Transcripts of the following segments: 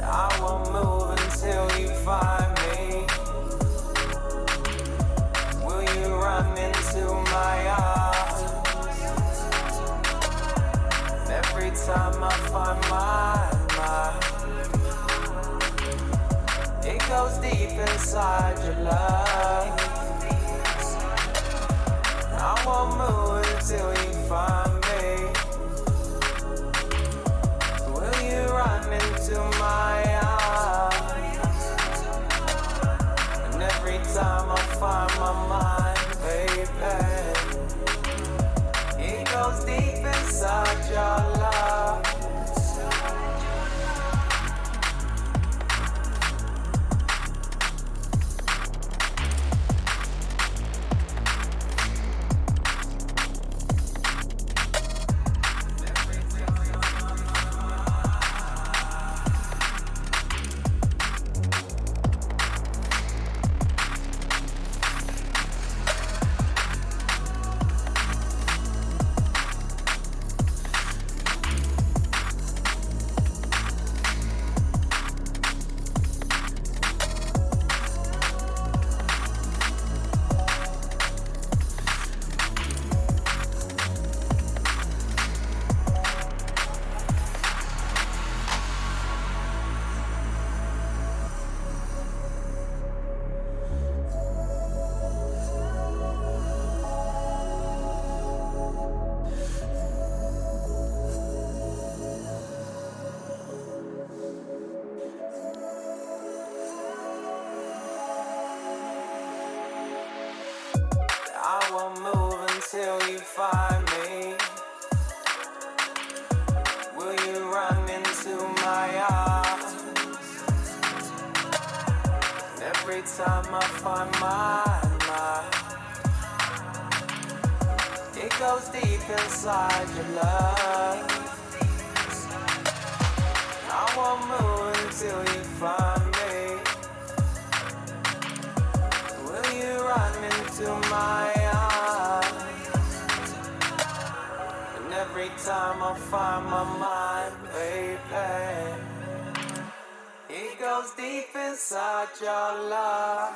I will move until you find me. Will you run into my arms? Every time I find my mind, it goes deep inside your love. I won't move until you find me. Will you run into my arms? And every time I find my mind, baby, it goes deep inside your love. I will move until you find me. Will you run into my arms? And every time I find my mind, it goes deep inside your love. I won't move until you find me. Will you run into my arms? And every time I find my mind, baby, it goes deep inside your love.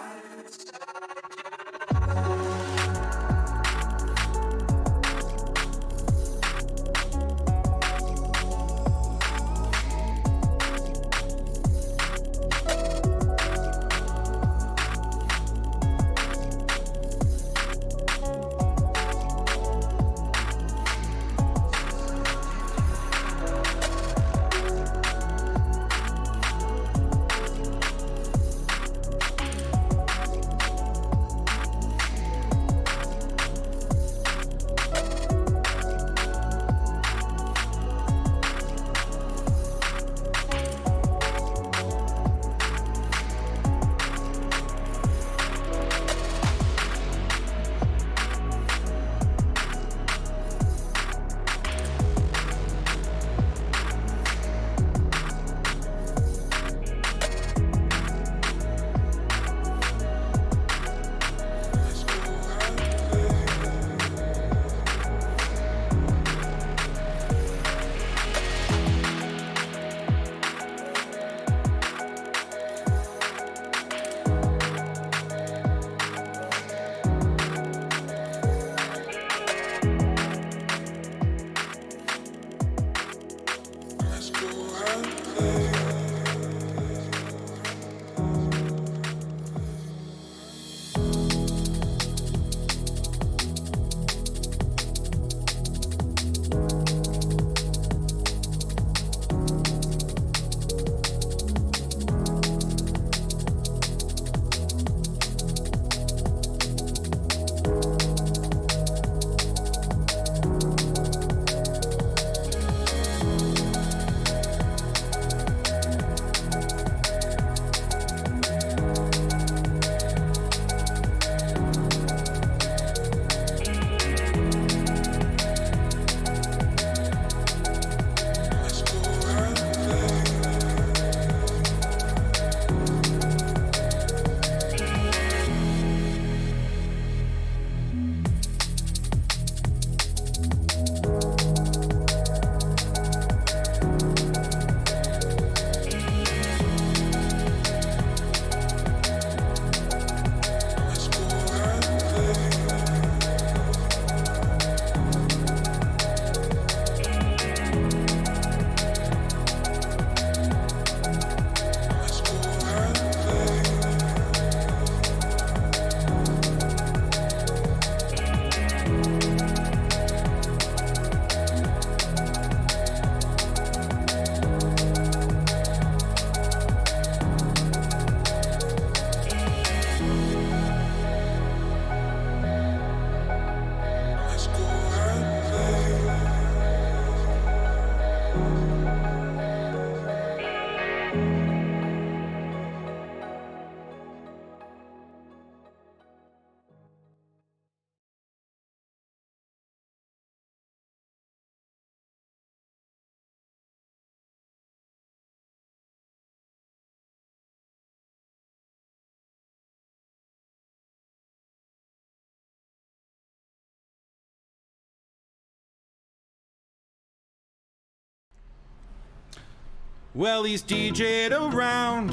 Well, he's DJ'd around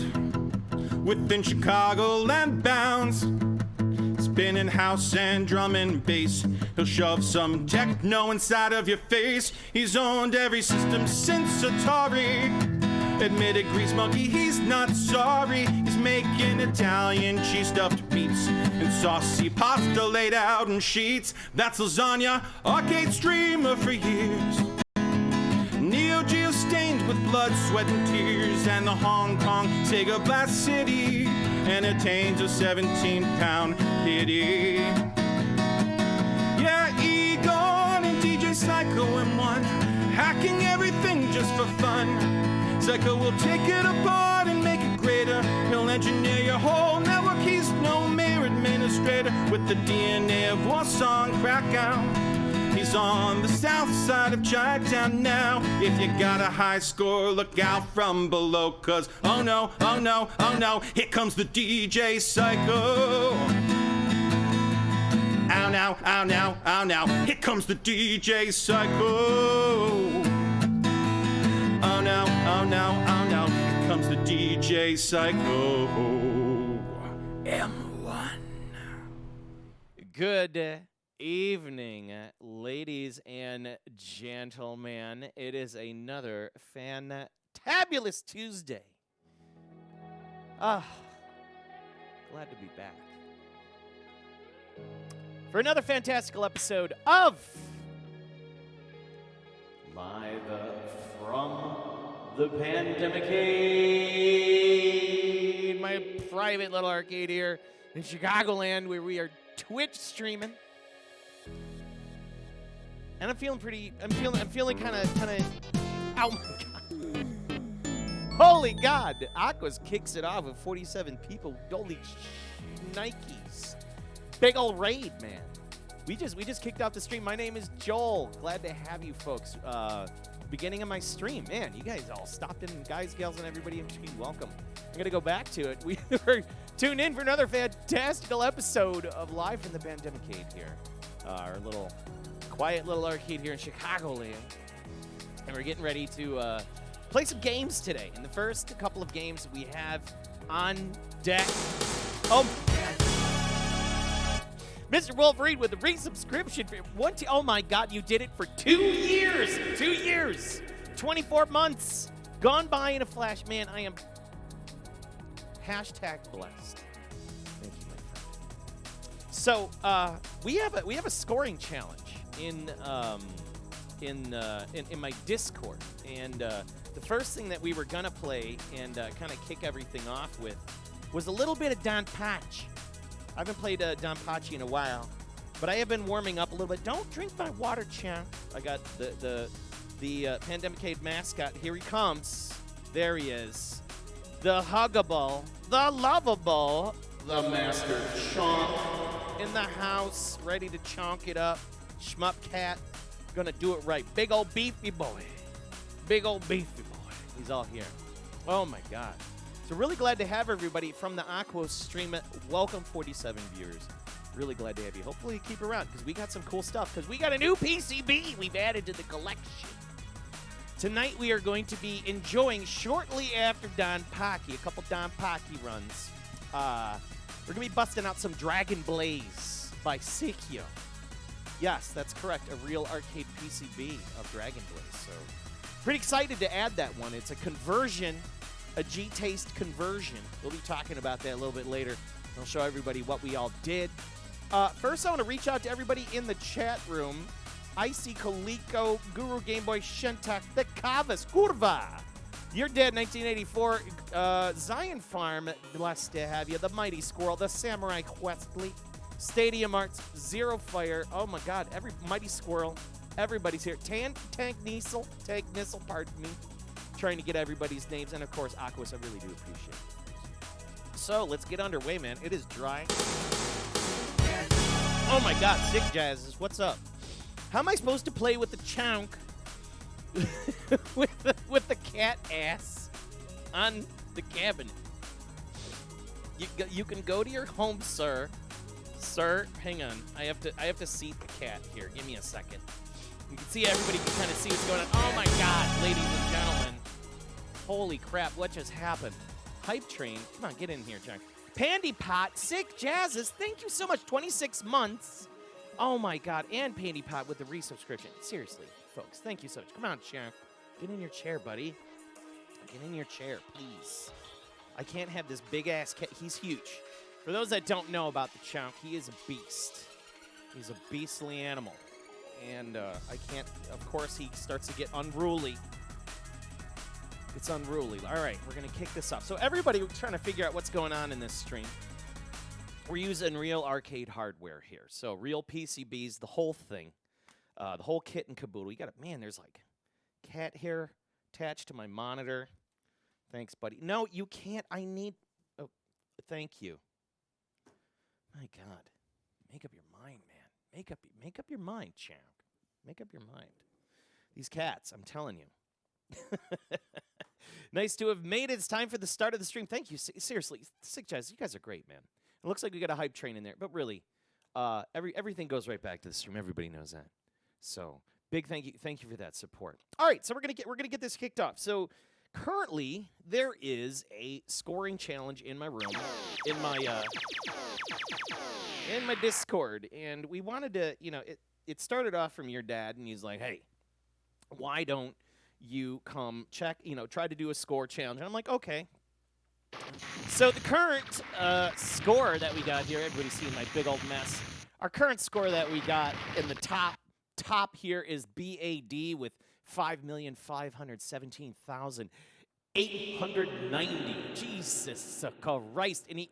within Chicagoland bounds, spinning house and drum and bass. He'll shove some techno inside of your face. He's owned every system since Atari. Admitted grease monkey, he's not sorry. He's making Italian cheese stuffed beets and saucy pasta laid out in sheets. That's lasagna, arcade streamer for years. Neo Geo stained with blood, sweat, and tears. And the Hong Kong Sega Blast City entertains a 17-pound kitty. Yeah, Egon and DJ Psycho in one, hacking everything just for fun. Psycho will take it apart and make it greater. He'll engineer your whole network. He's no mere administrator with the DNA of Warsaw and Krakow. He's on the south side of Chinatown now. If you got a high score, look out from below, cause oh no, oh no, oh no, here comes the DJ Psycho. Ow now, ow now, ow now, here comes the DJ Psycho. Oh no, oh no, oh no, here comes the DJ Psycho. M1. Good evening, ladies and gentlemen. It is another fantabulous Tuesday. Glad to be back for another fantastical episode of Live from the Pandemicade, my private little arcade here in Chicagoland, where we are Twitch streaming. And I'm feeling kind of, oh my God. Holy God, Aquas kicks it off with 47 people. Holy Nikes. Big old raid, man. We just kicked off the stream. My name is Joel. Glad to have you folks. Beginning of my stream. Man, you guys all stopped in. Guys, gals, and everybody in between, welcome. I'm going to go back to it. We are tuned in for another fantastical episode of Live from the Pandemicade here. Our little quiet little arcade here in Chicagoland. And we're getting ready to play some games today. And the first couple of games we have on deck. Oh, Mr. Wolf Reed with the resubscription. Oh my God, you did it for 2 years. 2 years. 24 months. Gone by in a flash. Man, I am hashtag blessed. Thank you, my friend. So, we have a scoring challenge in my Discord. And the first thing that we were going to play and kind of kick everything off with was a little bit of DonPachi. I haven't played DonPachi in a while, but I have been warming up a little bit. Don't drink my water, champ. I got the Pandemicade mascot. Here he comes. There he is. The huggable, the lovable, the master chomp in the house, ready to chonk it up. Shmup cat, gonna do it right. Big old beefy boy. Big old beefy boy. He's all here. Oh my God. So really glad to have everybody from the Aqua stream. Welcome, 47 viewers. Really glad to have you. Hopefully you keep around because we got some cool stuff. Because we got a new PCB we've added to the collection. Tonight we are going to be enjoying, shortly after DonPachi, a couple DonPachi runs. We're going to be busting out some Dragon Blaze by Psikyo. Yes, that's correct. A real arcade PCB of Dragon Blaze. So pretty excited to add that one. It's a conversion. A G-Taste conversion. We'll be talking about that a little bit later. I'll show everybody what we all did. First, I want to reach out to everybody in the chat room. Icy Coleco, Guru Game Boy, Shentak, The Kavas, Kurva. You're Dead, 1984. Zion Farm, blessed to have you. The Mighty Squirrel, The Samurai Questly, Stadium Arts, Zero Fire. Oh my God, every Mighty Squirrel. Everybody's here. Tank Niesel, pardon me. Trying to get everybody's names, and of course, Aquas, I really do appreciate it. So, let's get underway, man. It is dry. Oh my God, Sick Jazzes, what's up? How am I supposed to play with the chonk with the cat ass on the cabinet? You can go to your home, sir. Sir, hang on. I have to seat the cat here. Give me a second. You can see everybody can kind of see what's going on. Oh my God, ladies and gentlemen. Holy crap, what just happened? Hype Train, come on, get in here, Jack. Pandy Pot, Sick Jazzes, thank you so much, 26 months. Oh my God, and Pandy Pot with the resubscription. Seriously, folks, thank you so much. Come on, Jack. Get in your chair, buddy. Get in your chair, please. I can't have this big-ass cat. He's huge. For those that don't know about the Chunk, he is a beast. He's a beastly animal. And I can't, of course, he starts to get unruly. It's unruly. All right, we're going to kick this off. So everybody, we're trying to figure out what's going on in this stream. We're using real arcade hardware here. So real PCBs, the whole thing. The whole kit and caboodle. You got to, man, there's like cat hair attached to my monitor. Thanks, buddy. No, you can't. I need, oh, thank you. My God. Make up your mind, man. Make up your mind, champ. Make up your mind. These cats, I'm telling you. Nice to have made it. It's time for the start of the stream. Thank you. Seriously, Sick Jazz, you guys are great, man. It looks like we got a hype train in there, but really, everything goes right back to the stream. Everybody knows that. So big thank you for that support. All right, so we're gonna get this kicked off. So currently, there is a scoring challenge in my room, in my Discord, and we wanted to, it started off from your dad, and he's like, hey, why don't you come check, try to do a score challenge? And I'm like, okay. So the current score that we got here, everybody's seeing my big old mess. Our current score that we got in the top here is BAD with 5,517,890. Jesus Christ. And he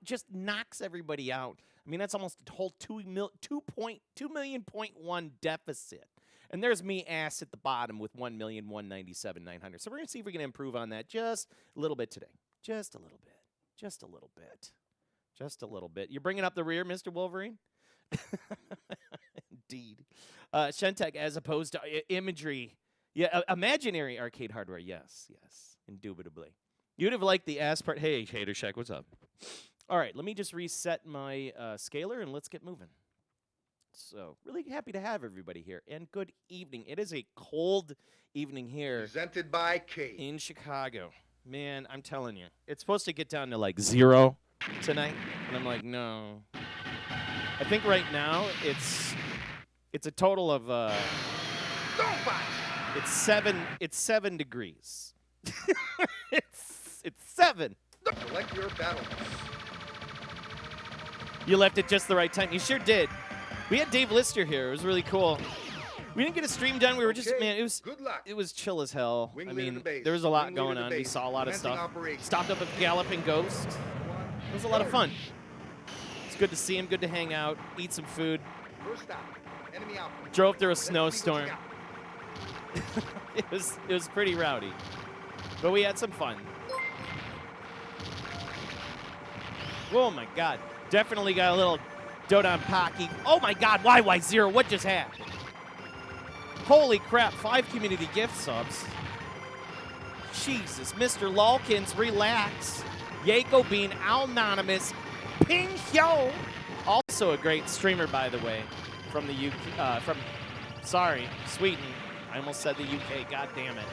just knocks everybody out. I mean, that's almost a whole 2,000,000.1 deficit. And there's me ass at the bottom with 1,197,900. So we're going to see if we can improve on that just a little bit today. Just a little bit. Just a little bit. Just a little bit. You're bringing up the rear, Mr. Wolverine? Indeed. Shentek, as opposed to imagery. Yeah, imaginary arcade hardware. Yes, yes, indubitably. You'd have liked the ass part. Hey, Hater Shack, what's up? All right, let me just reset my scaler, and let's get moving. So, really happy to have everybody here, and good evening. It is a cold evening here. Presented by Kate. In Chicago. Man, I'm telling you, it's supposed to get down to like 0 tonight, and I'm like, no. I think right now it's a total of DonPachi. it's 7 degrees. it's 7. Select your battle. You left at just the right time. You sure did. We had Dave Lister here. It was really cool. We didn't get a stream done. We were just, man, Good luck. it was chill as hell. Wing I leader mean, to base. there was a lot Wing going leader to on. We base. saw a lot of Commencing stuff. operation. Stopped up with Galloping Ghost. It was a lot of fun. It's good to see him. Good to hang out. Eat some food. First stop. Enemy outpost. Drove through a Let's see what you snowstorm. got. It was pretty rowdy, but we had some fun. Oh my God! Definitely got a little DonPachi. Oh my God! YY0, what just happened? Holy crap! 5 community gift subs. Jesus, Mr. Lawkins, relax. Yako Bean, Anonymous, Ping Hyo. Also a great streamer, by the way, from the UK. Sweden. I almost said the UK. God damn it.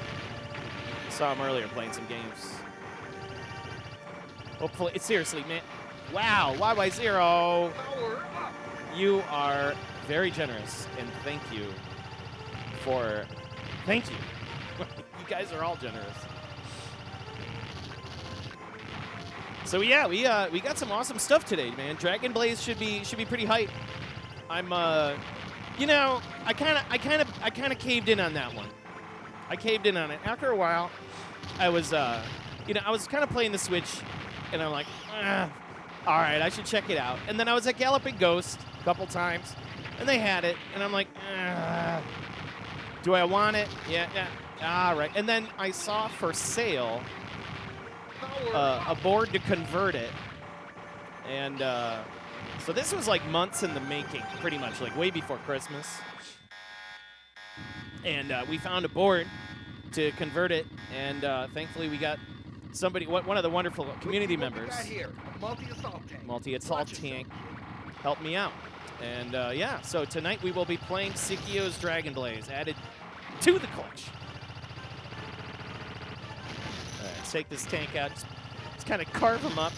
Saw him earlier playing some games. Hopefully, seriously, man. Wow, YY0. Power up. You are very generous, and thank you. You guys are all generous. So yeah, we got some awesome stuff today, man. Dragon Blaze should be pretty hype. I'm I kind of caved in on that one. I caved in on it. After a while, I was I was kind of playing the Switch, and I'm like, all right, I should check it out. And then I was at Galloping Ghost a couple times, and they had it, and I'm like, do I want it? Yeah. All right. And then I saw for sale a board to convert it, and so this was like months in the making, pretty much, like way before Christmas. And we found a board to convert it, and thankfully we got somebody, one of the wonderful community members, multi-assault tank, helped me out. And yeah, so tonight we will be playing Psikyo's Dragon Blaze, added to the collection. take this tank out. Just kind of carve him up.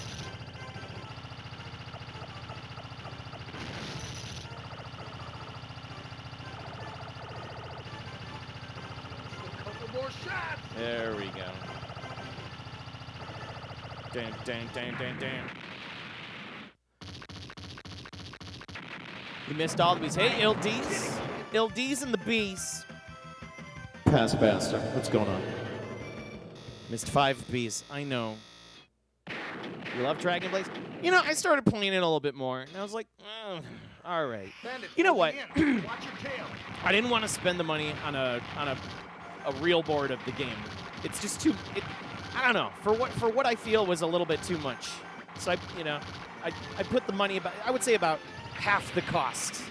A couple more shots. There we go. Dang, dang, dang, dang, dang. You missed all the bees. Hey, LDs. LDs and the bees. Pass faster. What's going on? Missed 5 bees. I know. You love Dragon Blaze? You know, I started playing it a little bit more, and I was like, oh, all right. Bandit, You know what? closing in. Watch your tail. I didn't want to spend the money on a real board of the game. It's just too. I don't know. For what I feel was a little bit too much. So I put the money I would say about half the cost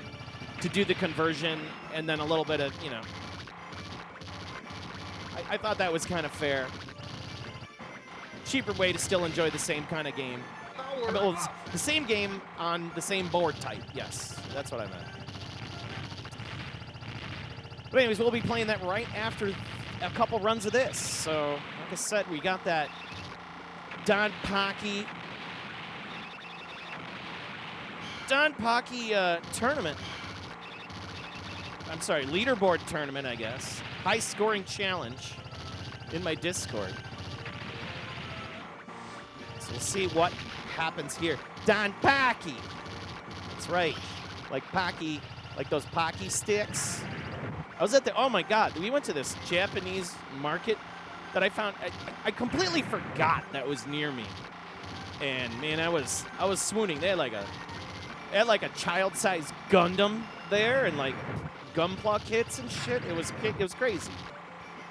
to do the conversion, and then a little bit of I thought that was kind of fair. Cheaper way to still enjoy the same kind of game. Power Well, up. the same game on the same board type. Yes, that's what I meant. But anyways, we'll be playing that right after a couple runs of this. So, like I said, we got that DonPachi tournament. I'm sorry, leaderboard tournament, I guess. High scoring challenge in my Discord. So we'll see what happens here. DonPachi. That's right. Like Pocky, like those Pocky sticks. I was at oh my God, we went to this Japanese market that I found. I completely forgot that was near me. And man, I was swooning. They had like a child-sized Gundam there and like Gunpla kits and shit. It was crazy.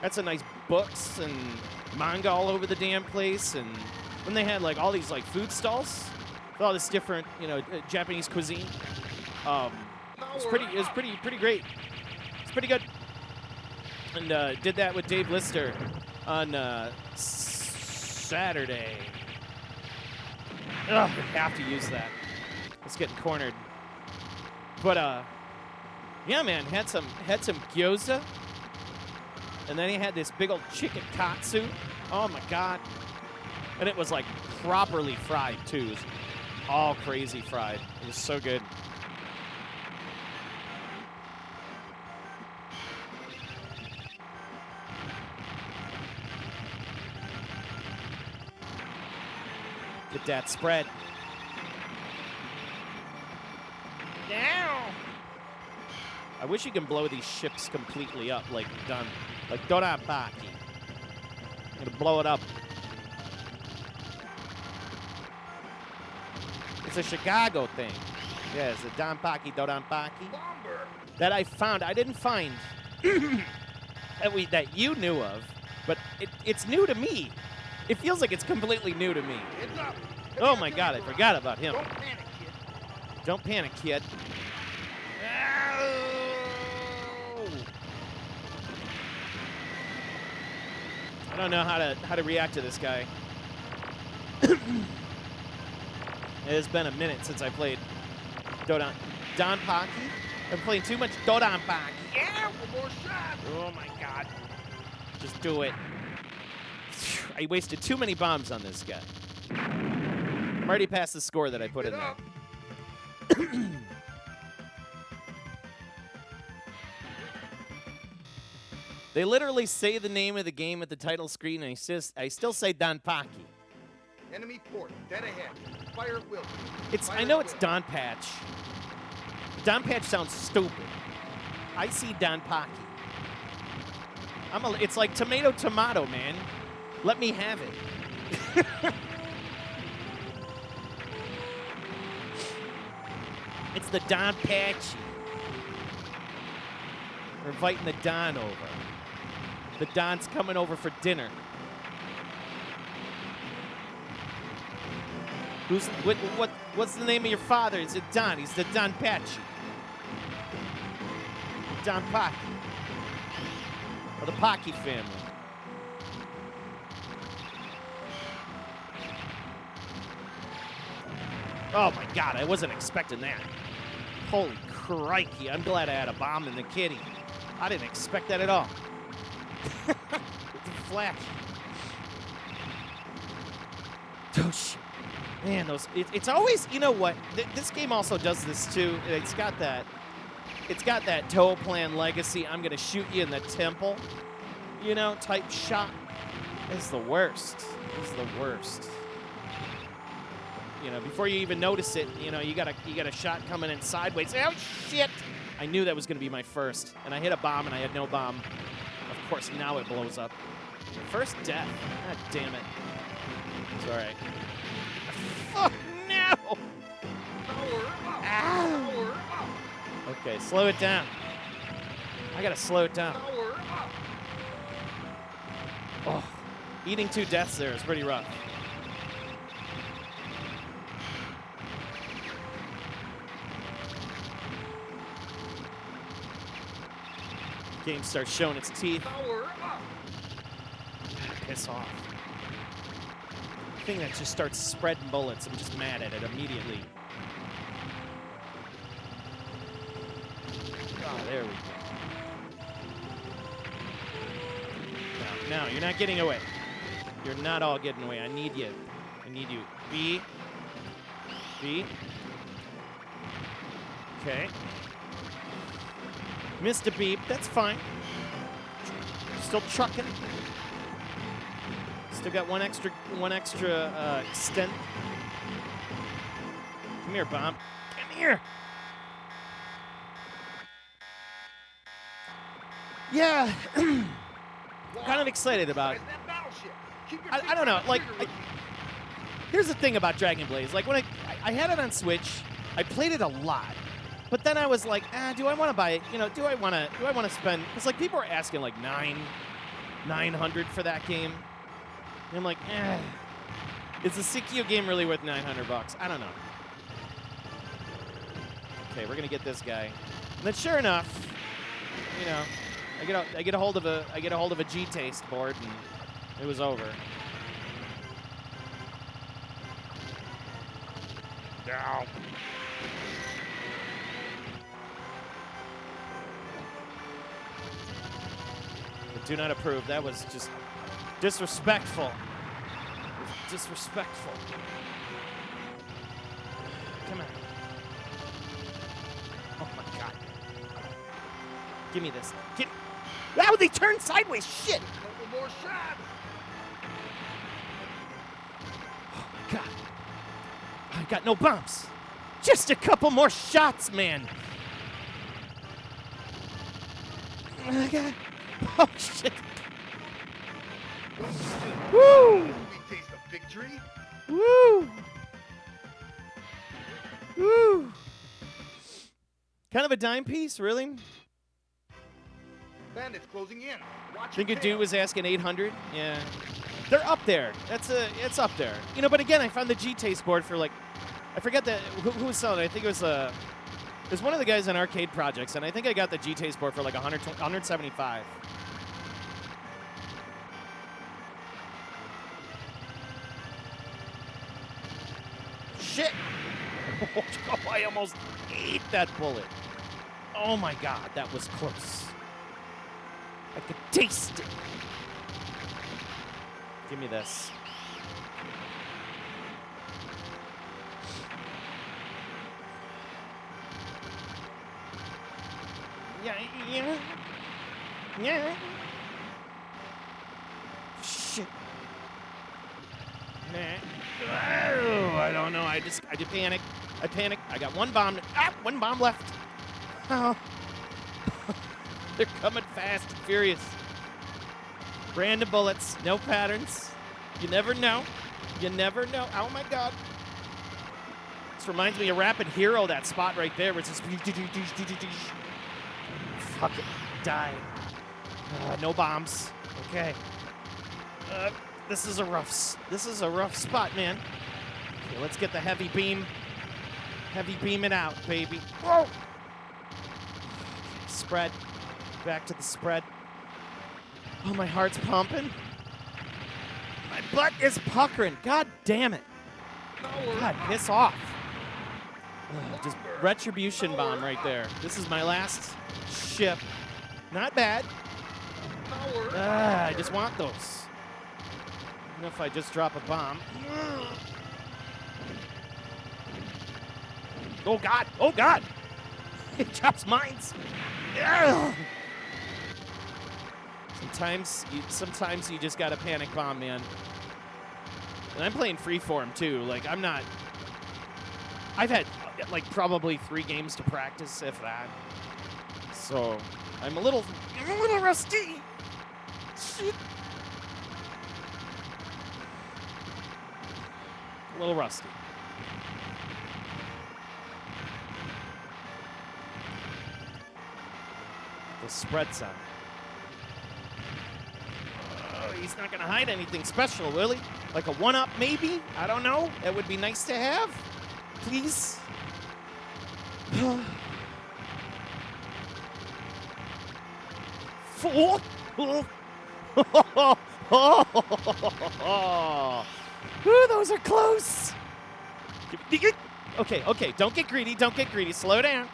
That's a nice books and manga all over the damn place, and then they had like all these like food stalls with all this different Japanese cuisine. It was pretty great. It's pretty good. And did that with Dave Lister on Saturday. Ugh, I have to use that. It's getting cornered. But yeah, man, had some gyoza, and then he had this big old chicken katsu. Oh my God! And it was like properly fried too. It was all crazy fried. It was so good. Get that spread. Down. I wish you can blow these ships completely up like DonPachi. I'm gonna blow it up. It's a Chicago thing. Yeah, it's a DonPachi. Bomber. That I found. I didn't find that you knew of, but it's new to me. It feels like it's completely new to me. Heads up. Oh my God, I forgot about him. Don't panic, kid. Don't panic, kid. I don't know how to react to this guy. It has been a minute since I played DonPachi. I'm playing too much DonPachi. Yeah. Couple more shots. Oh my God. Just do it. I wasted too many bombs on this guy. I'm already past the score that I put in Get there. up. They literally say the name of the game at the title screen, and I still say DonPachi. Enemy port. Dead ahead. Fire at will. I know it's DonPachi. DonPachi sounds stupid. I see DonPachi. It's like tomato, man. Let me have it. It's the DonPachi. We're inviting the Don over. The Don's coming over for dinner. What's the name of your father? Is it Don? He's the DonPachi. DonPachi. Or the Pachi family. Oh my God, I wasn't expecting that. Holy crikey, I'm glad I had a bomb in the kitty. I didn't expect that at all. It's a flash. Oh, shit. Man, it's always, you know what? This game also does this too. It's got that Toe Plan legacy, I'm going to shoot you in the temple, you know, type shot. It's the worst. It's the worst. You know, before you even notice it, you know, you got a shot coming in sideways. Oh, shit! I knew that was going to be my first. And I hit a bomb, and I had no bomb. Of course, now it blows up. First death. God damn it. It's all right. Oh, no! Ow! Okay, slow it down. I got to slow it down. Oh, eating 2 deaths there is pretty rough. Game starts showing its teeth. Piss off. Thing that just starts spreading bullets. I'm just mad at it immediately. Oh, there we go. No, you're not getting away. You're not all getting away. I need you. I need you. B. Okay. Missed a beep. That's fine. Still trucking. Still got one extra extent. Come here, bomb. Come here. Yeah. Kind of excited about it. I don't know. Like, here's the thing about Dragon Blaze. Like, when I had it on Switch, I played it a lot. But then I was like, do I want to buy it? You know, do I want to spend? Because like people are asking like $900 for that game. And I'm like, is the Psikyo game really worth $900? I don't know. Okay, we're gonna get this guy. And then sure enough, you know, I get a hold of a G-Taste board, and it was over. Down. Do not approve. That was just disrespectful. It was disrespectful. Come on. Oh my god. Give me this. Wow, they turned sideways. Shit. Couple more shots. Oh my god. I got no bombs. Just a couple more shots, man. Oh god. Oh shit. Woo! We taste of victory. Woo! Woo! Kind of a dime piece, really? Bandits closing in. Watch I think a your dude tail. was asking 800. Yeah. They're up there. It's up there. You know, but again, I found the G-Taste board for like, I forget who was selling it. I think it was one of the guys on Arcade Projects, and I think I got the G-Taste board for like 175. Shit! Oh, I almost ate that bullet. Oh my god, that was close. I could taste it. Give me this. Yeah. Shit. Nah. Oh, I don't know. I did panic. I panicked. I got one bomb. One bomb left. Oh. They're coming fast and furious. Random bullets. No patterns. You never know. You never know. Oh my god. This reminds me of Rapid Hero, that spot right there where it's just fuck it. Die. No bombs. Okay. This is a rough spot, man. Okay, let's get the heavy beam. Heavy beam it out, baby. Whoa! Spread. Back to the spread. Oh, my heart's pumping. My butt is puckering. God damn it. God, piss off. Ugh, just retribution bomb right there. This is my last ship. Not bad. I just want those. Even if I just drop a bomb. Oh, God. Oh, God. It drops mines. Ugh. Sometimes you just got to panic bomb, man. And I'm playing freeform, too. Like, I'm not... I've had, like, probably 3 games to practice, if that. So, I'm a little rusty. Shit. A little rusty. The spread sound. Oh, he's not going to hide anything special, will he? Like a 1-up, maybe? I don't know. That would be nice to have. Please. Four. Ooh, those are close. Okay. Don't get greedy. Don't get greedy. Slow down.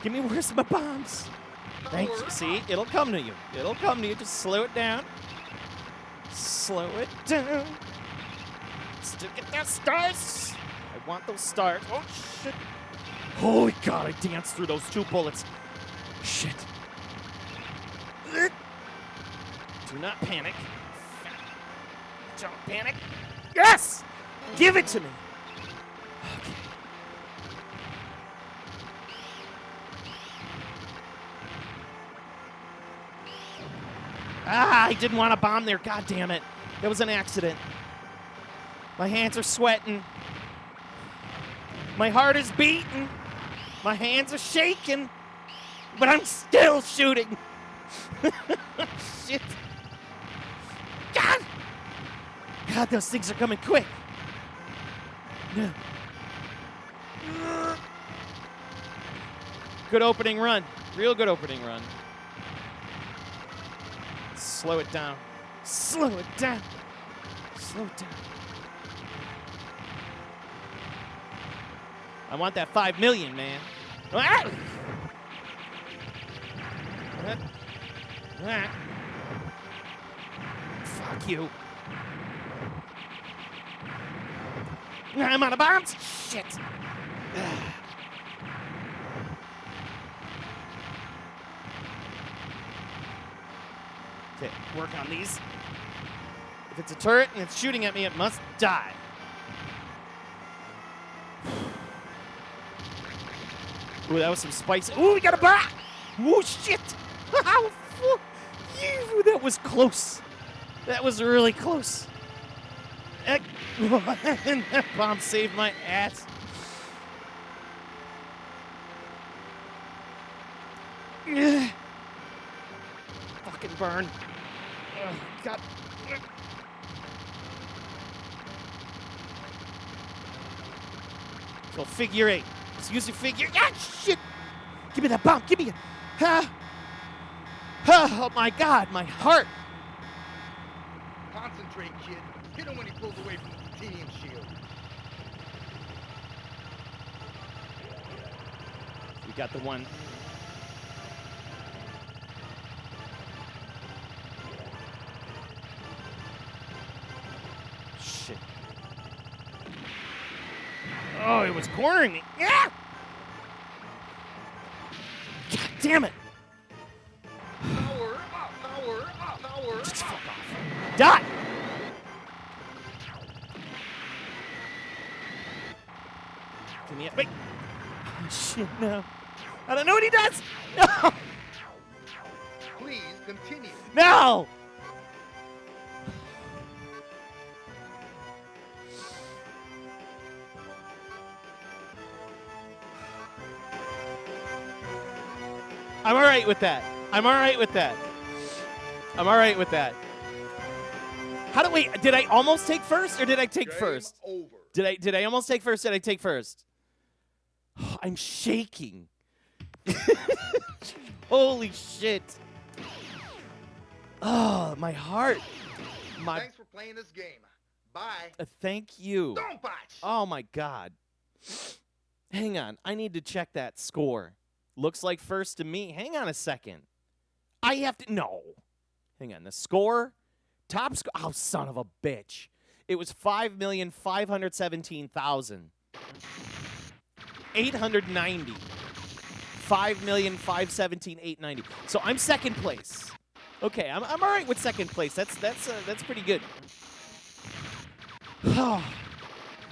Give me where's my bombs. Thank you. See, it'll come to you. It'll come to you. Just slow it down. Slow it down. Still get that stars. I want those stars. Oh, shit. Holy God, I danced through those 2 bullets. Shit. Do not panic. Don't panic. Yes! Give it to me. Okay. Ah, I didn't want to bomb there. God damn it. That was an accident. My hands are sweating. My heart is beating. My hands are shaking. But I'm still shooting. Shit. God, those things are coming quick. Good opening run. Real good opening run. Slow it down. Slow it down. Slow it down. I want that 5 million, man. Ah! Ah. Fuck you. I'm out of bombs. Shit. Okay, work on these. If it's a turret and it's shooting at me, it must die. Ooh, that was some spicy. Ooh, we got a bomb. Ooh, shit. Ew, that was close. That was really close. That bomb saved my ass. Fucking burn. God. So figure 8. Let's use your figure. Ah, shit. Give me that bomb. Give me it. Oh my God, my heart. Concentrate, kid. Hit him when he pulls away from the titanium shield. We got the one. Shit. Oh, it was cornering me. Yeah! God damn it. Power up, power up, power up. Just fuck off. Die! Give me a... Wait. Oh, shit, no. I don't know what he does. No! Please continue. No! I'm all right with that. I'm all right with that. I'm all right with that. How do we... Did I almost take first or did I take Game first? over. Did I almost take first? Did I take first? I'm shaking. Holy shit. Oh, my heart. Thanks for playing this game. Bye. Thank you. DonPachi. Oh, my God. Hang on. I need to check that score. Looks like first to me. Hang on a second. I have to... No. Hang on. The score? Top score? Oh, son of a bitch. It was 5,517,000. 890. 5,517,890. So I'm second place. Okay, I'm all right with second place. That's pretty good.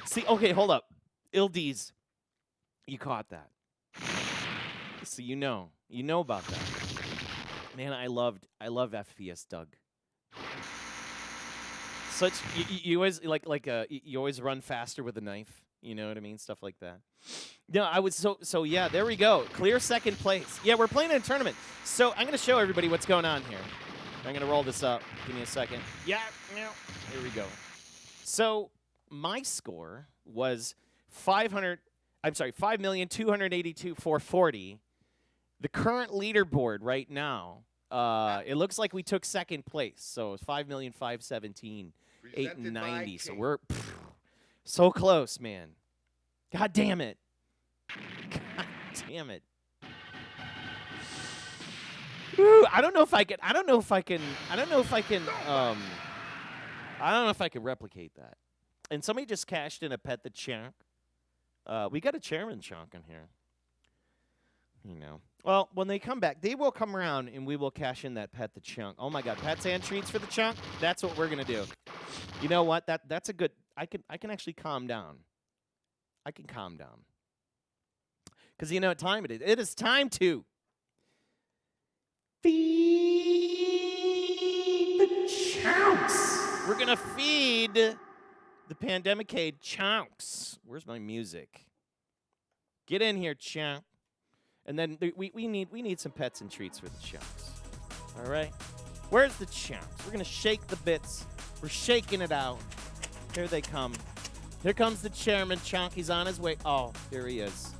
See, okay, hold up. Ildies, you caught that. So you know about that. Man, I love FPS Doug. Such you always you always run faster with a knife. You know what I mean? Stuff like that. No, I was so yeah, there we go. Clear second place. Yeah, we're playing in a tournament. So I'm gonna show everybody what's going on here. I'm gonna roll this up. Give me a second. Yeah, here we go. So my score was 5,282,440. The current leaderboard right now, it looks like we took second place. So it's 5,517,890. So we're so close, man. God damn it. God damn it. Ooh, I don't know if I can replicate that. And somebody just cashed in a pet the chunk. We got a chairman chunk in here. You know. Well, when they come back, they will come around and we will cash in that pet the chunk. Oh my god, pets and treats for the chunk? That's what we're gonna do. You know what? That's a good I can actually calm down. I can calm down. Because you know what time it is. It is time to feed the chunks. We're going to feed the Pandemicade chunks. Where's my music? Get in here, chunk. And then we need some pets and treats for the chunks. All right? Where's the chunks? We're going to shake the bits. We're shaking it out. Here they come. Here comes the chairman chunk. He's on his way. Oh, here he is.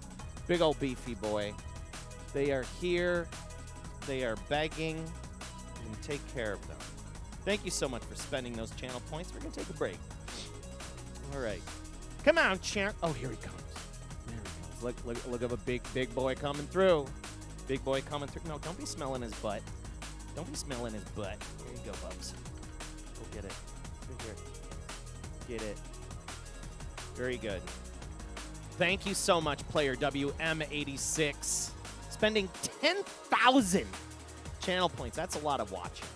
Big old beefy boy. They are here. They are begging. We're going to take care of them. Thank you so much for spending those channel points. We're going to take a break. All right. Come on, champ. Oh, here he comes. There he comes. Look at a big boy coming through. Big boy coming through. No, don't be smelling his butt. Don't be smelling his butt. Here you go, Bubs. Go get it. Right here. Get it. Very good. Thank you so much, player WM86. Spending 10,000 channel points. That's a lot of watching.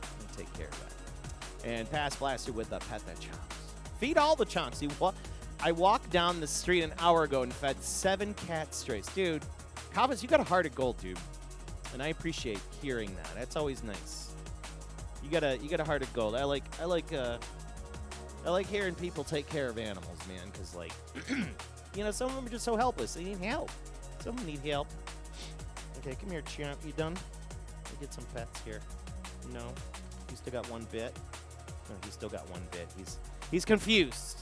I'm gonna take care of that. And Pass Blaster with the Pet That Chunks. Feed all the chunks. I walked down the street an hour ago and fed 7 cat strays. Dude, Kabas, you got a heart of gold, dude. And I appreciate hearing that. That's always nice. You got a heart of gold. I like hearing people take care of animals, man, because, like, you know, some of them are just so helpless. They need help. Some of them need help. Okay, come here, champ. You done? Let me get some pets here. No. You still got one bit? No, he's still got one bit. He's confused.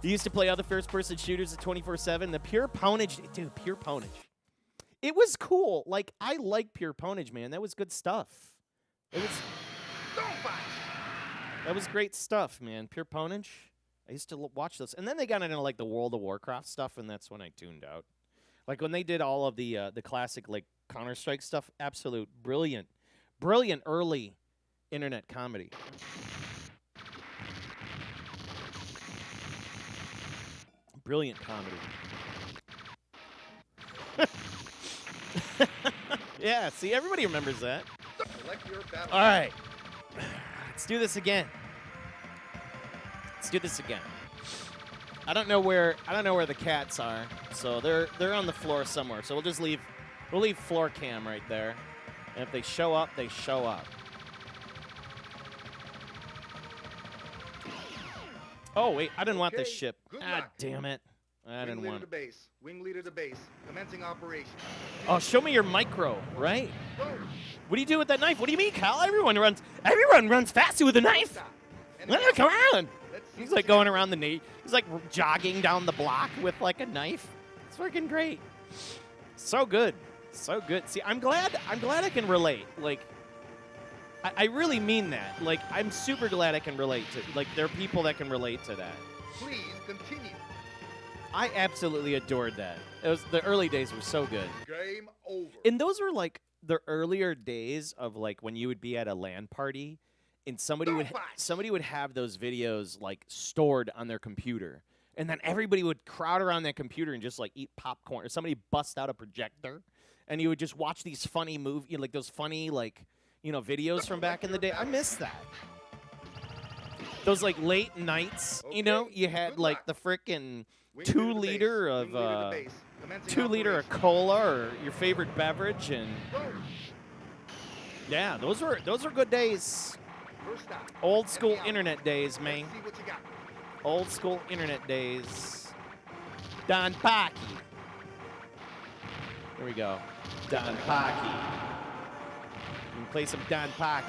You used to play other first-person shooters at 24/7. The Pure Pwnage, dude, Pure Pwnage. It was cool. Like, I like Pure Pwnage, man. That was good stuff. It was... That was great stuff, man. Pure Pwnage. I used to watch those. And then they got into, like, the World of Warcraft stuff, and that's when I tuned out. Like, when they did all of the classic, like, Counter-Strike stuff, absolute brilliant early internet comedy. Brilliant comedy. Yeah, see, everybody remembers that. All right. Let's do this again. I don't know where the cats are, so they're on the floor somewhere. So we'll leave floor cam right there. And if they show up, they show up. Oh wait, I didn't want this ship. Ah, damn it. I didn't want it. Wing leader to base. Commencing operation. Oh, show me your micro, right? What do you do with that knife? What do you mean, Cal? Everyone runs faster with a knife. Come on. He's like going around he's like jogging down the block with like a knife. It's freaking great. So good. So good. See, I'm glad I can relate. Like, I really mean that. Like, I'm super glad I can relate to, like, there are people that can relate to that. Please continue. I absolutely adored that. The early days were so good. Game over. And those were like the earlier days of like when you would be at a LAN party and somebody would have those videos like stored on their computer. And then everybody would crowd around that computer and just like eat popcorn. Or somebody bust out a projector, and you would just watch these funny like those funny like videos from back in the day. I miss that. Those like late nights, you had like the frickin' 2 liter of 2 liter of cola or your favorite beverage, and yeah, those were good days. Old school internet days, man. Old school internet days. DonPachi. Here we go. DonPachi. You can play some DonPachi.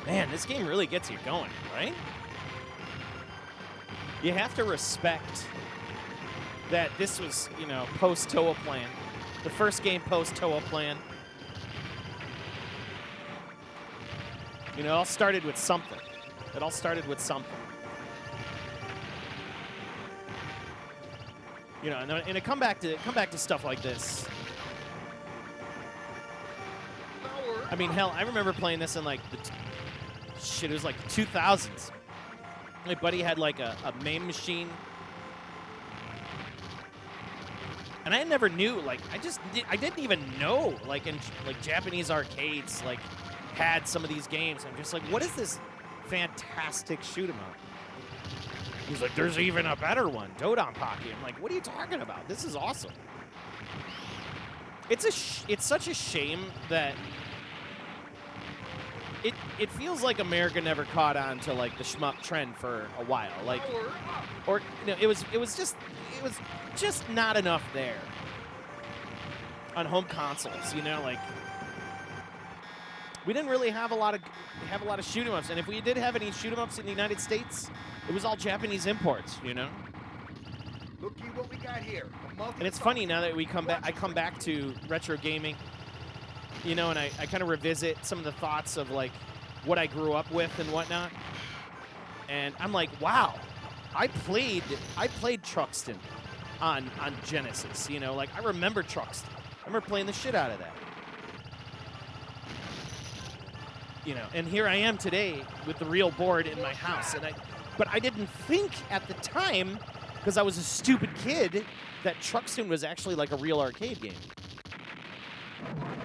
Man, this game really gets you going, right? You have to respect that this was, post-Toa Plan. The first game post-Toa Plan. It all started with something. It all started with something. And to come back to stuff like this. I mean, hell, I remember playing this in like it was like the 2000s. My buddy had like a MAME machine. And I never knew, like, I didn't even know, like, in like Japanese arcades, like, had some of these games. I'm just like, what is this fantastic shoot 'em up? He's like, there's even a better one, DonPachi. I'm like, what are you talking about? This is awesome. It's such a shame that it feels like America never caught on to like the shmup trend for a while, like, or it was just not enough there on home consoles, like. We didn't really have a lot of shoot 'em ups, and if we did have any shoot 'em ups in the United States, it was all Japanese imports, Looky what we got here. And it's funny now that I come back to retro gaming, and I kind of revisit some of the thoughts of like what I grew up with and whatnot, and I'm like, wow, I played Truxton on Genesis, like I remember Truxton. I remember playing the shit out of that. And here I am today with the real board in my house, but I didn't think at the time, because I was a stupid kid, that Truxton was actually like a real arcade game.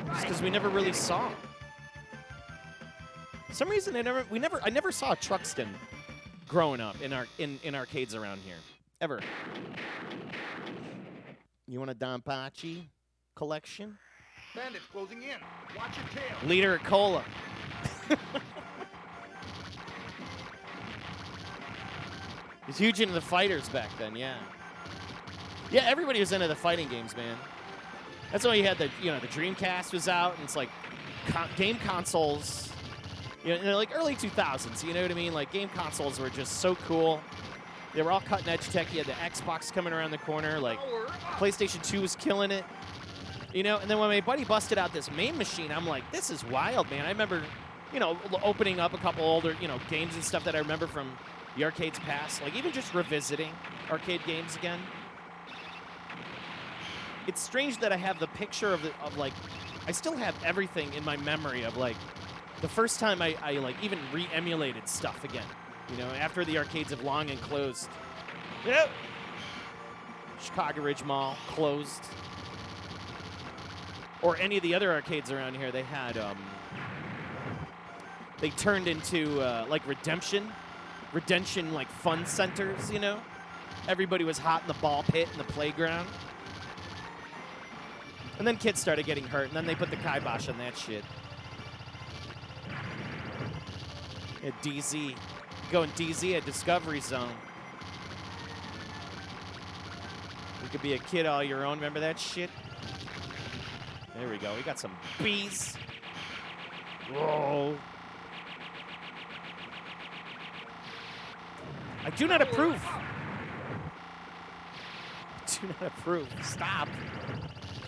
Just because we never really saw him. For some reason I never saw a Truxton growing up in arcades around here. Ever. You want a DonPachi collection? Bandits closing in. Watch your tail. Liter of cola. He's huge into the fighters back then, yeah. Yeah, everybody was into the fighting games, man. That's why you had the Dreamcast was out, and it's like game consoles, like early 2000s, you know what I mean? Like game consoles were just so cool. They were all cutting edge tech. You had the Xbox coming around the corner, like PlayStation 2 was killing it. And then when my buddy busted out this MAME machine, I'm like, this is wild, man. I remember opening up a couple older, games and stuff that I remember from the arcades past, like even just revisiting arcade games again. It's strange that I have the picture of like, I still have everything in my memory of like the first time I like even re-emulated stuff again, after the arcades have long and closed. Yep. Chicago Ridge Mall closed. Or any of the other arcades around here, they had, they turned into, like, Redemption like, fun centers, Everybody was hot in the ball pit and the playground. And then kids started getting hurt, and then they put the kibosh on that shit. At DZ. Going DZ at Discovery Zone. You could be a kid all your own. Remember that shit? There we go. We got some bees. Whoa. I do not approve. Do not approve. Stop.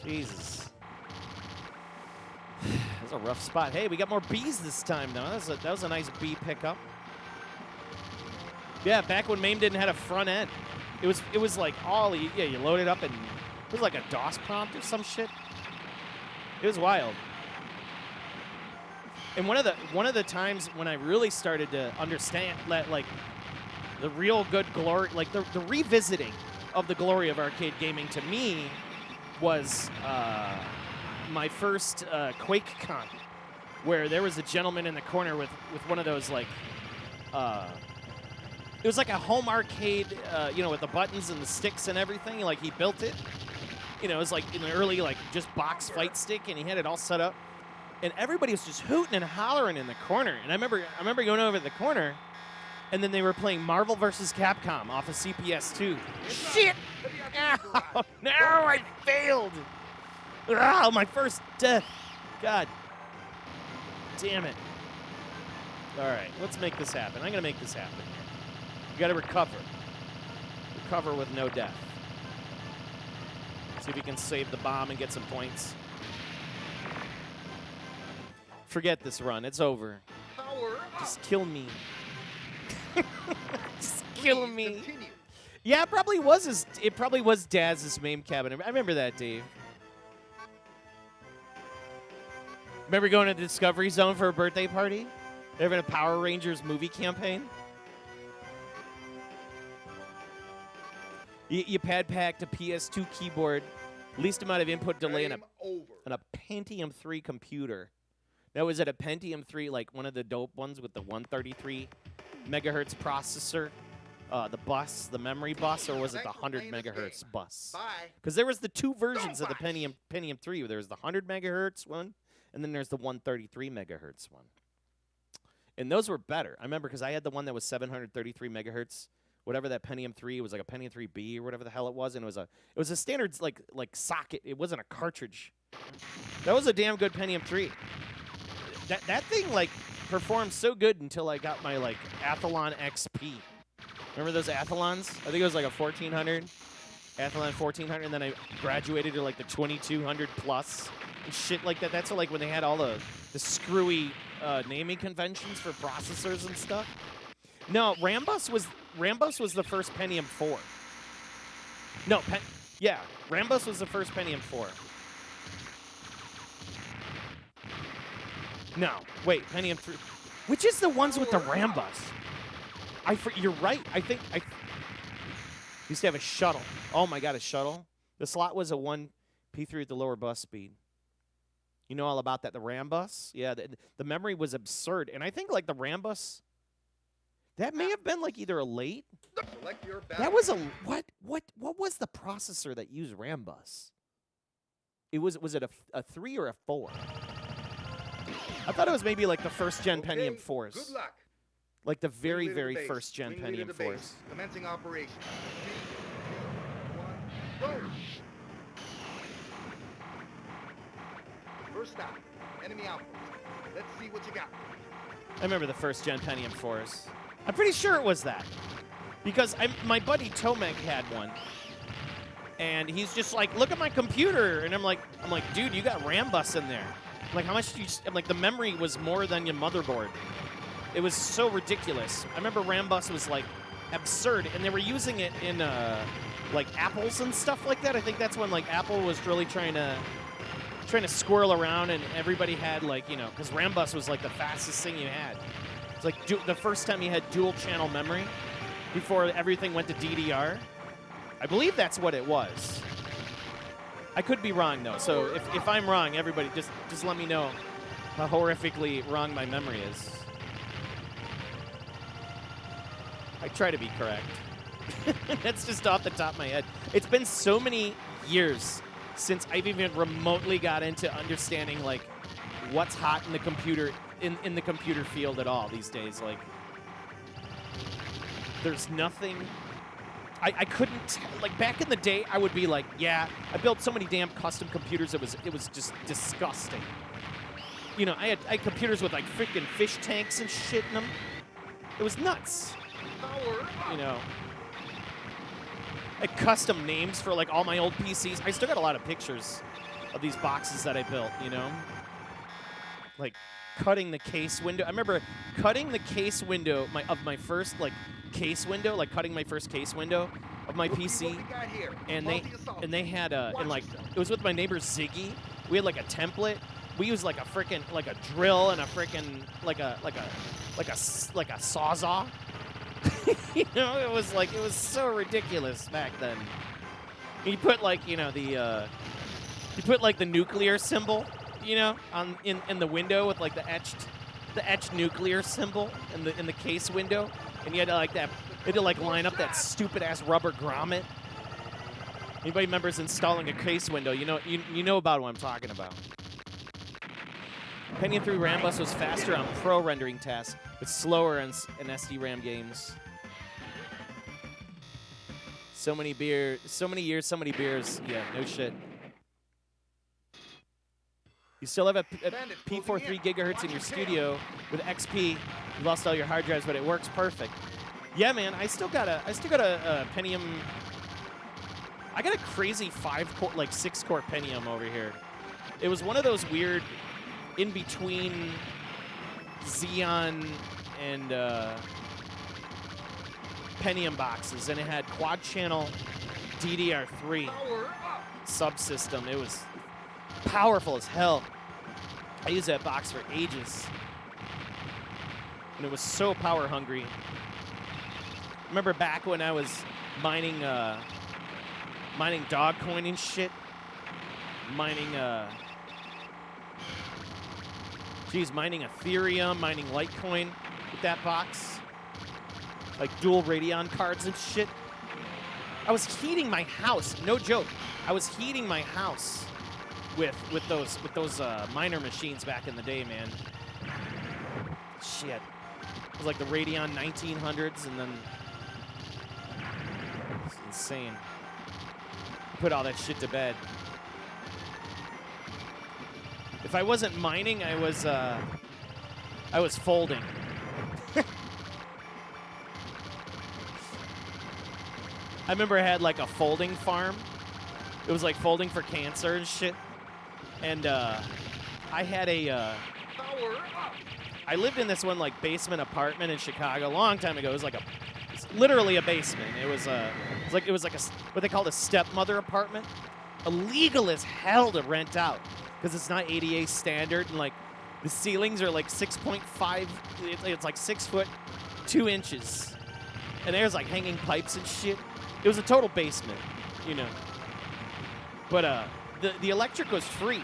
Jesus. That's a rough spot. Hey, we got more bees this time, though. That was a nice bee pickup. Yeah, back when MAME didn't have a front end. It was like all, you load it up and it was like a DOS prompt or some shit. It was wild. And one of the times when I really started to understand that, like, the real good glory, like the revisiting of the glory of arcade gaming to me was my first QuakeCon, where there was a gentleman in the corner with one of those, like, it was like a home arcade, you know, with the buttons and the sticks and everything. Like, he built it. You know, it was like in the early, like, just box fight stick, and he had it all set up. And everybody was just hooting and hollering in the corner. And I remember going over to the corner, and then they were playing Marvel vs. Capcom off of CPS2. Shit! Ow, no, I failed! Ah, my first death. God damn it. All right, let's make this happen. I'm going to make this happen. You got to recover. Recover with no death. See if we can save the bomb and get some points. Forget this run. It's over. Power up. Just kill me. Just kill me. Continue. Yeah, it probably was Daz's main cabinet. I remember that, Dave. Remember going to the Discovery Zone for a birthday party? They're having a Power Rangers movie campaign. You pad packed a PS2 keyboard, least amount of input delay in Game over. a Pentium 3 computer. Now, was it a Pentium 3, like one of the dope ones with the 133 megahertz processor, the memory bus, or was it the 100 megahertz bus? Bye. Because there was the two versions of the Pentium 3. There was the 100 megahertz one, and then there's the 133 megahertz one. And those were better. I remember because I had the one that was 733 megahertz. Whatever that Pentium 3, it was like a Pentium 3B or whatever the hell it was, and it was a standard like socket. It wasn't a cartridge. That was a damn good Pentium 3. That thing, like, performed so good until I got my, like, Athlon XP. Remember those Athlons? I think it was like a 1400, Athlon 1400, and then I graduated to like the 2200 plus and shit like that. That's like when they had all the screwy naming conventions for processors and stuff. No, Rambus was the first Pentium 4. No, yeah, Rambus was the first Pentium 4. No, wait, Pentium 3. Which is the ones with the Rambus? You're right. I think I used to have a shuttle. Oh my God, a shuttle. The slot was a 1 P3 with the lower bus speed. You know all about that. The Rambus. Yeah, the memory was absurd, and I think like the Rambus. That may have been like either a late. Select your That was a what was the processor that used Rambus? Was it a 3 or a 4? I thought it was maybe like the first gen Pentium 4s. Good luck. Like the very, Wing leader very to base. first gen Wing leader Pentium to 4s. base. Commencing operation. 3, 2, 1, go. First stop. Enemy outpost. Let's see what you got. I remember the first gen Pentium 4s. I'm pretty sure it was that. Because my buddy Tomek had one. And he's just like, look at my computer. And I'm like, dude, you got Rambus in there. I'm like, how much do you... I'm like, the memory was more than your motherboard. It was so ridiculous. I remember Rambus was like absurd. And they were using it in like Apples and stuff like that. I think that's when like Apple was really trying to squirrel around, and everybody had like, you know, because Rambus was like the fastest thing you had. It's like the first time you had dual channel memory before everything went to DDR. I believe that's what it was. I could be wrong though, so if I'm wrong, everybody just let me know how horrifically wrong my memory is. I try to be correct. That's just off the top of my head. It's been so many years since I've even remotely got into understanding like what's hot in the computer in the computer field at all these days. Like, there's nothing. I couldn't, like, back in the day, I would be like, yeah, I built so many damn custom computers, it was just disgusting. You know, I had computers with, like, freaking fish tanks and shit in them. It was nuts. You know. I had custom names for, like, all my old PCs. I still got a lot of pictures of these boxes that I built, you know. Like, cutting the case window. I remember cutting the case window of my first, like, case window, like cutting my first case window of my PC, and they had and like it was with my neighbor Ziggy. We had like a template, we used like a freaking like a drill and a freaking like a sawzall. You know, it was so ridiculous back then. You put like, you know, the nuclear symbol, you know, on in the window with like the etched nuclear symbol in the case window, and you had to line up that stupid ass rubber grommet. Anybody remembers installing a case window? You know about what I'm talking about. Pentium 3 RAM bus was faster on pro rendering tasks, but slower in SD-RAM games. So many years, so many beers. Yeah, no shit. You still have a P4 3 gigahertz in your studio with XP. You lost all your hard drives, but it works perfect. Yeah, man, I still got a Pentium. I got a crazy 6-core Pentium over here. It was one of those weird in between Xeon and Pentium boxes, and it had quad channel DDR3 subsystem. It was powerful as hell. I used that box for ages, and it was so power hungry. Remember back when I was mining Dogcoin and shit, mining Ethereum, mining Litecoin with that box, like dual Radeon cards and shit. I was heating my house, no joke. I was heating my house with those miner machines back in the day, man. Shit, it was like the Radeon 1900s, and then it's insane. Put all that shit to bed. If I wasn't mining, I was folding. I remember I had like a folding farm. It was like folding for cancer and shit. And I had I lived in this one like basement apartment in Chicago a long time ago. It was literally a basement. It was like what they called a stepmother apartment. Illegal as hell to rent out because it's not ADA standard, and like the ceilings are like 6.5. It's like 6 foot 2 inches, and there's like hanging pipes and shit. It was a total basement, you know. But the electric was free,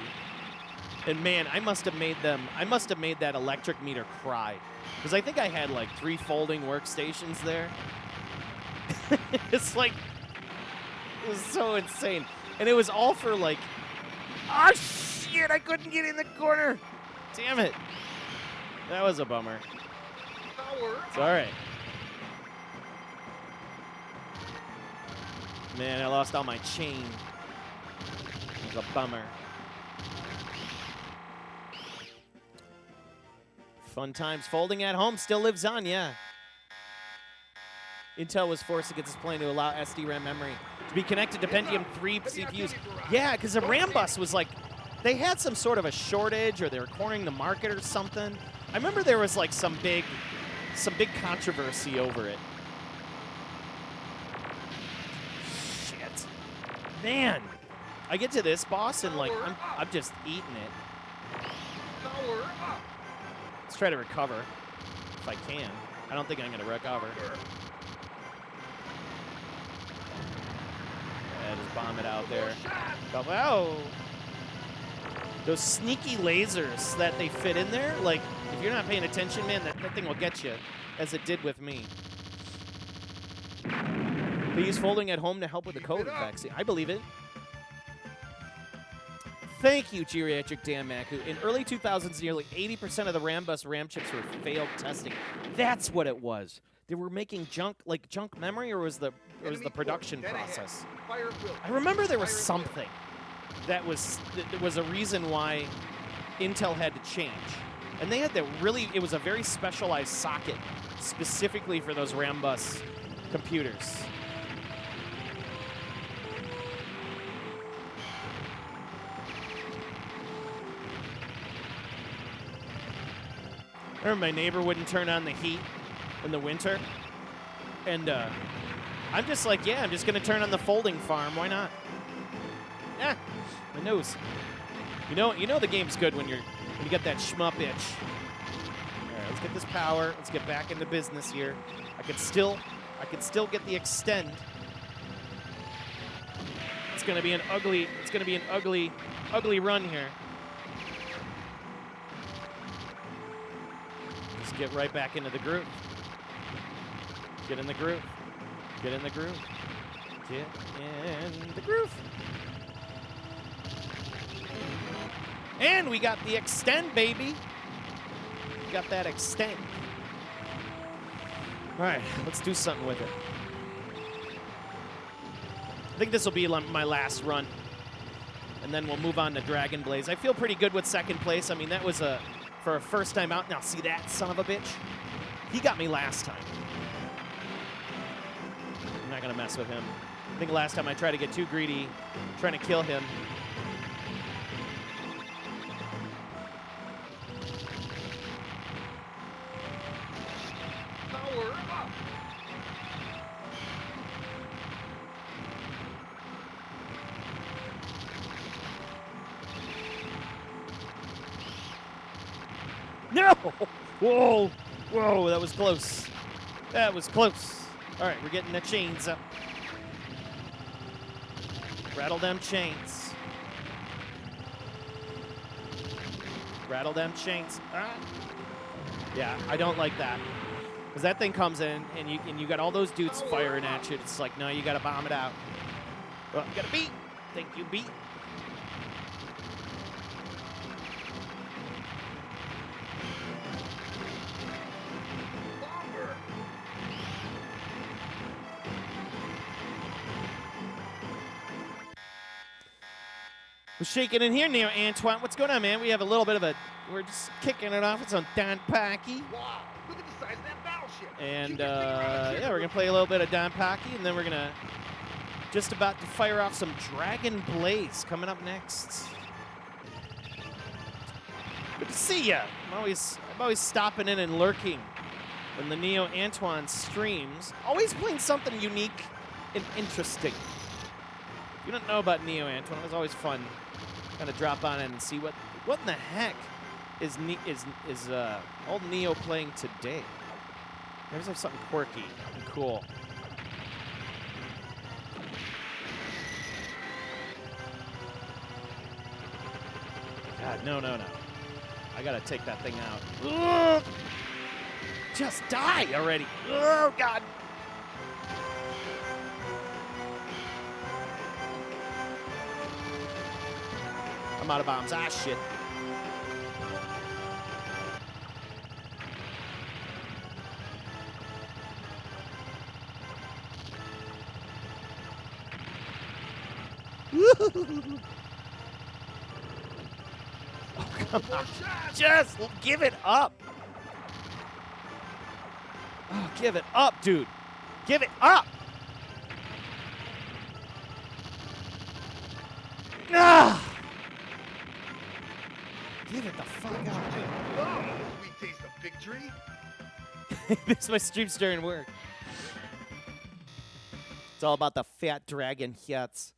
and man, I must have made that electric meter cry, because I think I had like 3 folding workstations there. It's like, it was so insane, and it was all for like, oh shit, I couldn't get in the corner. Damn it, that was a bummer. It's all right. Man, I lost all my chain. It was a bummer. Fun times. Folding at home still lives on, yeah. Intel was forced against this plan to allow SD-RAM memory to be connected to Pentium 3 CPUs. Yeah, because the RAM bus was like, they had some sort of a shortage, or they were cornering the market or something. I remember there was like some big controversy over it. Shit. Man. I get to this boss and like I'm just eating it. Let's try to recover if I can. I don't think I'm gonna recover. Yeah, just bomb it out there. But wow. Those sneaky lasers that they fit in there, like if you're not paying attention, man, that thing will get you, as it did with me. They use folding at home to help with the COVID vaccine. I believe it. Thank you, Geriatric Dan Maku. In early 2000s, nearly 80% of the Rambus RAM chips were failed testing. That's what it was. They were making junk memory, or was the production process? I remember there was something that was a reason why Intel had to change. And they had it was a very specialized socket specifically for those Rambus computers. I remember my neighbor wouldn't turn on the heat in the winter. And I'm just like, yeah, I'm just going to turn on the folding farm. Why not? Yeah, my nose. You know the game's good when you get that shmup itch. All right, let's get this power. Let's get back into business here. I can still get the extend. It's gonna be an ugly run here. Just get right back into the groove. Get in the groove. Get in the groove. Get in the groove. And we got the extend, baby. We got that extend. All right, let's do something with it. I think this will be my last run. And then we'll move on to Dragon Blaze. I feel pretty good with second place. I mean, that was for a first time out. Now, see that son of a bitch? He got me last time. I'm not going to mess with him. I think last time I tried to get too greedy, trying to kill him. Power up! No! Whoa! Whoa, that was close. That was close. All right, we're getting the chains up. Rattle them chains. Rattle them chains. Ah. Yeah, I don't like that. Because that thing comes in, and you got all those dudes firing at you. It's like, no, you got to bomb it out. Well, you got to beat. Thank you, beat. Longer! We're shaking in here, Neo Antoine. What's going on, man? We have a little bit of we're just kicking it off. It's on DonPachi. Wow, look at the size of that battleship. And You can figure out yeah, we're gonna play a little bit of DonPachi, and then we're gonna just about to fire off some Dragon Blaze coming up next. Good to see ya. I'm always stopping in and lurking in the Neo Antoine streams. Always playing something unique and interesting. If you don't know about Neo Antoine, it was always fun. Kind of drop on in and see what in the heck is old Neo playing today. There's like something quirky and cool. God, no. I gotta take that thing out. Ugh! Just die already. Oh, God. I'm out of bombs. Ah, shit. Oh, come on. Just give it up. Oh, give it up, dude. Give it up. Ah! Give it the fuck up. Oh, sweet taste of victory. This is my streams during work. It's all about the fat dragon hits.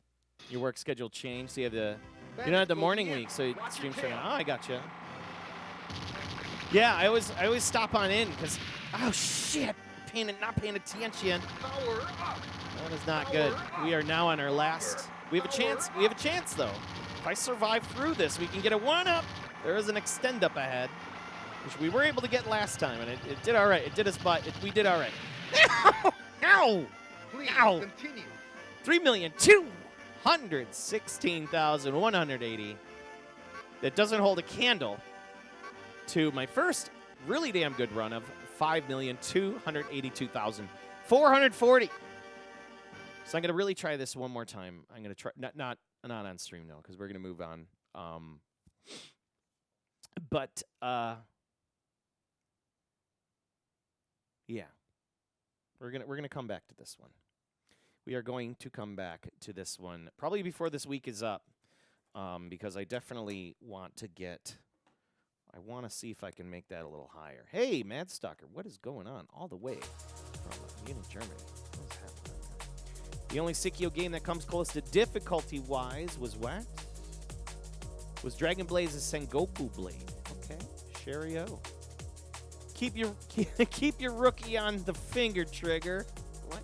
Your work schedule changed, so you don't have the morning week, so you stream straight. Oh, I gotcha. Yeah, I always stop on in because shit, not paying attention. Power up. That is not good. We are now on our last. We have a chance. We have a chance though. If I survive through this, we can get a 1-up. There is an extend up ahead, which we were able to get last time, and it did all right. It did us, but we did all right. Ow! Please Ow! continue. 3,216,180. That doesn't hold a candle to my first really damn good run of 5,282,440. So I'm gonna really try this one more time. I'm gonna try not on stream though, because we're gonna move on. But yeah, we're gonna come back to this one. We are going to come back to this one probably before this week is up, because I definitely want to get. I want to see if I can make that a little higher. Hey, Mad Stalker, what is going on all the way from Munich, Germany? What is happening? The only Psikyo game that comes close to difficulty-wise was what? Was Dragon Blaze's Sengoku Blade. Okay, Sherry-O. Keep your rookie on the finger trigger. What?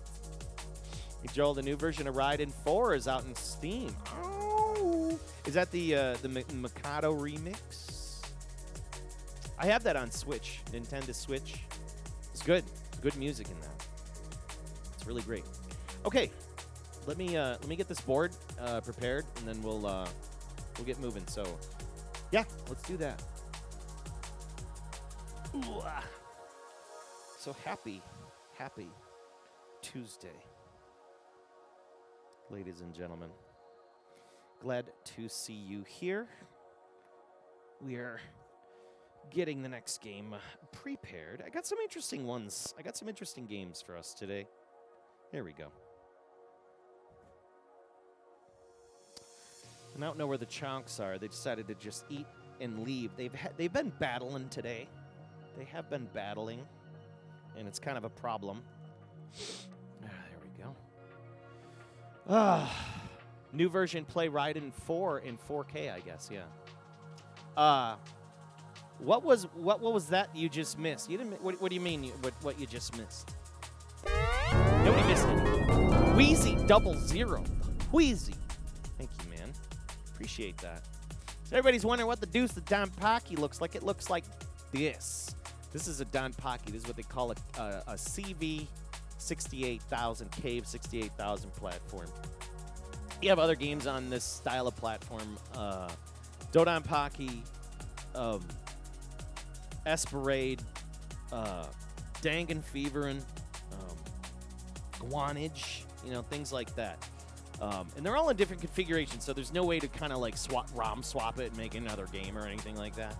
Hey, Joel, the new version of Raiden 4 is out in Steam. Oh, is that the Mikado remix? I have that on Switch, Nintendo Switch. It's good. Good music in that. It's really great. Okay, let me get this board prepared, and then we'll get moving. So, yeah, let's do that. Ooh, ah. So happy Tuesday, ladies and gentlemen. Glad to see you here. We are getting the next game prepared. I got some interesting ones. I got some interesting games for us today. Here we go. I don't know where the chonks are. They decided to just eat and leave. They've been battling today. They have been battling, and it's kind of a problem. There we go. New version play Raiden 4 in 4K, I guess. Yeah. What was that you just missed? You didn't. What do you mean? What you just missed? Nobody missed it. Wheezy 00. Wheezy. Thank you, man. Appreciate that. So everybody's wondering what the deuce the DonPachi looks like. It looks like this. This is a DonPachi. This is what they call a CV 68,000, Cave 68,000 platform. You have other games on this style of platform. DonPachi, Esperade, Danganronpa, Guanage, things like that. And they're all in different configurations, so there's no way to kind of like ROM swap it and make another game or anything like that.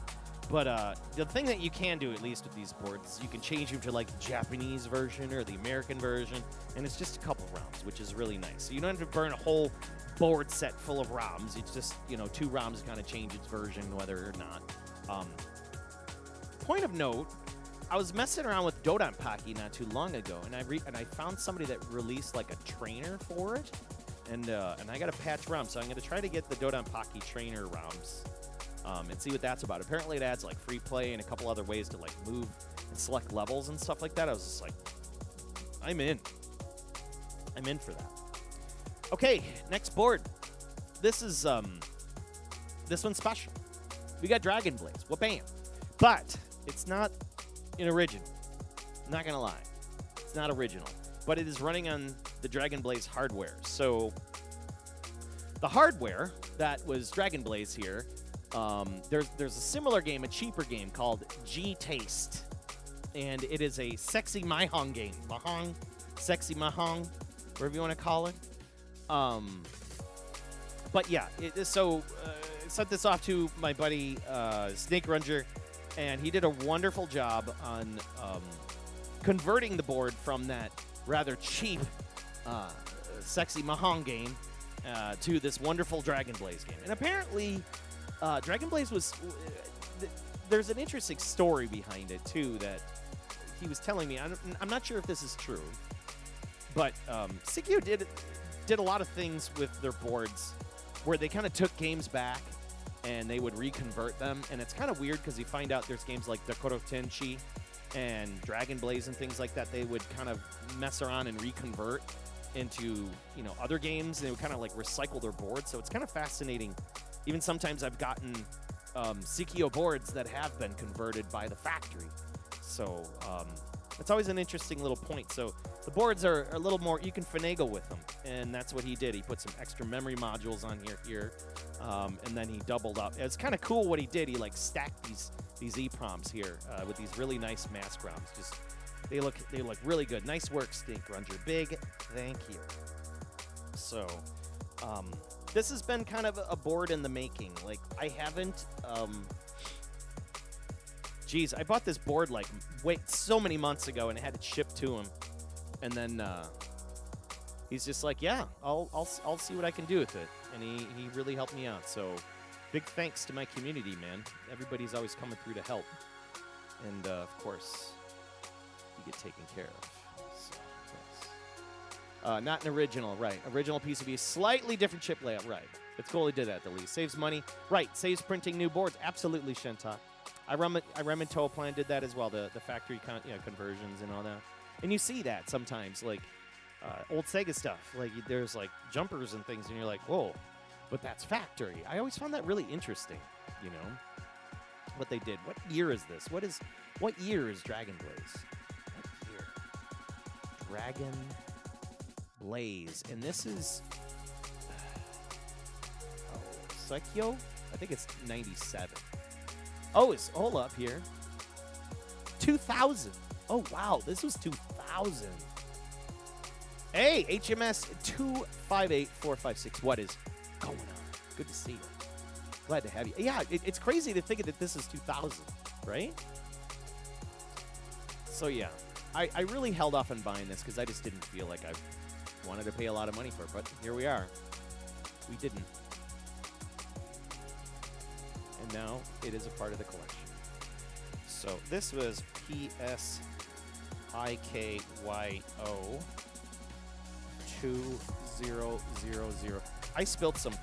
But the thing that you can do, at least with these boards, is you can change them to like the Japanese version or the American version, and it's just a couple ROMs, which is really nice. So you don't have to burn a whole board set full of ROMs. It's just, 2 ROMs to kind of change its version, whether or not. Point of note, I was messing around with DonPachi not too long ago, and I found somebody that released like a trainer for it, and I got a patch ROM, so I'm going to try to get the DonPachi trainer ROMs. And see what that's about. Apparently it adds like free play and a couple other ways to like move and select levels and stuff like that. I was just like, I'm in for that. Okay, next board. This is this one's special. We got Dragon Blaze. Well, bam. But it's not an original. Not gonna lie. It's not original. But it is running on the Dragon Blaze hardware. So the hardware that was Dragon Blaze here, there's a similar game, a cheaper game called G-Taste, and it is a sexy mahjong game. Sexy mahjong, whatever you want to call it. But yeah, I sent this off to my buddy Snake Runger, and he did a wonderful job on converting the board from that rather cheap sexy mahjong game to this wonderful Dragon Blaze game. And apparently Dragon Blaze was... there's an interesting story behind it, too, that he was telling me. I'm not sure if this is true, but Psikyo did a lot of things with their boards where they kind of took games back and they would reconvert them. And it's kind of weird because you find out there's games like Dokuro Tenchi and Dragon Blaze and things like that. They would kind of mess around and reconvert into, other games. And they would kind of like recycle their boards. So it's kind of fascinating. Even sometimes I've gotten Psikyo boards that have been converted by the factory. So it's always an interesting little point. So the boards are a little more, you can finagle with them. And that's what he did. He put some extra memory modules on here. And then he doubled up. It's kind of cool what he did. He like stacked these EPROMs here with these really nice mask ROMs. Just they look really good. Nice work, Stink Runger. Big thank you. So this has been kind of a board in the making. Like, I haven't, I bought this board like so many months ago, and it had it shipped to him. And then he's just like, yeah, I'll see what I can do with it. And he really helped me out. So big thanks to my community, man. Everybody's always coming through to help. And of course, you get taken care of. So, yes. Not an original, right. Original PCB, slightly different chip layout, right. It's cool he did that at least. Saves money. Right, saves printing new boards. Absolutely, Shentok. Irem Plan did that as well, the factory conversions and all that. And you see that sometimes, like old Sega stuff. Like there's like jumpers and things, and you're like, whoa, but that's factory. I always found that really interesting, you know, what they did. What year is this? What year is Dragon Blaze? What year? Dragon Blaze. And this is Psikyo? I think it's 97. Oh, it's all up here. 2000. Oh, wow. This was 2000. Hey, HMS 258456. What is going on? Good to see you. Glad to have you. Yeah, it's crazy to think that this is 2000, right? So, yeah. I really held off on buying this because I just didn't feel like I wanted to pay a lot of money for it. But here we are. We didn't. And now it is a part of the collection. So this was PSIKYO 2000. I spilled some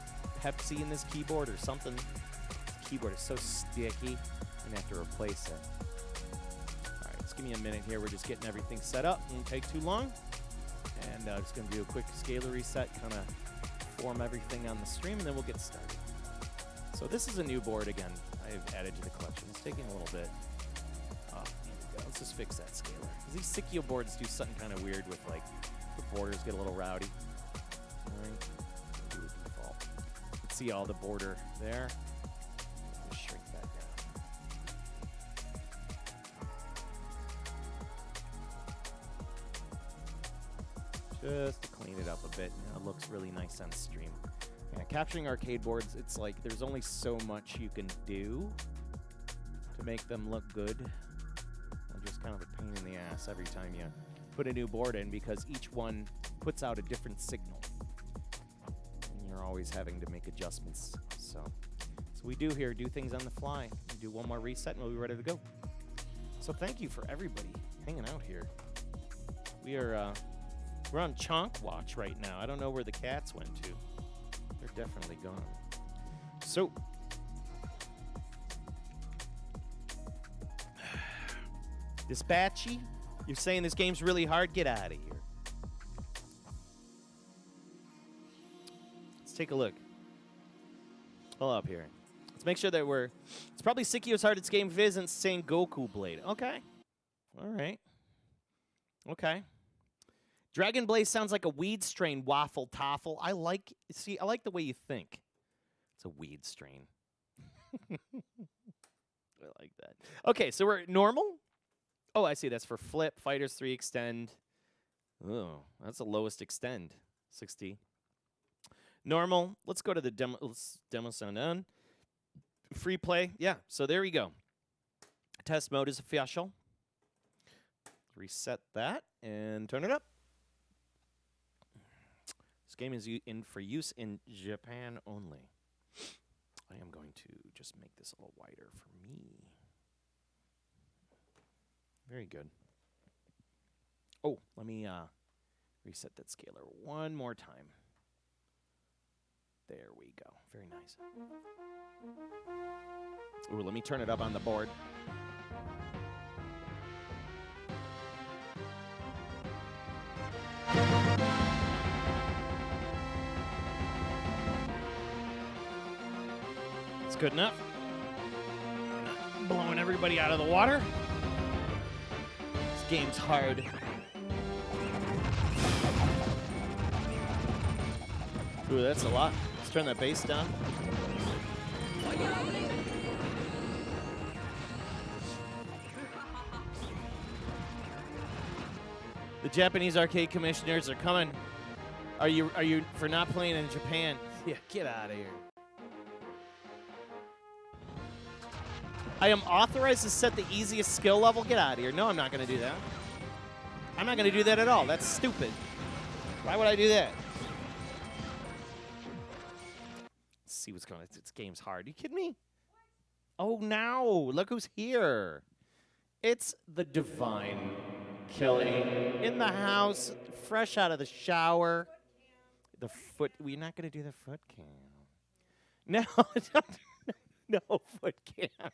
Pepsi in this keyboard or something. The keyboard is so sticky, I'm gonna have to replace it. All right, just give me a minute here. We're just getting everything set up. It won't take too long. And just gonna do a quick scaler reset, kind of form everything on the stream, and then we'll get started. So this is a new board again. I've added to the collection. It's taking a little bit. Oh, here we go. Let's just fix that scaler. Because these Psikyo boards do something kind of weird with, like, the borders get a little rowdy. All right. Do the default. Let's see all the border there. Just shrink that down. Just to clean it up a bit. It looks really nice on stream. Yeah, capturing arcade boards, it's like there's only so much you can do to make them look good. They're just kind of a pain in the ass every time you put a new board in because each one puts out a different signal. And you're always having to make adjustments. So we do here, do things on the fly. We do one more reset and we'll be ready to go. So thank you for everybody hanging out here. We're on Chonk Watch right now. I don't know where the cats went to. They're definitely gone. So, Dispatchy, you're saying this game's really hard? Get out of here. Let's take a look. Pull up here. Let's make sure that it's probably Psikyo's hardest game if it isn't Sengoku Blade. Okay. All right. Okay. Dragon Blaze sounds like a weed strain waffle toffle. I like the way you think. It's a weed strain. I like that. Okay, so we're normal. Oh, I see. That's for flip. Fighters 3 extend. Oh, that's the lowest extend. 60. Normal. Let's go to the demo. Let's demo sound on. Free play. Yeah, so there we go. Test mode is official. Reset that and turn it up. This game is in for use in Japan only. I am going to just make this a little wider for me. Very good. Oh, let me reset that scaler one more time. There we go. Very nice. Ooh, let me turn it up on the board. It's good enough. Blowing everybody out of the water. This game's hard. Ooh, that's a lot. Let's turn that bass down. The Japanese arcade commissioners are coming. Are you for not playing in Japan? Yeah, get out of here. I am authorized to set the easiest skill level. Get out of here. No, I'm not going to do that. I'm not going to do that at all. That's stupid. Why would I do that? Let's see what's going on. This game's hard. Are you kidding me? Oh, no. Look who's here. It's the Divine Kelly in the house, fresh out of the shower. The foot. We're not going to do the foot cam. No, no foot cam.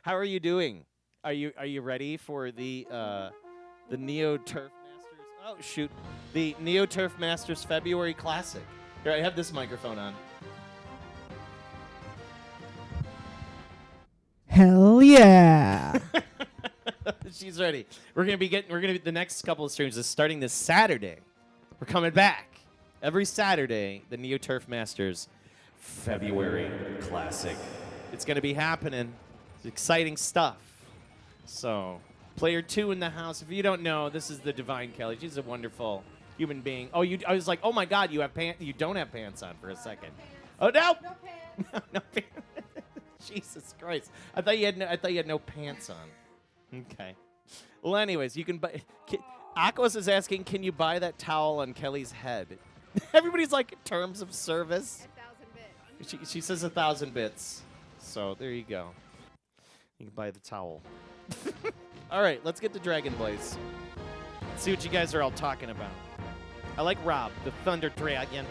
How are you doing? Are you ready for the Neo Turf Masters? Oh shoot, the Neo Turf Masters February Classic. Here, I have this microphone on. Hell yeah! She's ready. We're gonna be the next couple of streams is starting this Saturday. We're coming back every Saturday. The Neo Turf Masters February Classic. It's gonna be happening. It's exciting stuff. So, player 2 in the house. If you don't know, this is the Divine Kelly. She's a wonderful human being. Oh, I was like, oh my God, you don't have pants on for a second. Oh no! No pants. No pants. Jesus Christ! I thought you had no pants on. Okay. Well, anyways, you can buy. Aquas is asking, can you buy that towel on Kelly's head? Everybody's like, terms of service. 1,000 bits. She says 1,000 bits. So there you go. You can buy the towel. All right, let's get to Dragon Blaze. See what you guys are all talking about. I like Rob, the Thunder Dragon.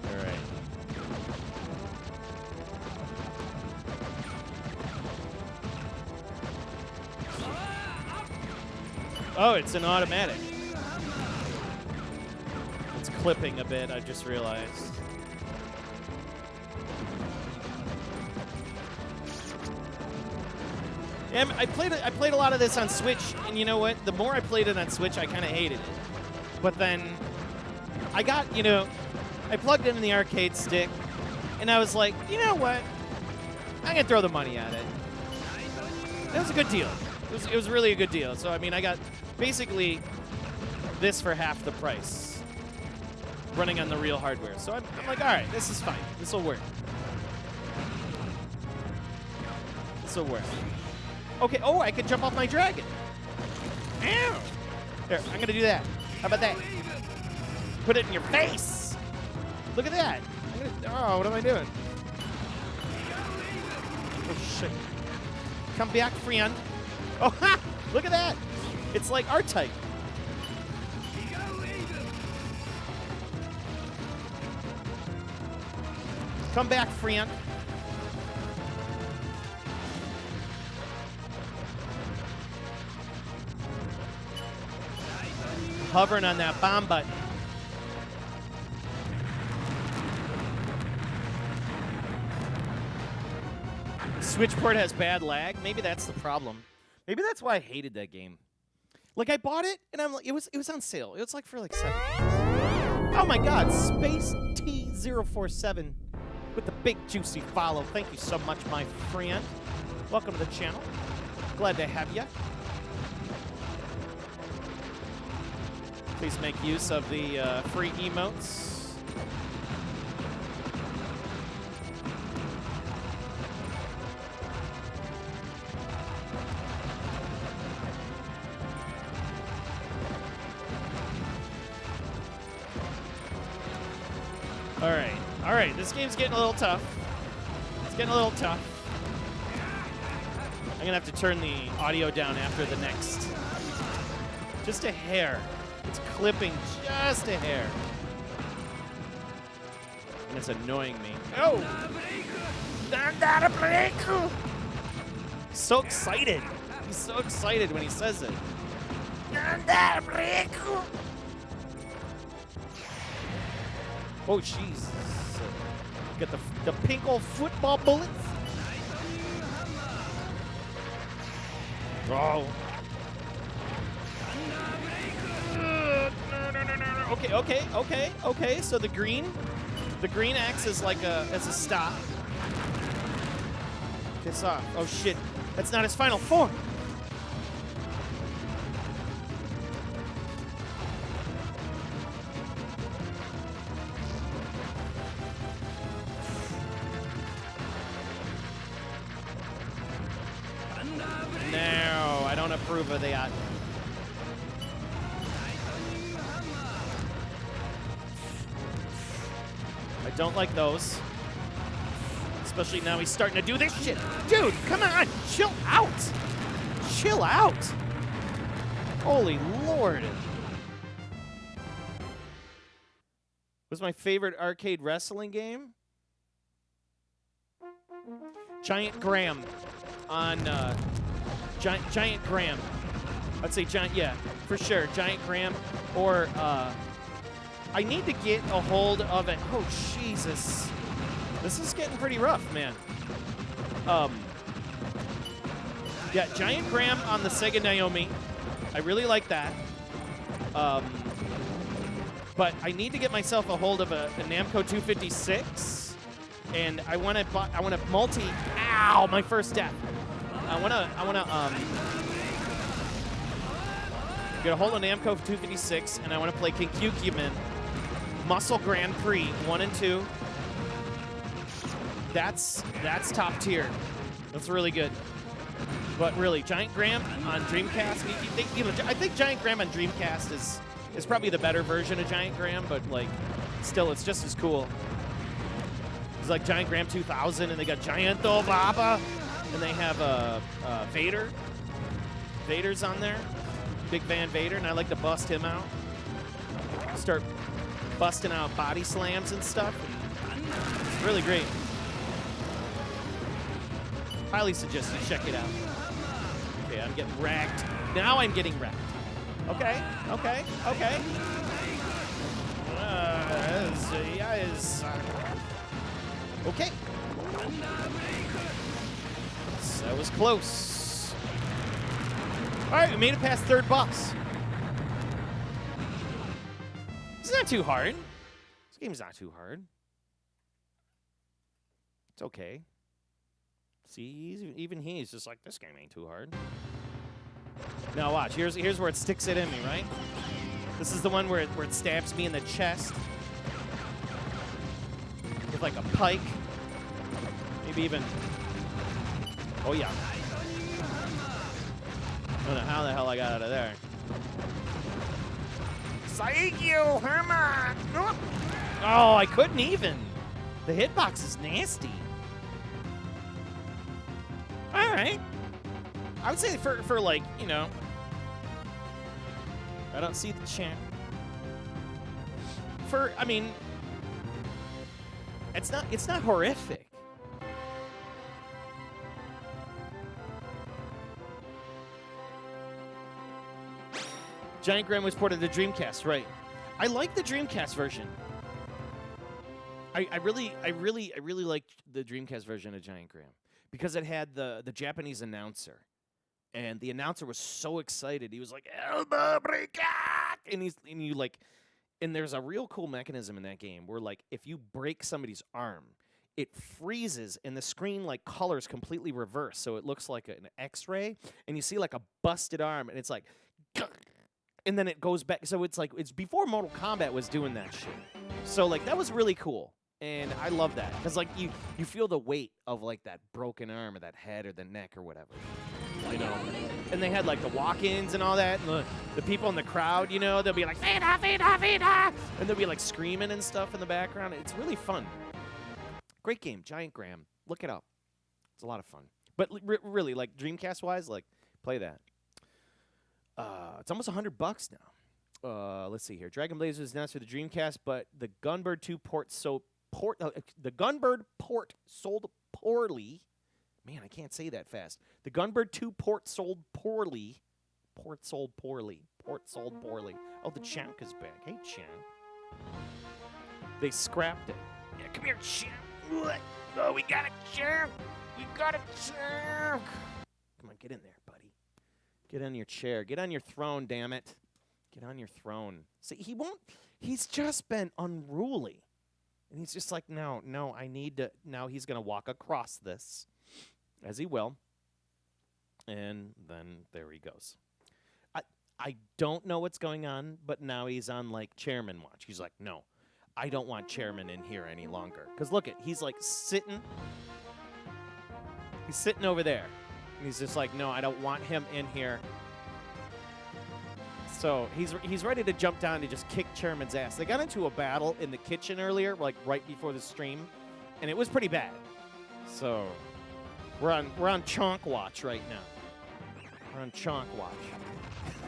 All right. Oh, it's an automatic. It's clipping a bit, I just realized. Yeah, I played a lot of this on Switch, and you know what? The more I played it on Switch, I kind of hated it. But then I got, I plugged in the arcade stick, and I was like, you know what? I'm going to throw the money at it. It was a good deal. It was really a good deal. So, I mean, I got basically this for half the price, running on the real hardware. So I'm like, all right, this is fine. This will work. This will work. Okay, oh, I can jump off my dragon. Ow! There, I'm going to do that. How about that? Put it in your face. Look at that. Oh, what am I doing? Oh, shit. Come back, friend. Oh, ha! Look at that. It's like R-Type. Come back, friend. Hovering on that bomb button. Switch port has bad lag. Maybe that's the problem. Maybe that's why I hated that game. Like, I bought it, and I'm like, it was on sale. It was like for like $7. Oh my God, Space T047 with the big juicy follow. Thank you so much, my friend. Welcome to the channel. Glad to have you. Please make use of the free emotes. All right, this game's getting a little tough. It's getting a little tough. I'm gonna have to turn the audio down after the next. Just a hair. It's clipping just a hair. And it's annoying me. Oh! So excited. He's so excited when he says it. Oh, jeez. Get the pink old football bullets. Oh. Okay. So the green acts as like as a stop. Piss off. Oh shit. That's not his final form. No, I don't approve of that. I don't like those. Especially now he's starting to do this shit. Dude, come on, chill out. Chill out. Holy Lord. Was my favorite arcade wrestling game? Giant Graham on Giant Graham. I'd say Giant, yeah, for sure. Giant Graham. Or I need to get a hold of it. Oh, Jesus. This is getting pretty rough, man. Yeah, Giant Graham on the Sega Naomi. I really like that. But I need to get myself a hold of a Namco 256, and I want to multi. Ow! My first death. I want to get a hold of Namco 256, and I want to play Kinkyukumin, Muscle Grand Prix 1 and 2. That's top tier. That's really good. But really, Giant Graham on Dreamcast. I think Giant Graham on Dreamcast is probably the better version of Giant Graham, but like, still, it's just as cool. It's like Giant Graham 2000, and they got Gianto Baba, and they have Vader. Vader's on there, Big Van Vader, and I like to bust him out. Start busting out body slams and stuff. It's really great. Highly suggested. Check it out. Okay, I'm getting wrecked. Now I'm getting wrecked. Okay. Okay. So that was close. All right, we made it past third boss. It's not too hard. This game's not too hard. It's okay. See, even he's just like, this game ain't too hard. Now watch, here's where it sticks it in me, right? This is the one where it stabs me in the chest with like a pike. Maybe even, oh yeah. I don't know how the hell I got out of there. Psikyo, Herman! Oh, I couldn't even. The hitbox is nasty. All right. I would say for like, you know, I don't see the champ. I mean, it's not horrific. Giant Graham was ported to Dreamcast, right? I like the Dreamcast version. I really liked the Dreamcast version of Giant Graham because it had the Japanese announcer. And the announcer was so excited. He was like, elbow break, and there's a real cool mechanism in that game where, like, if you break somebody's arm, it freezes and the screen, like, colors completely reverse. So it looks like an X-ray, and you see, like, a busted arm, and it's like, and then it goes back. So it's like, it's before Mortal Kombat was doing that shit. So, like, that was really cool. And I love that because, like, you feel the weight of, like, that broken arm or that head or the neck or whatever. You know, and they had like the walk-ins and all that, and the people in the crowd, you know, they'll be like, Vida, Vida, Vida, and they'll be like screaming and stuff in the background. It's really fun. Great game, Giant Graham. Look it up. It's a lot of fun. But really, like Dreamcast-wise, like play that. It's almost $100 now. Let's see here. Dragon Blazer is announced for the Dreamcast, but the Gunbird 2 the Gunbird port sold poorly. Man, I can't say that fast. The Gunbird 2 port sold poorly. Port sold poorly. Oh, the Chunk is back. Hey, Chunk. They scrapped it. Yeah, come here, Chunk. Oh, we got a Chunk. We got a Chunk. Come on, get in there, buddy. Get on your chair. Get on your throne, damn it. Get on your throne. See, he won't. He's just been unruly. And he's just like, no, I need to. Now he's going to walk across this. As he will. And then there he goes. I don't know what's going on, but now he's on, like, chairman watch. He's like, no, I don't want chairman in here any longer. Because look he's, like, sitting. He's sitting over there. And he's just like, no, I don't want him in here. So he's ready to jump down and just kick chairman's ass. They got into a battle in the kitchen earlier, like, right before the stream. And it was pretty bad. So we're on Chonk watch right now. We're on Chonk watch.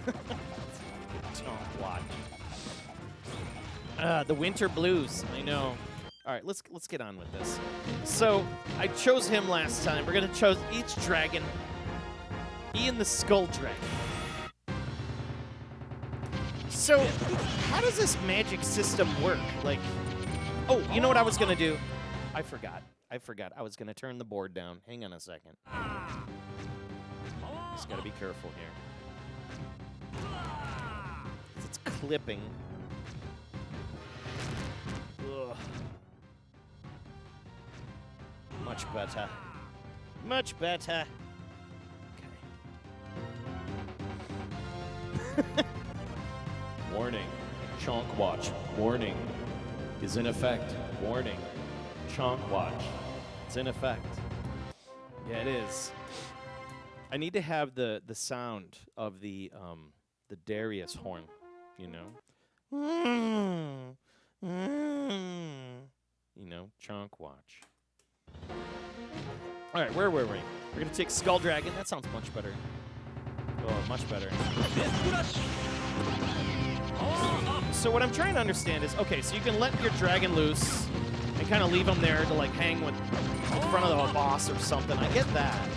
Don't watch. The winter blues. I know. All right, let's get on with this. So I chose him last time. We're gonna choose each dragon. Ian the Skull Dragon. So how does this magic system work? Like, oh, you know what I was gonna do? I forgot. I was gonna turn the board down. Hang on a second. Just gotta be careful here. It's clipping. Ugh. Much better. Much better. Okay. Warning. Chonk watch. Warning. Is in effect. Warning. Chonk watch. It's in effect. Yeah, it is. I need to have the sound of the Darius horn, you know? You know, chonk watch. All right, where were we? We're going to take Skull Dragon. That sounds much better. Oh, much better. So what I'm trying to understand is, okay, so you can let your dragon loose and kind of leave him there to, like, hang with in front of a boss or something. I get that.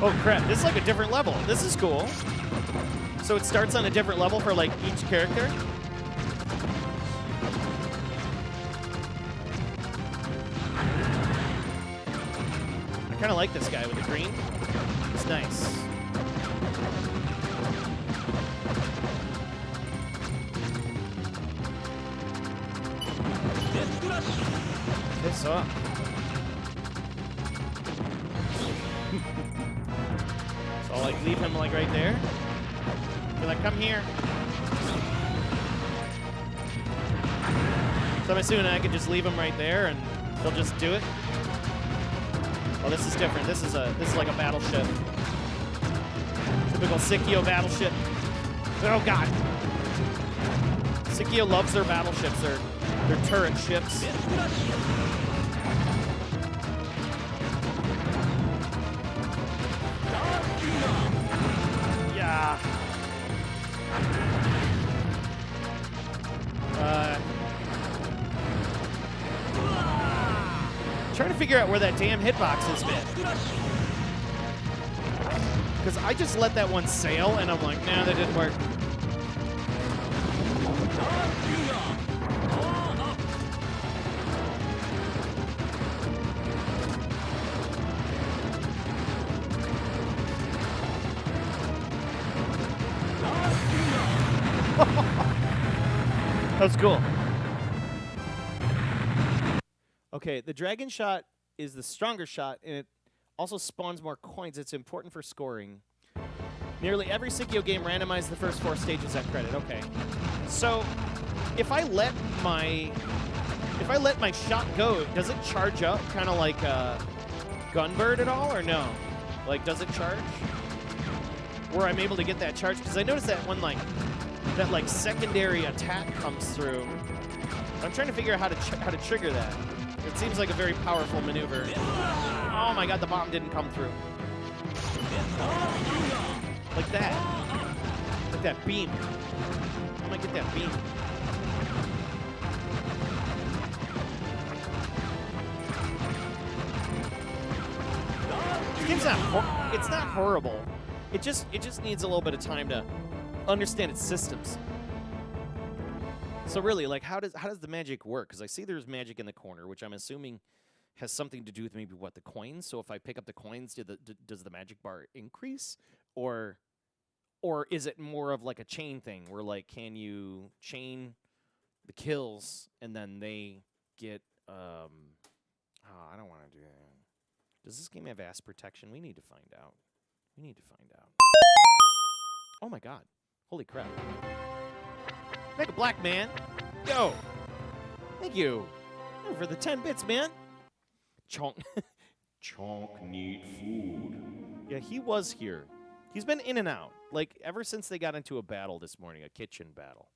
Oh, crap. This is like a different level. This is cool. So it starts on a different level for, like, each character? I kind of like this guy with the green. It's nice. Piss off. So I'll, like, leave him, like, right there. Be like, come here. So I'm assuming I could just leave him right there and he'll just do it. Oh, this is different. This is like a battleship. Typical Psikyo battleship. Oh God. Psikyo loves their battleships. Their turret ships. Yeah. Trying to figure out where that damn hitbox has been. Because I just let that one sail, and I'm like, nah, that didn't work. That was cool. Okay, the dragon shot is the stronger shot, and it also spawns more coins. It's important for scoring. Nearly every Psikyo game randomizes the first 4 stages at credit. Okay, so if I let my shot go, does it charge up, kind of like Gunbird at all, or no? Like, does it charge? Where I'm able to get that charge? Because I noticed that when that secondary attack comes through. I'm trying to figure out how to trigger that. It seems like a very powerful maneuver. Oh my God, the bomb didn't come through. Like that. Like that beam. How am I get that beam? This game's it's not horrible. It just needs a little bit of time to understand its systems. So really, like, how does the magic work? Because I see there's magic in the corner, which I'm assuming has something to do with maybe the coins. So if I pick up the coins, does the magic bar increase, or is it more of like a chain thing where, like, can you chain the kills and then they get oh, I don't want to do that. Does this game have ass protection? We need to find out. Oh my God! Holy crap! Make a black man. Go. Thank you. Oh, for the 10 bits, man. Chonk. Chonk need food. Yeah, he was here. He's been in and out. Like, ever since they got into a battle this morning, a kitchen battle.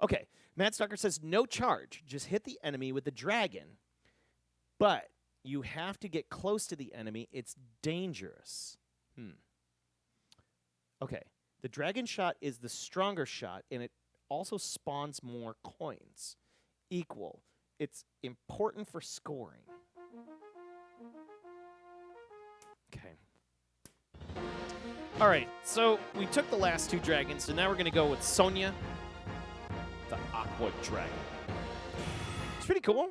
Okay, Matt Stalker says no charge. Just hit the enemy with the dragon. But you have to get close to the enemy. It's dangerous. Okay, the dragon shot is the stronger shot, and it also spawns more coins. Equal. It's important for scoring. Okay. All right, so we took the last 2 dragons, so now we're going to go with Sonia, the Aqua Dragon. It's pretty cool.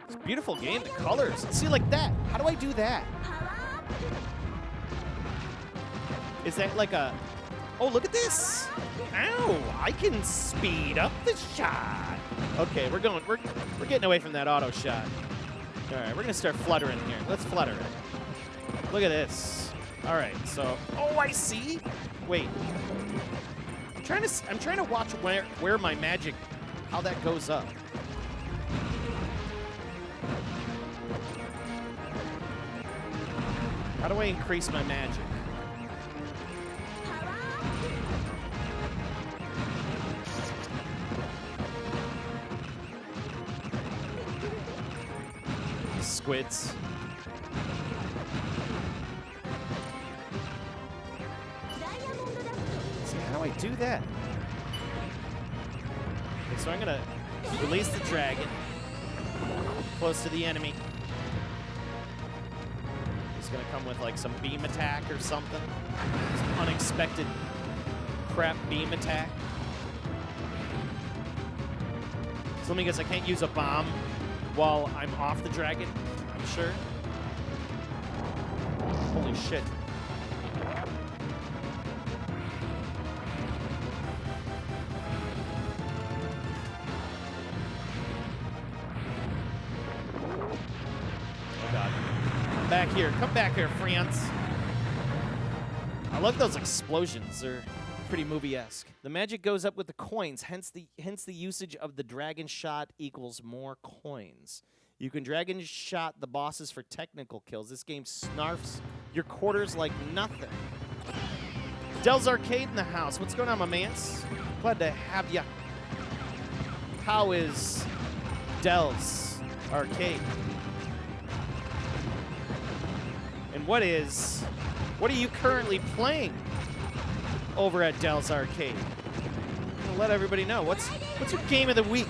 It's a beautiful game. The colors. See, like that. How do I do that? Is that like a... Oh, look at this. Ow, I can speed up the shot. Okay, we're getting away from that auto shot. All right, we're going to start fluttering here. Let's flutter it. Look at this. All right, so... Oh, I see. Wait. I'm trying to watch where my magic... How that goes up. How do I increase my magic? Squids. See, how do I do that? Okay, so I'm gonna release the dragon close to the enemy. He's gonna come with like some beam attack or something. Some unexpected crap beam attack. So let me guess, I can't use a bomb while I'm off the dragon, I'm sure. Holy shit. Oh god. Come back here, friends. I love those explosions. They're pretty movie-esque. The magic goes up with the coins, hence the usage of the dragon shot equals more coins. You can dragon shot the bosses for technical kills. This game snarfs your quarters like nothing. Dell's Arcade in the house. What's going on, my mans? Glad to have ya. How is Dell's Arcade? And what are you currently playing over at Dell's Arcade? I'm gonna let everybody know. What's your game of the week?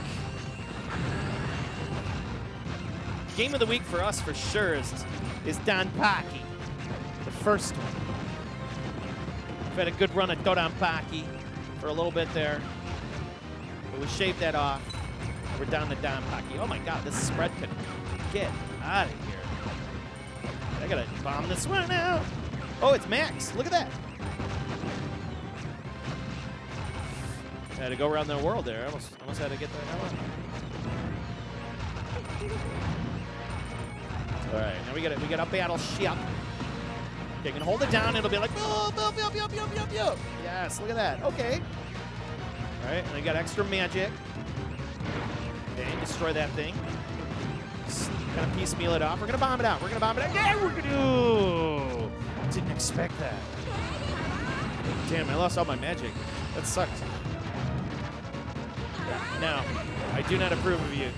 Game of the week for us, for sure, is DonPachi, the first one. We've had a good run at DonPachi for a little bit there, but we shaved that off. We're down to DonPachi. Oh my God, this spread can get out of here. I gotta bomb this one out. Oh, it's Max. Look at that. I had to go around the world there. I almost had to get the hell out. All right, now we got a battleship. Okay, can hold it down. It'll be like, oh, yes, look at that. Okay. All right, and I got extra magic. Okay, destroy that thing. Just kind of piecemeal it off. We're gonna bomb it out. Yeah, we're gonna do. Didn't expect that. Damn, I lost all my magic. That sucked. No, I do not approve of you.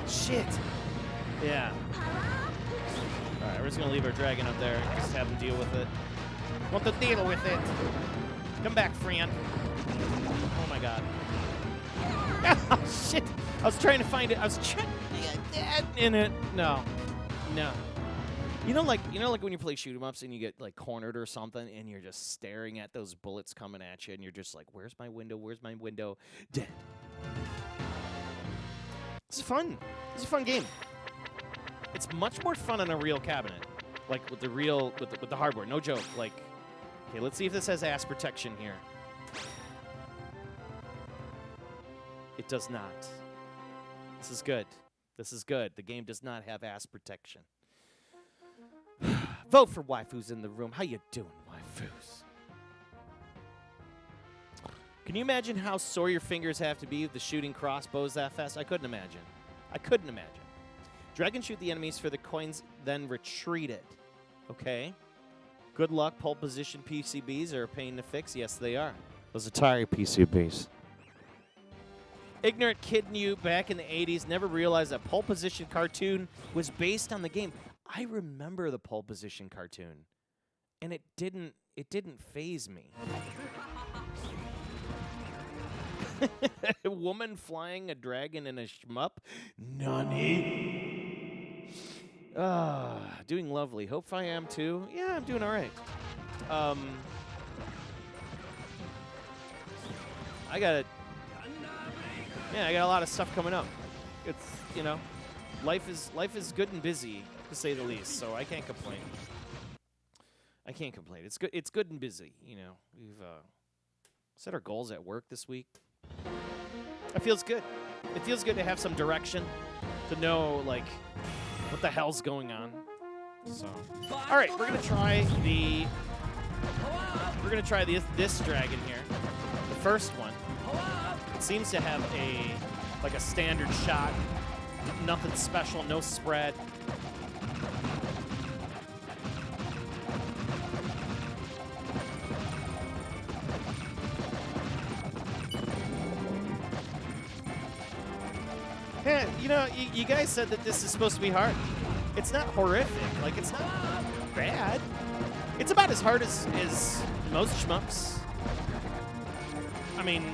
Shit. Yeah. All right, we're just gonna leave our dragon up there. Just have him deal with it. Want to deal with it? Come back, friend. Oh my God. Oh shit! I was trying to find it. I was trying in it. No. You know, like when you play shoot 'em ups and you get like cornered or something, and you're just staring at those bullets coming at you, and you're just like, "Where's my window? Where's my window?" Dead. It's fun. It's a fun game. It's much more fun on a real cabinet, like with the hardware. No joke. Like, okay, let's see if this has ass protection here. It does not. This is good. This is good. The game does not have ass protection. Vote for waifus in the room. How you doing, waifus? Can you imagine how sore your fingers have to be with the shooting crossbows that fast? I couldn't imagine. Dragon shoot the enemies for the coins, then retreat it. Okay. Good luck. Pole position PCBs are a pain to fix. Yes, they are. Those Atari PCBs. Ignorant kid knew back in the 80s, never realized that pole position cartoon was based on the game. I remember the pole position cartoon, and it didn't faze me. A woman flying a dragon in a shmup? Nani? Doing lovely. Hope I am too. Yeah, I'm doing all right. I got a lot of stuff coming up. It's, life is good and busy, to say the least, so I can't complain. It's good and busy, We've set our goals at work this week. It feels good. It feels good to have some direction, to know, what the hell's going on. So, all right, we're gonna try this dragon here, the first one. It seems to have a standard shot, nothing special, no spread. Yeah, you guys said that this is supposed to be hard. It's not horrific. It's not bad. It's about as hard as most shmups. I mean,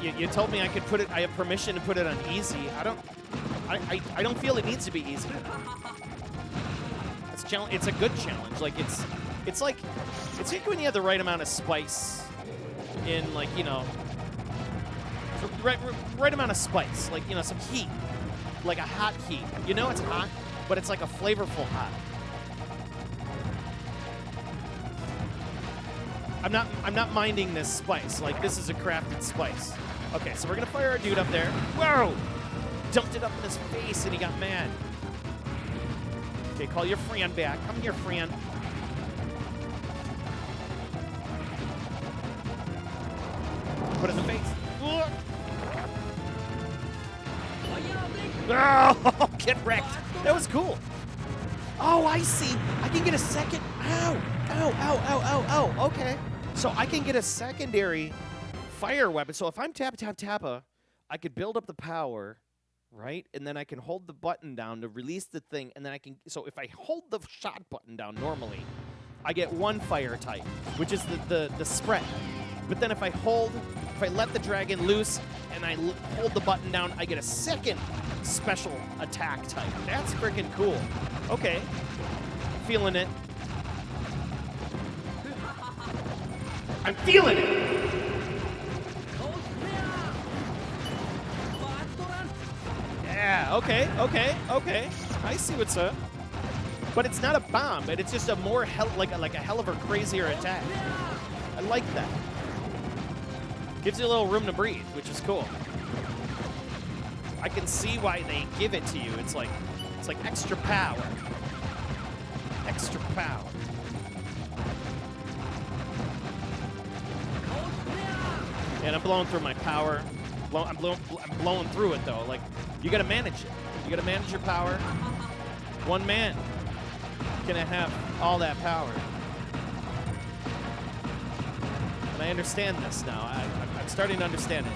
you told me I could put it. I have permission to put it on easy. I don't feel it needs to be easy. It's a good challenge. It's like when you have the right amount of spice in right amount of spice, some heat, like a hot heat. It's hot, but it's like a flavorful hot. I'm not minding this spice. This is a crafted spice. Okay, so we're gonna fire our dude up there. Whoa! Dumped it up in his face and he got mad. Okay, call your friend back. Come here, friend. Put it in the face. Oh, get wrecked. That was cool. Oh, I see. I can get a second. Ow. Ow, ow, ow, ow, ow. Okay. So I can get a secondary fire weapon. So if I'm Tappa, I could build up the power, right? And then I can hold the button down to release the thing. And then I can. So if I hold the shot button down normally, I get one fire type, which is the spread. But then if I let the dragon loose and I hold the button down, I get a second special attack type. That's freaking cool. Okay. Feeling it. I'm feeling it! Yeah, okay. I see what's up. But it's not a bomb, but it's just a more like a hell of a crazier attack. I like that. Gives you a little room to breathe, which is cool. I can see why they give it to you. It's like extra power. Extra power. And I'm blowing through my power. I'm blowing through it though. You gotta manage it. You gotta manage your power. One man can have all that power. And I understand this now. I'm starting to understand it.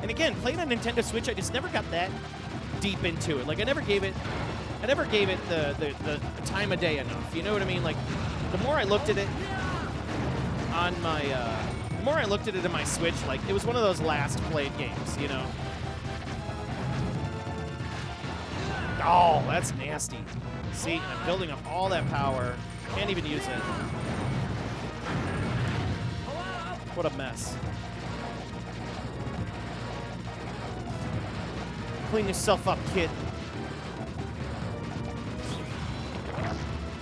And again, playing on Nintendo Switch, I just never got that deep into it. I never gave it the time of day enough. You know what I mean? The more I looked at it on my, the more I looked at it in my Switch, it was one of those last played games, Oh, that's nasty. See, I'm building up all that power. Can't even use it. What a mess. Clean yourself up, kid.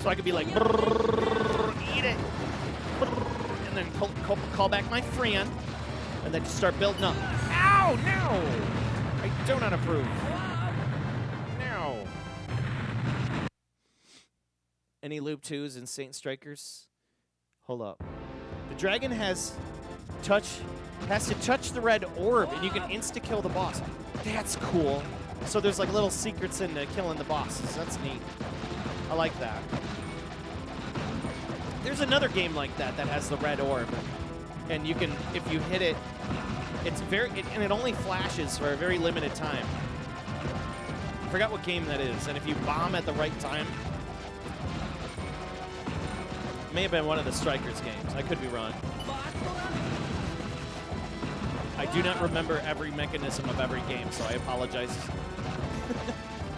So I could be like, eat it. And then call back my friend. And then just start building up. Ow, no! I do not approve. No. Any Loop 2s and Saint Strikers? Hold up. The dragon has touch has to touch the red orb, and you can insta-kill the boss. That's cool. So there's like little secrets in killing the bosses. That's neat. I like that. There's another game like that that has the red orb, and you can, if you hit it, it's and it only flashes for a very limited time. I forgot what game that is, and if you bomb at the right time, it may have been one of the Strikers games. I could be wrong. I do not remember every mechanism of every game, so I apologize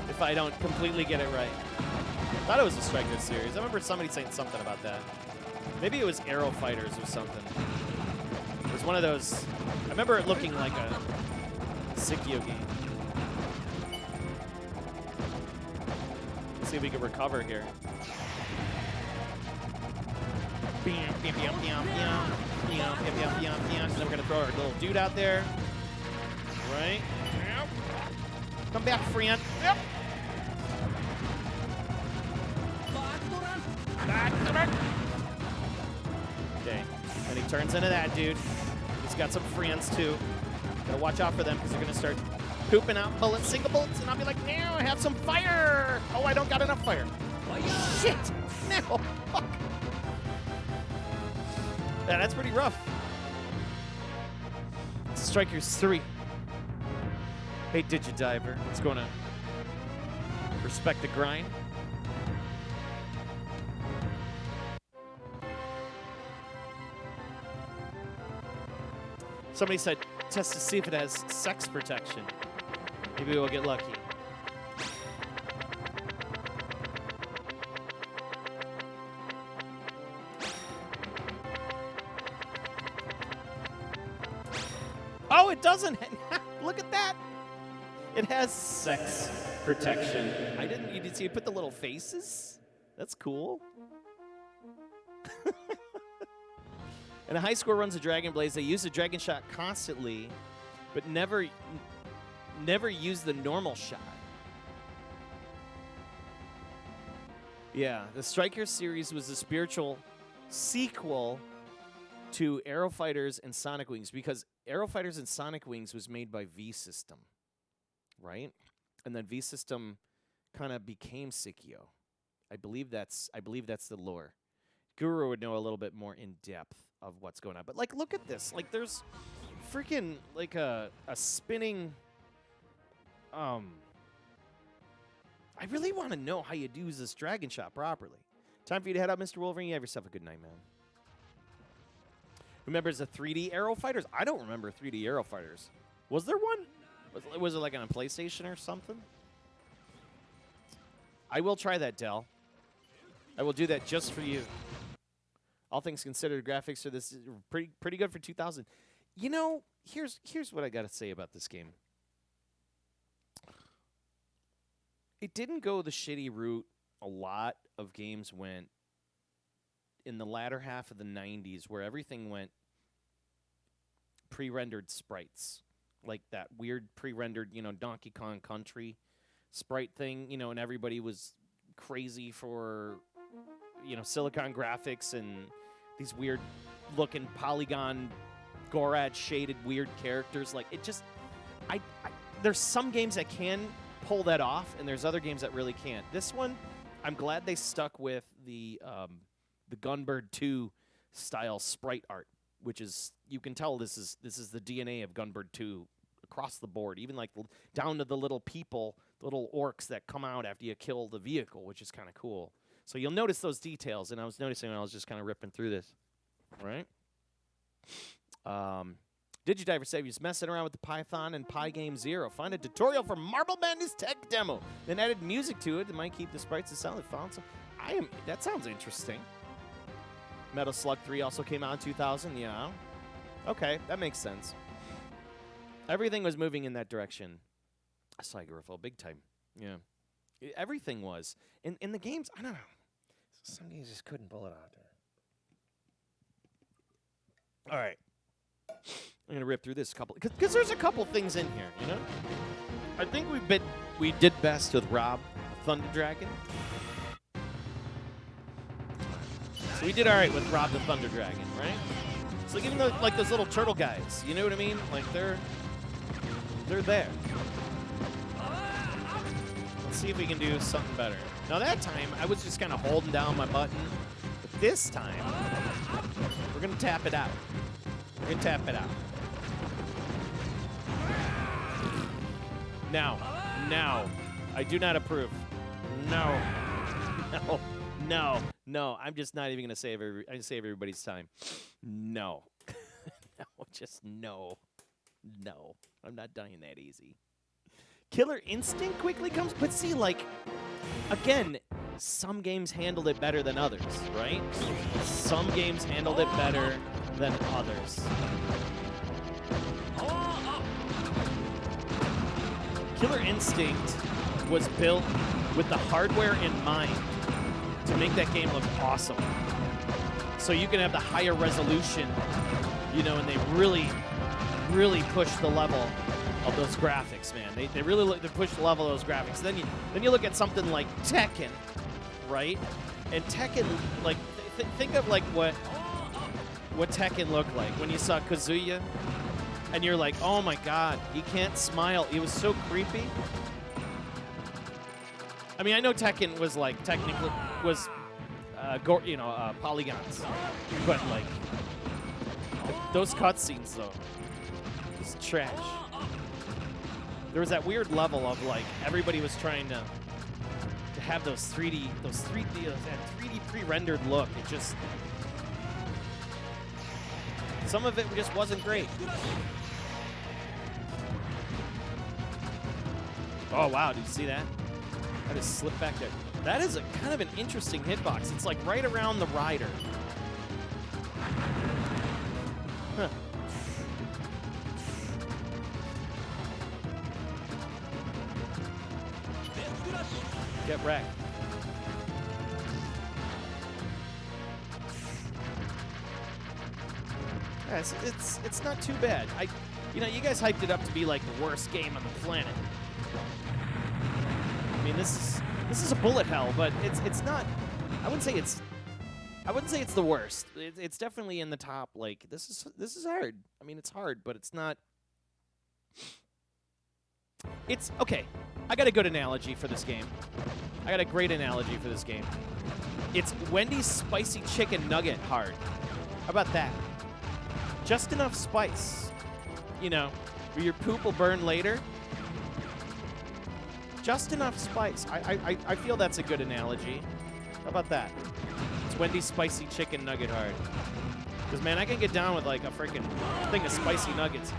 if I don't completely get it right. I thought it was a Strikers series. I remember somebody saying something about that. Maybe it was Arrow Fighters or something. It was one of those. I remember it looking like a Psikyo game. Let's see if we can recover here. So then we're gonna throw our little dude out there. Right. Yep. Come back, friend. Yep. Okay. And he turns into that dude. He's got some friends too. Gotta watch out for them because they're gonna start pooping out bullets, single bullets, and I'll be like, now I have some fire. Oh, I don't got enough fire. Oh, shit. No. Fuck. Yeah, that's pretty rough. Strikers 3. Hey, Digidiver, what's going on? Respect the grind. Somebody said, test to see if it has sex protection. Maybe we'll get lucky. Oh, it doesn't. Look at that. It has sex protection. I didn't. You did see it put the little faces? That's cool. And a high score runs a Dragon Blaze. They use the Dragon Shot constantly, but never use the normal shot. Yeah, the Striker series was a spiritual sequel to Arrow Fighters and Sonic Wings, because Arrow Fighters and Sonic Wings was made by V System, right? And then V System kind of became Psikyo. I believe that's the lore. Guru would know a little bit more in depth of what's going on. But like, look at this. Like, there's freaking like a spinning. I really want to know how you use this Dragon Shot properly. Time for you to head out, Mr. Wolverine. You have yourself a good night, man. Remembers the 3D Arrow Fighters? I don't remember 3D Arrow Fighters. Was there one? Was it like on a PlayStation or something? I will try that, Dell. I will do that just for you. All things considered, graphics for this is pretty good for 2000. You know, here's what I got to say about this game. It didn't go the shitty route a lot of games went in the latter half of the 90s, where everything went pre-rendered sprites. Like that weird pre-rendered, Donkey Kong Country sprite thing, and everybody was crazy for, Silicon graphics and these weird looking polygon Gorad shaded weird characters. Like, it just, there's some games that can pull that off, and there's other games that really can't. This one, I'm glad they stuck with the Gunbird 2 style sprite art, which is, you can tell this is the DNA of Gunbird 2 across the board, even like down to the little people, the little orcs that come out after you kill the vehicle, which is kind of cool. So you'll notice those details, and I was noticing when I was just kind of ripping through this. Right? Digidiver said he's messing around with the Python and Pygame 0. Find a tutorial for Marble Madness tech demo. Then added music to it that might keep the sprites the sound. Found some. That sounds interesting. Metal Slug 3 also came out in 2000. Yeah. Okay, that makes sense. Everything was moving in that direction. Psychorifal, big time. Yeah. Everything was. In the games, I don't know. Some games just couldn't pull it out there. All right. I'm going to rip through this couple, because there's a couple things in here, I think we did best with Rob, the Thunder Dragon. So we did all right with Rob the Thunder Dragon, right? It's like even like those little turtle guys. You know what I mean? Like they're there. Let's see if we can do something better. Now that time I was just kind of holding down my button, but this time we're gonna tap it out. We're gonna tap it out. Now, I do not approve. No. I'm just not even gonna save everybody's time. No. No, just no. No. I'm not dying that easy. Killer Instinct quickly comes, but see, like, again, some games handled it better than others, right? Some games handled it better than others. Killer Instinct was built with the hardware in mind to make that game look awesome. So you can have the higher resolution, you know, and they really, really push the level of those graphics, man. They really they push the level of those graphics. Then you look at something like Tekken, right? And Tekken, like, think of like what Tekken looked like when you saw Kazuya. And you're like, oh my God, he can't smile. He was so creepy. I mean, I know Tekken was like technically polygons, but like those cutscenes though, was trash. There was that weird level of like everybody was trying to have that 3D pre-rendered look. It just, some of it just wasn't great. Oh, wow. Did you see that? I just slipped back there. That is a kind of an interesting hitbox. It's like right around the rider. Huh. Get wrecked. Yeah, it's not too bad. You know, you guys hyped it up to be like the worst game on the planet. I mean, this is a bullet hell, but it's not. I wouldn't say it's the worst. It's definitely in the top. Like this is hard. I mean, it's hard, but it's not. It's okay. I got a good analogy for this game. I got a great analogy for this game. It's Wendy's spicy chicken nugget hard. How about that? Just enough spice, you know, where your poop will burn later. Just enough spice. I feel that's a good analogy. How about that? It's Wendy's spicy chicken nugget hard. Because, man, I can get down with, like, a freaking thing of spicy nuggets.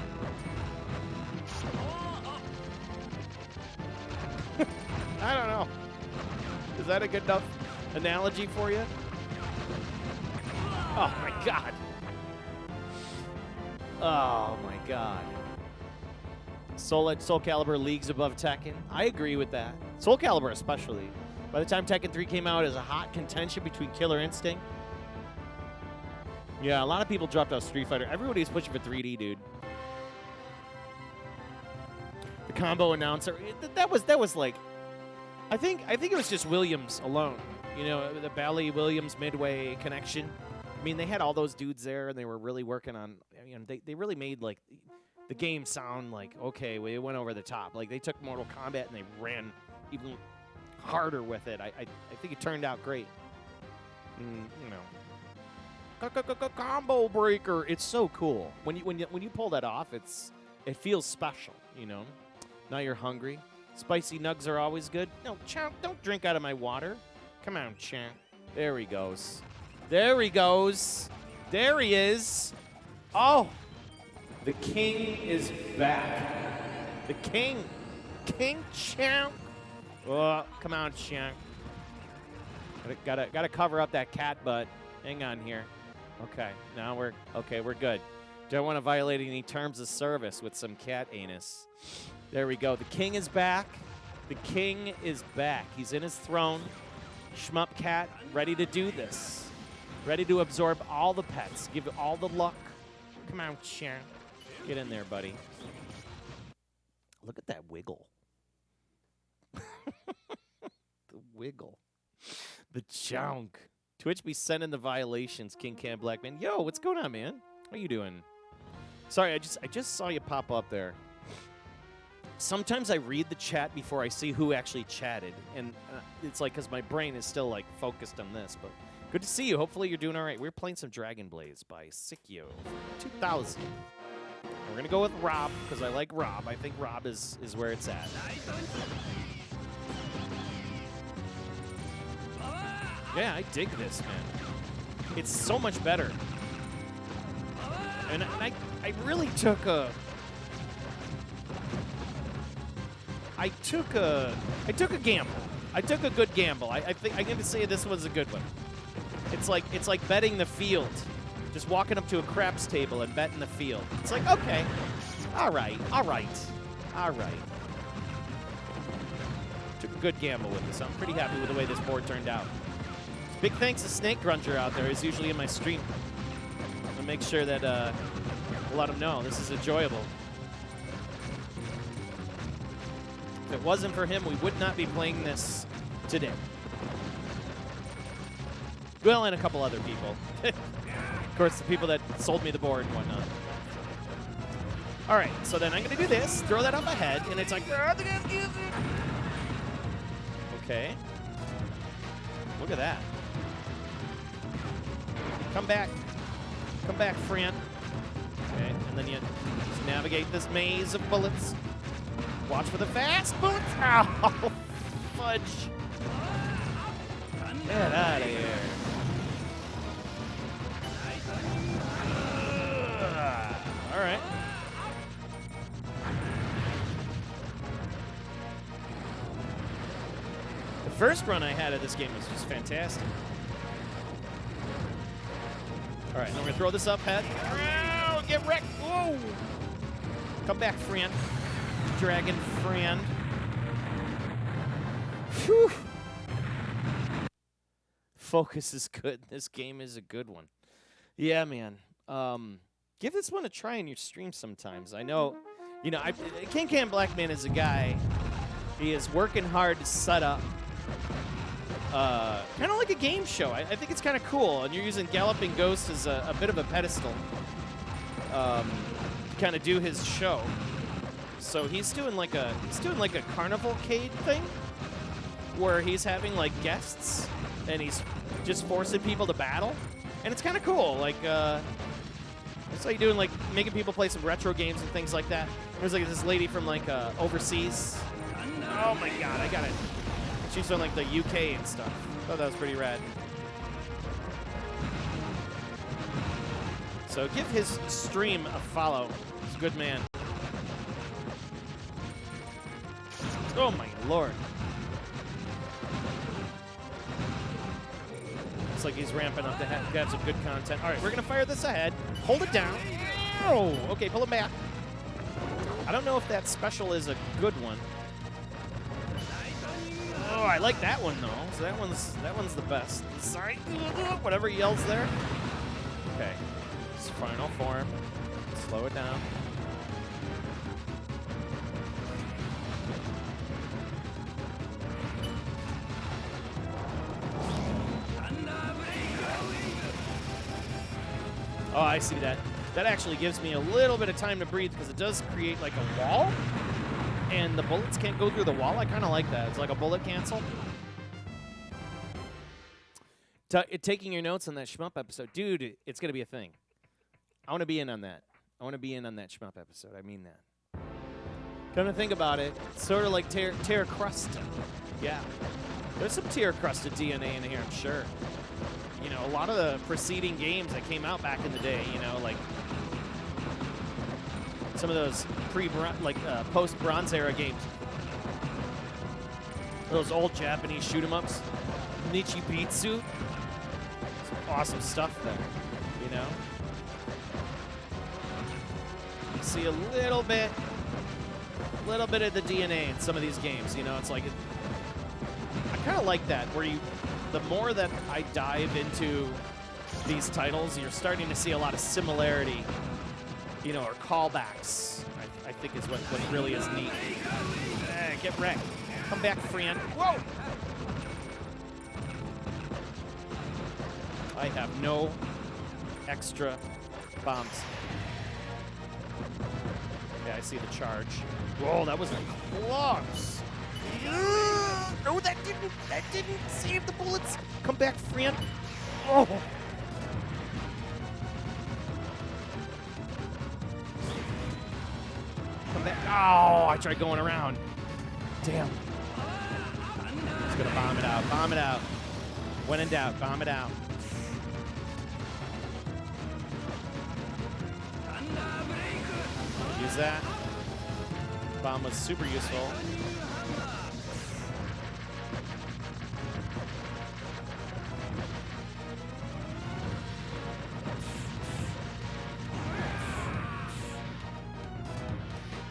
I don't know. Is that a good enough analogy for you? Oh, my God. Oh, my God. Soul Calibur leagues above Tekken. I agree with that. Soul Calibur especially. By the time Tekken 3 came out, it was a hot contention between Killer Instinct. Yeah, a lot of people dropped out Street Fighter. Everybody's pushing for 3D, dude. The combo announcer, that was like, I think it was just Williams alone. You know, the Bally Williams Midway connection. I mean, they had all those dudes there, and they were really working on. You know, they really made like the game sound like, okay, we went over the top. Like they took Mortal Kombat and they ran even harder with it. I think it turned out great. You know, combo breaker. It's so cool when you pull that off. It feels special. You know, now you're hungry. Spicy nugs are always good. No, Champ, don't drink out of my water. Come on, Champ. There he goes. There he goes. There he is. Oh, the king is back. The king. King Champ. Oh, come on, Champ. Gotta cover up that cat butt. Hang on here. Okay, now we're good. Don't want to violate any terms of service with some cat anus. There we go. The king is back. The king is back. He's in his throne. Shmup Cat, ready to do this. Ready to absorb all the pets. Give it all the luck. Come on, Champ. Get in there, buddy. Look at that wiggle. The wiggle. The chunk. Twitch be sending the violations, King Cam Blackman. Yo, what's going on, man? How you doing? Sorry, I just saw you pop up there. Sometimes I read the chat before I see who actually chatted, and it's like because my brain is still like focused on this. But good to see you. Hopefully you're doing all right. We're playing some Dragon Blaze by Psikyo, 2000. We're gonna go with Rob because I like Rob. I think Rob is where it's at. Yeah, I dig this, man. It's so much better. And I really took a gamble. I took a good gamble. I think I'm gonna say this was a good one. It's like betting the field. Just walking up to a craps table and betting the field. It's like, okay, all right. Took a good gamble with this. I'm pretty happy with the way this board turned out. Big thanks to Snake Grunger out there. He's usually in my stream. I'll make sure that I'll let him know this is enjoyable. If it wasn't for him, we would not be playing this today. Well, and a couple other people. Of course, the people that sold me the board and whatnot. All right, so then I'm going to do this, throw that up ahead, and it's like, okay. Look at that. Come back, friend. Okay, and then you just navigate this maze of bullets. Watch for the fast bullets. Ow, fudge. Get out of here. All right. The first run I had of this game was just fantastic. All right, now we're gonna throw this up head. Oh, get wrecked. Whoa. Come back, friend. Dragon friend. Whew. Focus is good. This game is a good one. Yeah, man. Give this one a try in your stream sometimes. I know, you know, Can Blackman is a guy. He is working hard to set up kind of like a game show. I think it's kind of cool, and you're using Galloping Ghost as a bit of a pedestal to kind of do his show. So he's doing like a carnivalcade thing where he's having like guests and he's just forcing people to battle, and it's kind of cool. Like it's like doing like making people play some retro games and things like that. There's like this lady from like overseas. Oh my god, I got it. She's from like the UK and stuff. Thought that was pretty rad. So give his stream a follow. He's a good man. Oh my lord. Looks like he's ramping up to have some good content. All right, we're gonna fire this ahead. Hold it down. Oh, okay, pull it back. I don't know if that special is a good one. Oh, I like that one though. So that one's the best. Sorry, whatever he yells there. Okay, it's final form. Slow it down. Oh, I see that. That actually gives me a little bit of time to breathe because it does create like a wall, and the bullets can't go through the wall. I kind of like that. It's like a bullet cancel. Taking your notes on that shmup episode. Dude, it's going to be a thing. I want to be in on that. I want to be in on that shmup episode. I mean that. Come to think about it, it's sort of like tear crusted. Yeah. There's some tear crusted DNA in here, I'm sure. You know, a lot of the preceding games that came out back in the day, you know, like some of those post-Bronze Era games. Those old Japanese shoot-'em-ups. Nichibitsu. Some awesome stuff there, you know? You see a little bit of the DNA in some of these games, you know? It's like, I kind of like that, where the more that I dive into these titles, you're starting to see a lot of similarity, you know, or callbacks, I think is what really is neat. Get wrecked. Come back, friend. Whoa! I have no extra Bombs. Yeah, I see the charge. Whoa, that was close. No, that didn't save the bullets. Come back, friend. Oh. Come back. Oh, I tried going around. Damn. Just gonna bomb it out. Bomb it out. When in doubt, bomb it out. Use that. Bomb was super useful.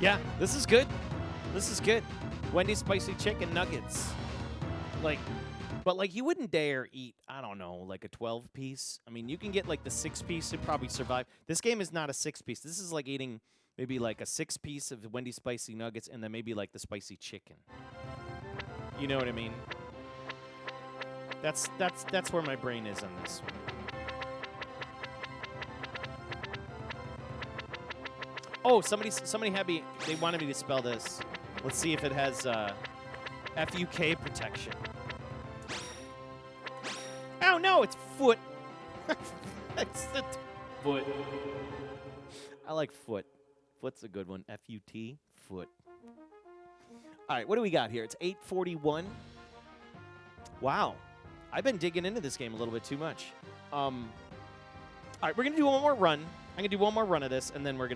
Yeah, this is good. This is good. Wendy's spicy chicken nuggets. But you wouldn't dare eat, I don't know, like a 12-piece. I mean, you can get like the 6-piece and probably survive. This game is not a 6-piece. This is like eating maybe like a 6-piece of Wendy's spicy nuggets and then maybe like the spicy chicken. You know what I mean? That's where my brain is on this one. Oh, somebody had me. They wanted me to spell this. Let's see if it has FUK protection. Oh no, it's foot. It's the foot. I like foot. Foot's a good one. FUT, foot. All right, what do we got here? It's 8:41. Wow, I've been digging into this game a little bit too much. All right, we're gonna do one more run. I'm gonna do one more run of this, and then I'm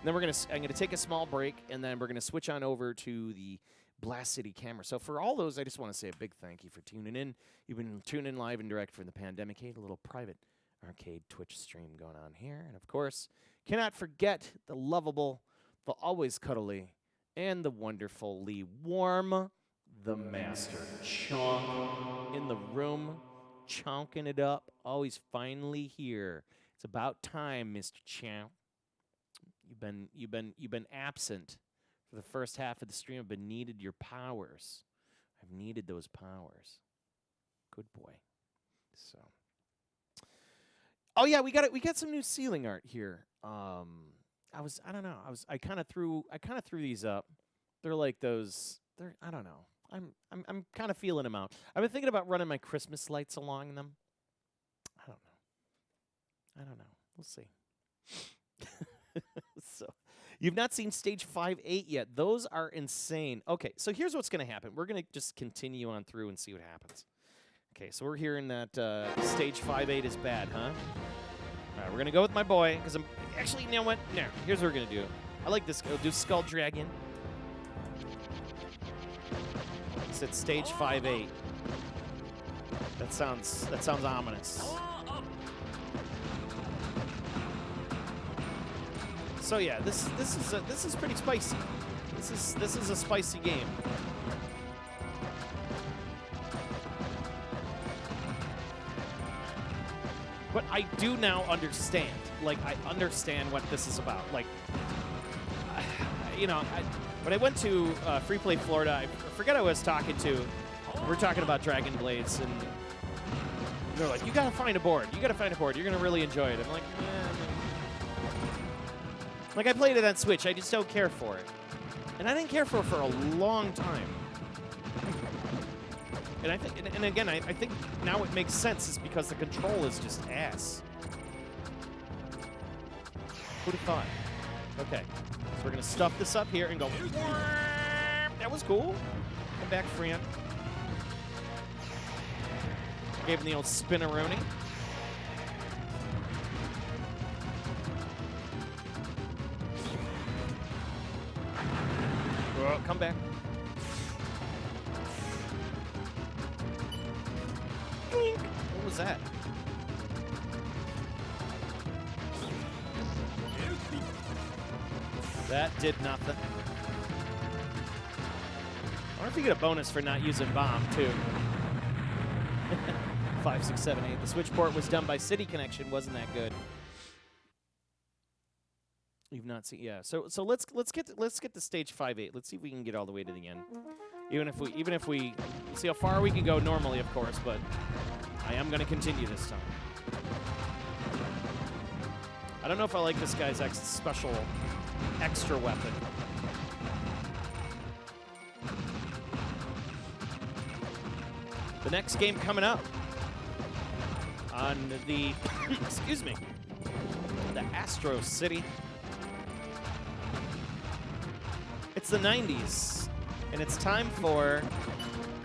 gonna take a small break, and then we're gonna switch on over to the Blast City camera. So for all those, I just want to say a big thank you for tuning in. You've been tuning in live and direct from the Pandemic Aid, a little private arcade Twitch stream going on here. And of course, cannot forget the lovable, the always cuddly, and the wonderfully warm, the Master Chonk in the room, chonking it up. Always finally here. It's about time, Mr. Chonk. You've been absent for the first half of the stream. I've been needed your powers. I've needed those powers. Good boy. So. Oh yeah, we got some new ceiling art here. I kind of threw these up. They're like those. I don't know. I'm kind of feeling them out. I've been thinking about running my Christmas lights along them. I don't know. We'll see. So, you've not seen Stage 5-8 yet. Those are insane. Okay, so here's what's going to happen. We're going to just continue on through and see what happens. Okay, so we're hearing that Stage 5-8 is bad, huh? All right, we're going to go with my boy, because I'm... Actually, you know what? No, here's what we're going to do. I like this. We'll do Skull Dragon. It's at Stage 5-8. That sounds ominous. So yeah, this is pretty spicy. This is a spicy game. But I do now understand. Like, I understand what this is about. Like, when I went to Free Play Florida, I forget who I was talking to. We were talking about Dragon Blades, and they're like, "You gotta find a board. You gotta find a board. You're gonna really enjoy it." I'm like, Like, I played it on Switch. I just don't care for it. And I didn't care for it for a long time. And I think now it makes sense is because the control is just ass. Who'd have thought? Okay. So we're going to stuff this up here and go... That was cool. Come back, friend. Gave him the old spin-a-rooney. Come back. What was that? That did nothing. I wonder if you get a bonus for not using bomb, too. 5, 6, 7, 8. The Switch port was done by City Connection. Wasn't that good? You've not seen, yeah. So let's get to Stage 5-8. Let's see if we can get all the way to the end. Even if we see how far we can go normally, of course. But I am going to continue this time. I don't know if I like this guy's special extra weapon. The next game coming up on the, excuse me, the Astro City. It's the 90s, and it's time for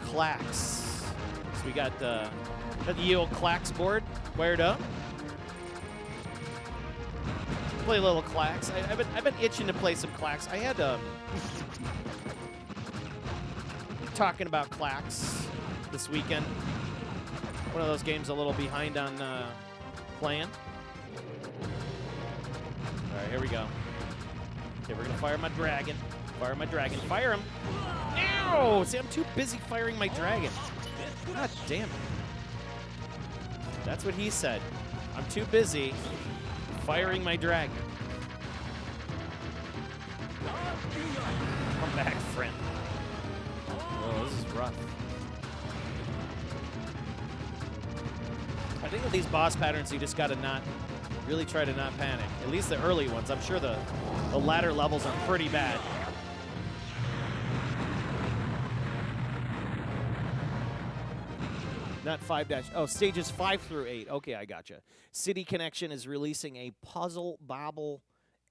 KLAX. So we got the old KLAX board wired up. Play a little KLAX. I've been itching to play some KLAX. I had talking about KLAX this weekend. One of those games a little behind on playing. All right, here we go. Okay, we're gonna fire my dragon. Fire my dragon. Fire him. Ow! See, I'm too busy firing my dragon. God damn it. That's what he said. I'm too busy firing my dragon. Come back, friend. Oh, this is rough. I think with these boss patterns, you just gotta really try to not panic. At least the early ones. I'm sure the latter levels are pretty bad. Not 5 – oh, stages 5 through 8. Okay, I gotcha. City Connection is releasing a Puzzle Bobble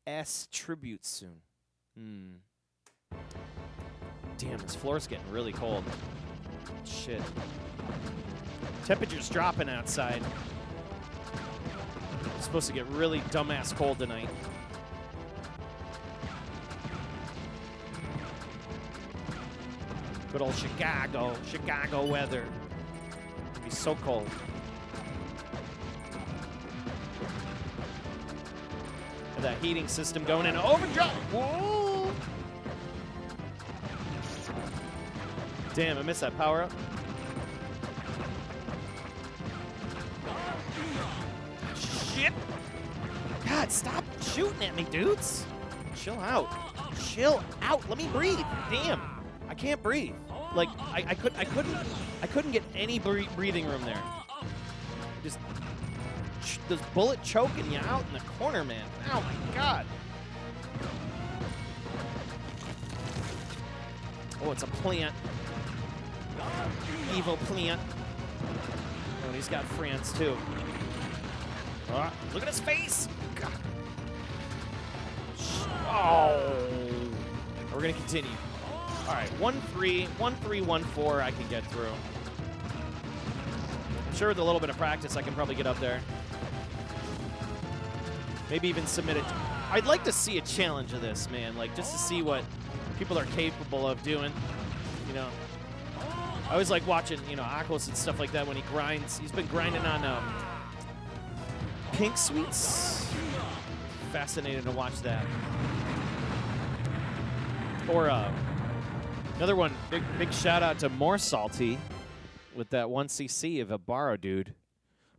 S tribute soon. Damn, this floor's getting really cold. Shit. Temperature's dropping outside. It's supposed to get really dumbass cold tonight. Good old Chicago weather. It'd be so cold. And that heating system going in overdrive. Whoa! Damn, I missed that power up. Shit! God, stop shooting at me, dudes. Chill out. Chill out. Let me breathe. Damn. I can't breathe. Like I couldn't get any breathing room there. Just this bullet choking you out in the corner, man. Oh my god. Oh, it's a plant. Evil plant. Oh, and he's got friends too. Look at his face. God. Oh. We're gonna continue. All right, 1-3, 1-3, 1-4. I can get through. I'm sure with a little bit of practice, I can probably get up there. Maybe even submit it. I'd like to see a challenge of this, man. Like just to see what people are capable of doing. You know, I always like watching, you know, Aquos and stuff like that when he grinds. He's been grinding on Pink Sweets. Fascinating to watch that. Or another one, big shout out to More Salty with that 1cc of a Barrow dude.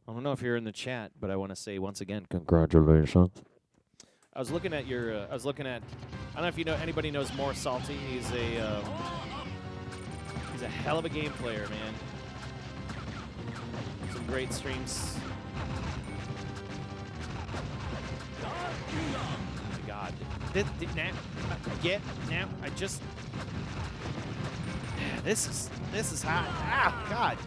I don't know if you're in the chat, but I want to say once again, congratulations. I was looking at your, I don't know if you know, anybody knows More Salty. He's a hell of a game player, man. Some great streams. God. Now, I just... This is hot. Ah, God.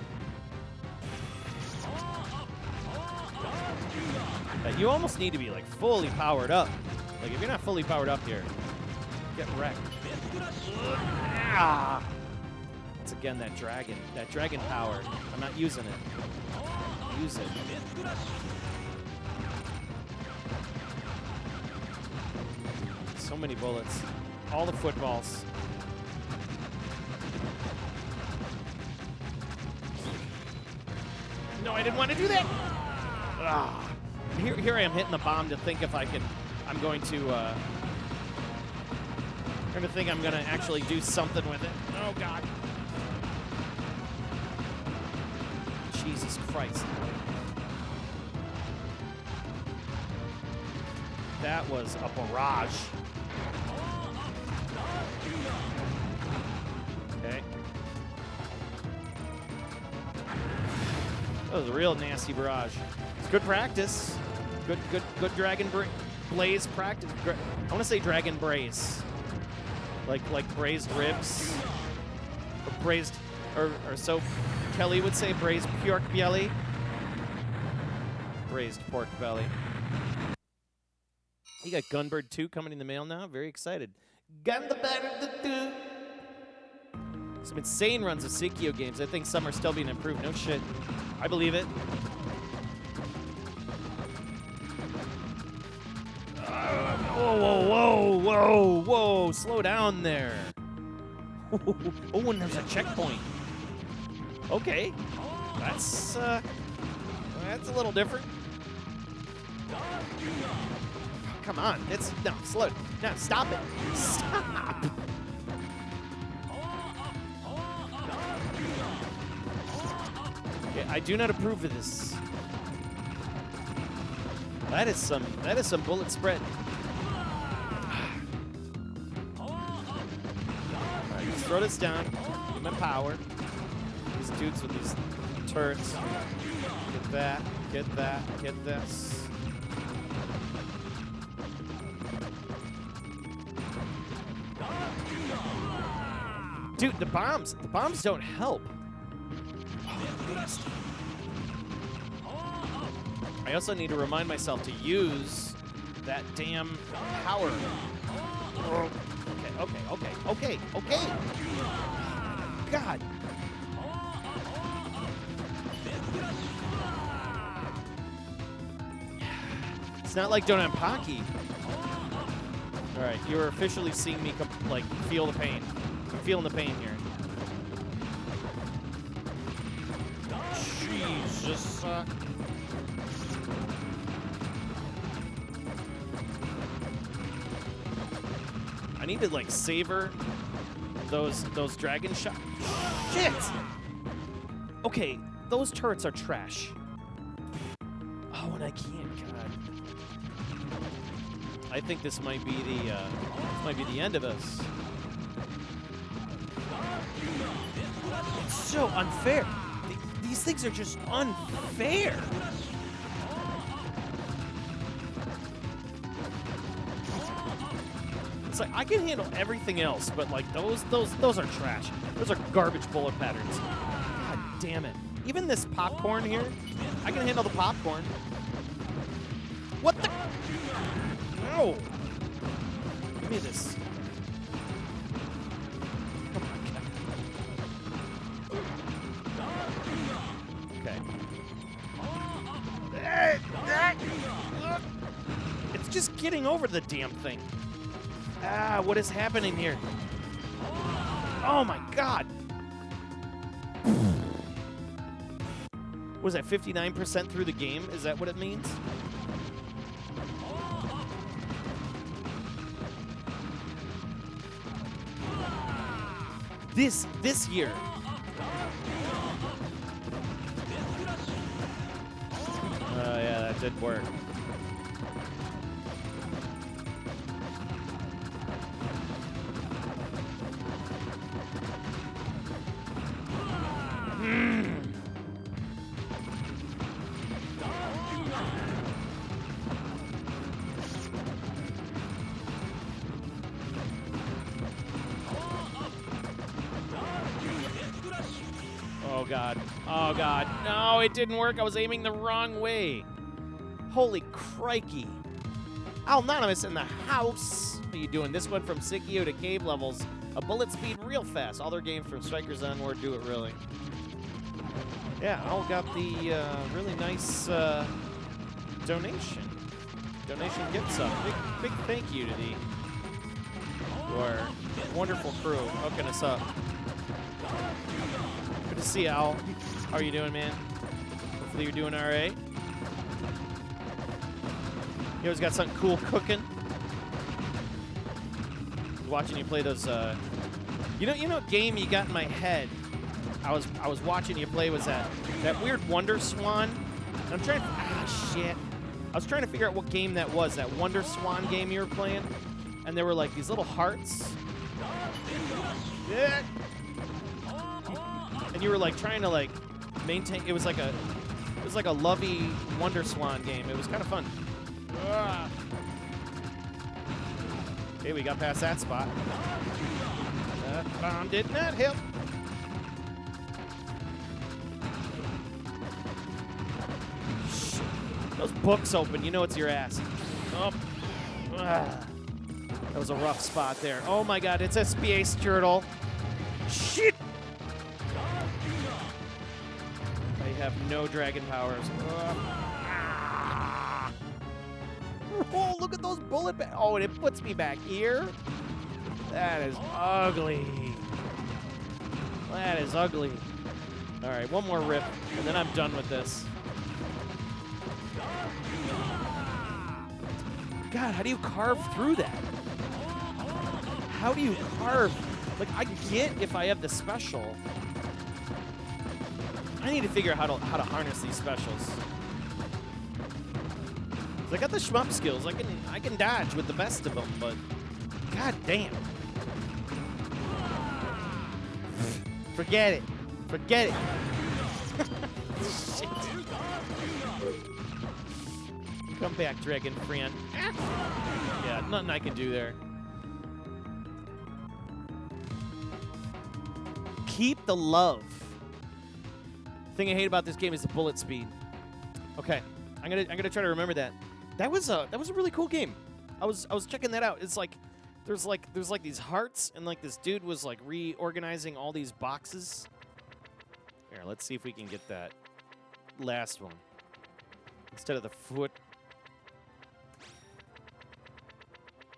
You almost need to be, like, fully powered up. Like, if you're not fully powered up here, get wrecked. Ah! Once again, that dragon power. I'm not using it. Use it. So many bullets. All the footballs. No, I didn't want to do that. Ah. Here I am hitting the bomb to think if I'm going to think I'm going to actually do something with it. Oh, God. Jesus Christ. That was a barrage. Okay. That was a real nasty barrage. It's good practice. Good Dragon Blaze practice. I want to say Dragon Braze. Like braised ribs. Or braised, or so Kelly would say, braised pork belly. Braised pork belly. You got Gunbird 2 coming in the mail now. Very excited. Gunbird 2. Some insane runs of Psikyo games. I think some are still being improved. No shit. I believe it. Whoa. Slow down there. Oh, and there's a checkpoint. Okay. That's a little different. Come on. No, slow. No, stop it. Stop. Okay, I do not approve of this. That is some bullet spread. Alright, let's throw this down. Give him power. These dudes with these turrets. Get that, get this. Dude, the bombs don't help. I also need to remind myself to use that damn power. Okay. God. It's not like DonPachi. All right, you're officially seeing me feel the pain. I'm feeling the pain here. Jesus. I need to savor those dragon shots. Shit! Okay, those turrets are trash. Oh, and I can't. God. I think this might be the end of us. It's so unfair. These things are just unfair. It's like I can handle everything else, but those are trash. Those are garbage bullet patterns. God damn it. Even this popcorn here, I can handle the popcorn. What the? No. Give me this. It's just getting over the damn thing. What is happening here? Oh my God. Was that 59% through the game? Is that what it means? This year. Oh yeah, that did work. Oh God. No, it didn't work. I was aiming the wrong way. Holy crikey. Anonymous in the house. How you doing? This one from Psikyo to cave levels. A bullet speed real fast. All their games from Strikers Onward do it really. Yeah, Al got the really nice donation. Donation gift sub. Big thank you to our wonderful crew hooking us up. Good to see you, Al. How are you doing, man? Hopefully you're doing all right. You always got something cool cooking. Watching you play those. You know what game you got in my head? I was watching you play was that weird Wonder Swan. And I'm trying. Shit. I was trying to figure out what game that was. That Wonder Swan game you were playing, and there were these little hearts. Yeah. And you were trying to maintain. It was like a lovey Wonder Swan game. It was kind of fun. Ugh. Okay, we got past that spot. That bomb did not help. Shit. Those books open, you know it's your ass. Oh. That was a rough spot there. Oh my god, it's a space turtle. Shit! I have no dragon powers. Oh, look at those bullet oh, and it puts me back here? That is ugly. That is ugly. All right, one more rip, and then I'm done with this. God, how do you carve through that? How do you carve? Like, I get if I have the special. I need to figure out how to harness these specials. I got the shmup skills. I can dodge with the best of them, but god damn. Forget it. Forget it. Shit. Come back, dragon friend. Yeah, nothing I can do there. Keep the love. The thing I hate about this game is the bullet speed. Okay, I'm gonna try to remember that. That was a really cool game. I was checking that out. It's like there's like these hearts, and like this dude was like reorganizing all these boxes. Here, let's see if we can get that last one instead of the foot.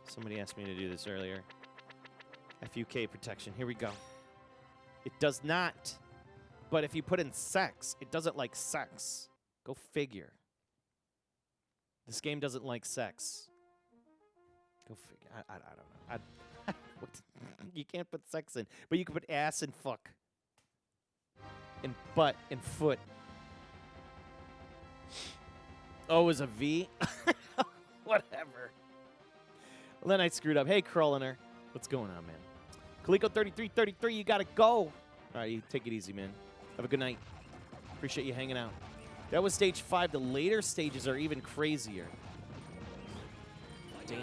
Somebody asked me to do this earlier. FUK protection. Here we go. It does not. But if you put in sex, it doesn't like sex. Go figure. This game doesn't like sex. Go figure. I don't know. You can't put sex in, but you can put ass and fuck. And butt and foot. Oh, is a V? Whatever. Well, then I screwed up. Hey, Crulliner. What's going on, man? Kaliko3333, you gotta go. All right, you take it easy, man. Have a good night. Appreciate you hanging out. That was stage 5. The later stages are even crazier. Damn.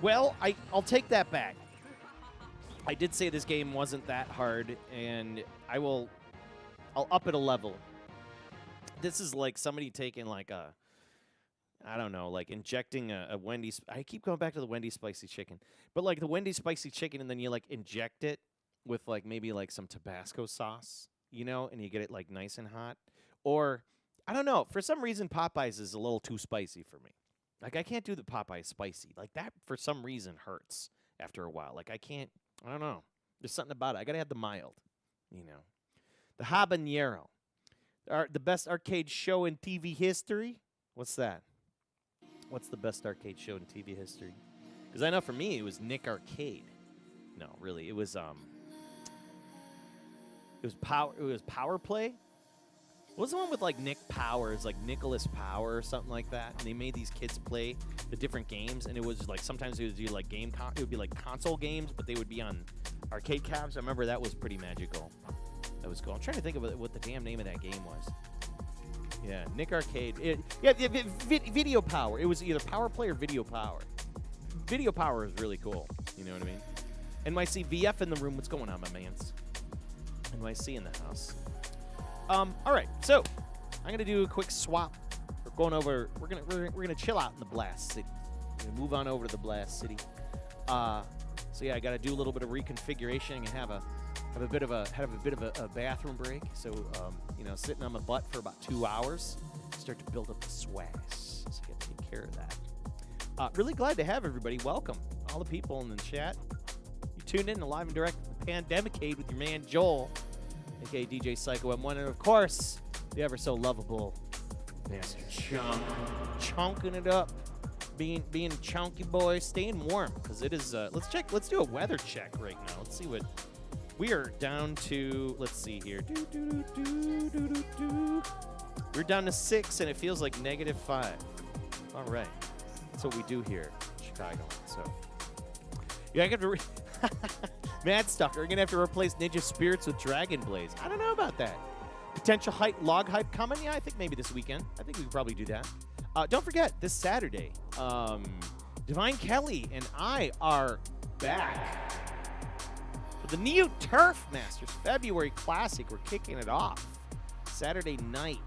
Well, I'll take that back. I did say this game wasn't that hard, and I'll up it a level. This is like somebody taking like a, I don't know, like injecting a Wendy's. I keep going back to the Wendy's spicy chicken, but like the Wendy's spicy chicken, and then you like inject it with like maybe like some Tabasco sauce, you know, and you get it like nice and hot. Or I don't know, for some reason Popeyes is a little too spicy for me. Like I can't do the Popeyes spicy. Like that for some reason hurts after a while. Like I don't know. There's something about it. I gotta have the mild, you know. The habanero. The best arcade show in TV history? What's that? What's the best arcade show in TV history? Because I know for me it was Nick Arcade. No, really, it was Power Play. What was the one with like Nick Powers, like Nicholas Power or something like that? And they made these kids play the different games, and it was like sometimes it would do like it would be like console games, but they would be on arcade cabs. I remember that was pretty magical. That was cool. I'm trying to think of what the damn name of that game was. Yeah, Nick Arcade. Video Power. It was either Power Play or Video Power. Video Power is really cool. You know what I mean? NYC VF in the room. What's going on, my mans? NYC in the house. All right, so I'm gonna do a quick swap. We're going over. We're gonna chill out in the Blast City. We're gonna move on over to the Blast City. So yeah, I gotta do a little bit of reconfiguration and have a bit of a bathroom break. So you know, sitting on my butt for about 2 hours, start to build up the swass. So I gotta take care of that. Really glad to have everybody. Welcome all the people in the chat. You tuned in to live and direct the Pandemicade with your man Joel, aka DJ Psycho M1, and of course the ever so lovable Master Chunk, chunking it up, being a chunky boy, staying warm because it is. Let's do a weather check right now. Let's see what we are down to. Let's see here. We're down to 6, and it feels like -5. All right, that's what we do here in Chicago. So yeah, I got to. Mad Stalker, we're going to have to replace Ninja Spirits with Dragon Blaze. I don't know about that. Potential log hype coming? Yeah, I think maybe this weekend. I think we can probably do that. Don't forget, this Saturday, Divine Kelly and I are back for the Neo Turf Masters February Classic. We're kicking it off Saturday night.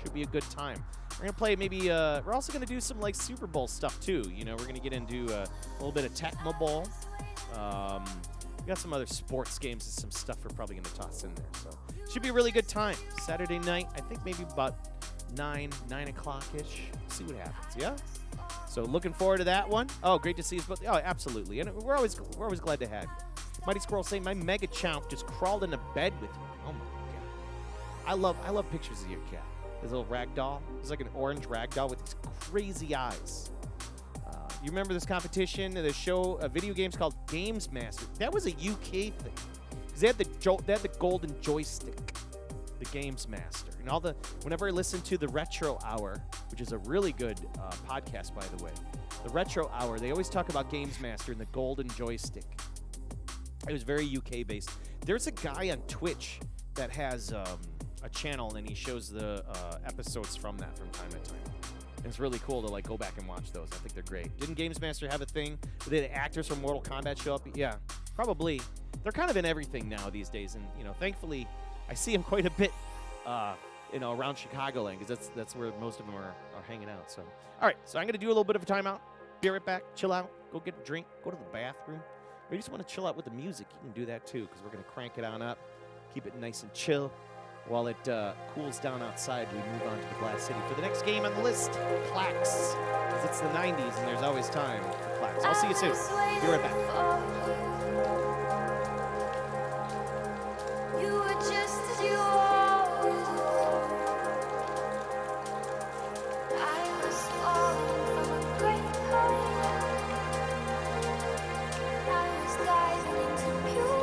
Should be a good time. We're going to play maybe, we're also going to do some like Super Bowl stuff too. You know, we're going to get into a little bit of Tecmo Bowl. We got some other sports games and some stuff we're probably going to toss in there. So should be a really good time. Saturday night, I think maybe about 9 o'clock-ish. See what happens, yeah? So looking forward to that one. Oh, great to see us both. Oh, absolutely. And we're always glad to have you. Mighty Squirrel saying, my Mega Chomp just crawled into bed with you. Oh, my God. I love pictures of your cat. His little rag doll. It's like an orange rag doll with these crazy eyes. You remember this competition, the show, video games called Games Master? That was a UK thing. Because they had the golden joystick, the Games Master. And whenever I listen to the Retro Hour, which is a really good podcast, by the way, the Retro Hour, they always talk about Games Master and the golden joystick. It was very UK based. There's a guy on Twitch that has a channel, and he shows the episodes from that from time to time. And it's really cool to like go back and watch those. I think they're great. Didn't Games Master have a thing where the actors from Mortal Kombat show up? Yeah, probably. They're kind of in everything now these days, and thankfully, I see them quite a bit, around Chicagoland, because that's where most of them are hanging out. So, all right, so I'm gonna do a little bit of a timeout. Be right back. Chill out. Go get a drink. Go to the bathroom. Or you just want to chill out with the music, you can do that too, because we're gonna crank it on up, keep it nice and chill. While it cools down outside, we move on to the Glass City for the next game on the list, KLAX. Because it's the 90s and there's always time for KLAX. I'll see you soon. Be right back. You were just as you always were. I was falling from a great height. I was diving into pure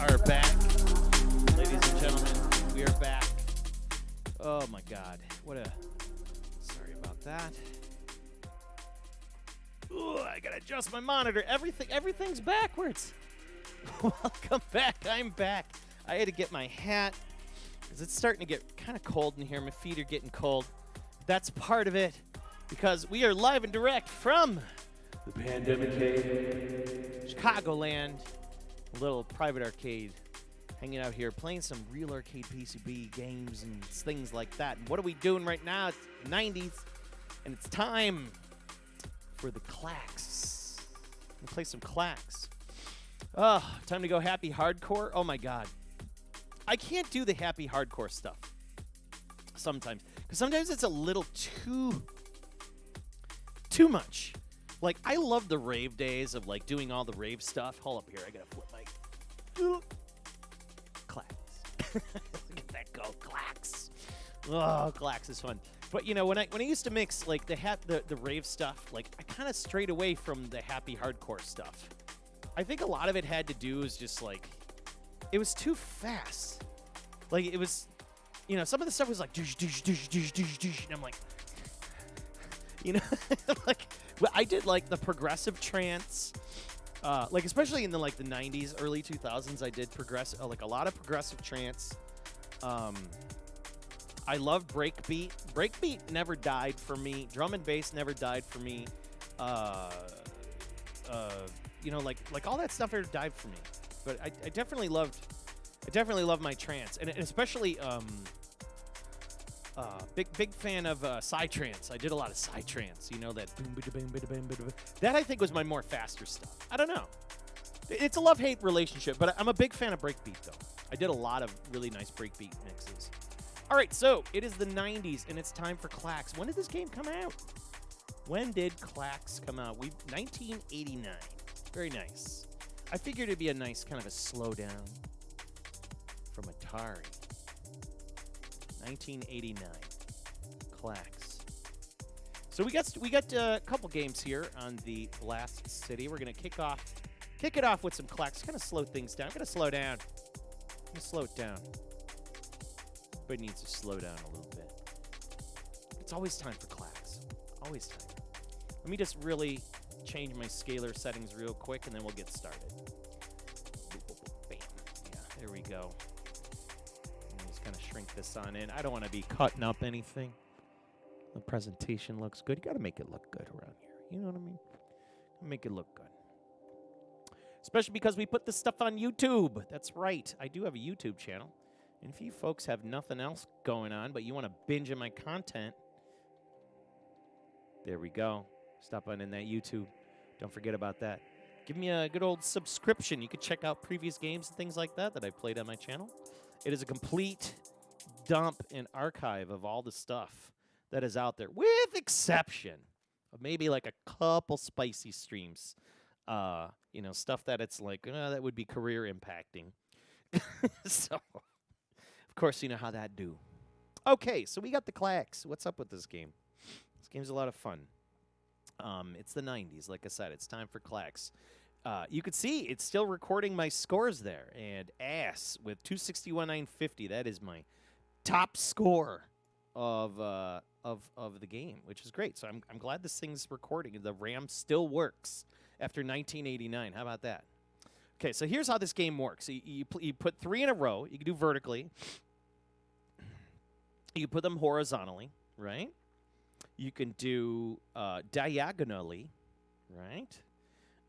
are back. Ladies and gentlemen, we are back. Oh my God. Sorry about that. Ooh, I gotta adjust my monitor. Everything's backwards. Welcome back. I'm back. I had to get my hat because it's starting to get kind of cold in here. My feet are getting cold. That's part of it because we are live and direct from The Pandemic Cave. Chicagoland, a little private arcade, hanging out here, playing some real arcade PCB games and things like that. And what are we doing right now? It's the 90s, and it's time for the KLAX. We'll play some KLAX. Oh, time to go happy hardcore. Oh my God. I can't do the happy hardcore stuff sometimes, because sometimes it's a little too much. Like, I love the rave days of, like, doing all the rave stuff. Hold up here. I got to flip my... KLAX. Look at that go. KLAX. Oh, KLAX is fun. But, you know, when I used to mix, like, the rave stuff, like, I kind of strayed away from the happy hardcore stuff. I think a lot of it had to do is just, like, it was too fast. Like, it was, you know, some of the stuff was like, doosh, doosh, doosh, doosh, doosh, doosh, and I'm like, you know, like, well, I did, like, the progressive trance, like, especially in the, like, the 90s, early 2000s, I did like, a lot of progressive trance. I love breakbeat. Breakbeat never died for me. Drum and bass never died for me. You know, like all that stuff never died for me. But I definitely loved my trance, and especially big fan of psytrance. I did a lot of psytrance. You know, that boom, boom, boom, boom, boom. That I think was my more faster stuff. I don't know. It's a love-hate relationship, but I'm a big fan of breakbeat though. I did a lot of really nice breakbeat mixes. All right, so it is the 90s, and it's time for KLAX. When did this game come out? When did KLAX come out? 1989. Very nice. I figured it'd be a nice kind of a slowdown from Atari. 1989. KLAX. So we got a couple games here on the Blast City. We're gonna kick it off with some KLAX. Kind of slow things down. I'm gonna slow down. I'm gonna slow it down. Everybody needs to slow down a little bit. It's always time for KLAX. Always time. Let me just really change my scalar settings real quick, and then we'll get started. Bam. Yeah, there we go. Let me just kind of shrink this on in. I don't want to be cutting up anything. The presentation looks good. You got to make it look good around here. You know what I mean? Make it look good. Especially because we put this stuff on YouTube. That's right. I do have a YouTube channel. And if you folks have nothing else going on, but you want to binge on my content, there we go. Stop on in that YouTube. Don't forget about that. Give me a good old subscription. You can check out previous games and things like that I played on my channel. It is a complete dump and archive of all the stuff that is out there, with exception of maybe like a couple spicy streams. You know, stuff that it's like, that would be career impacting. So, of course, you know how that do. Okay, so we got the KLAX. What's up with this game? This game's a lot of fun. It's the 90s. Like I said, it's time for KLAX. You could see it's still recording my scores there. And ass with 261,950. That is my top score of the game, which is great. So I'm glad this thing's recording. The RAM still works after 1989. How about that? Okay, so here's how this game works. You put 3 in a row. You can do vertically. You can put them horizontally, right? You can do diagonally, right?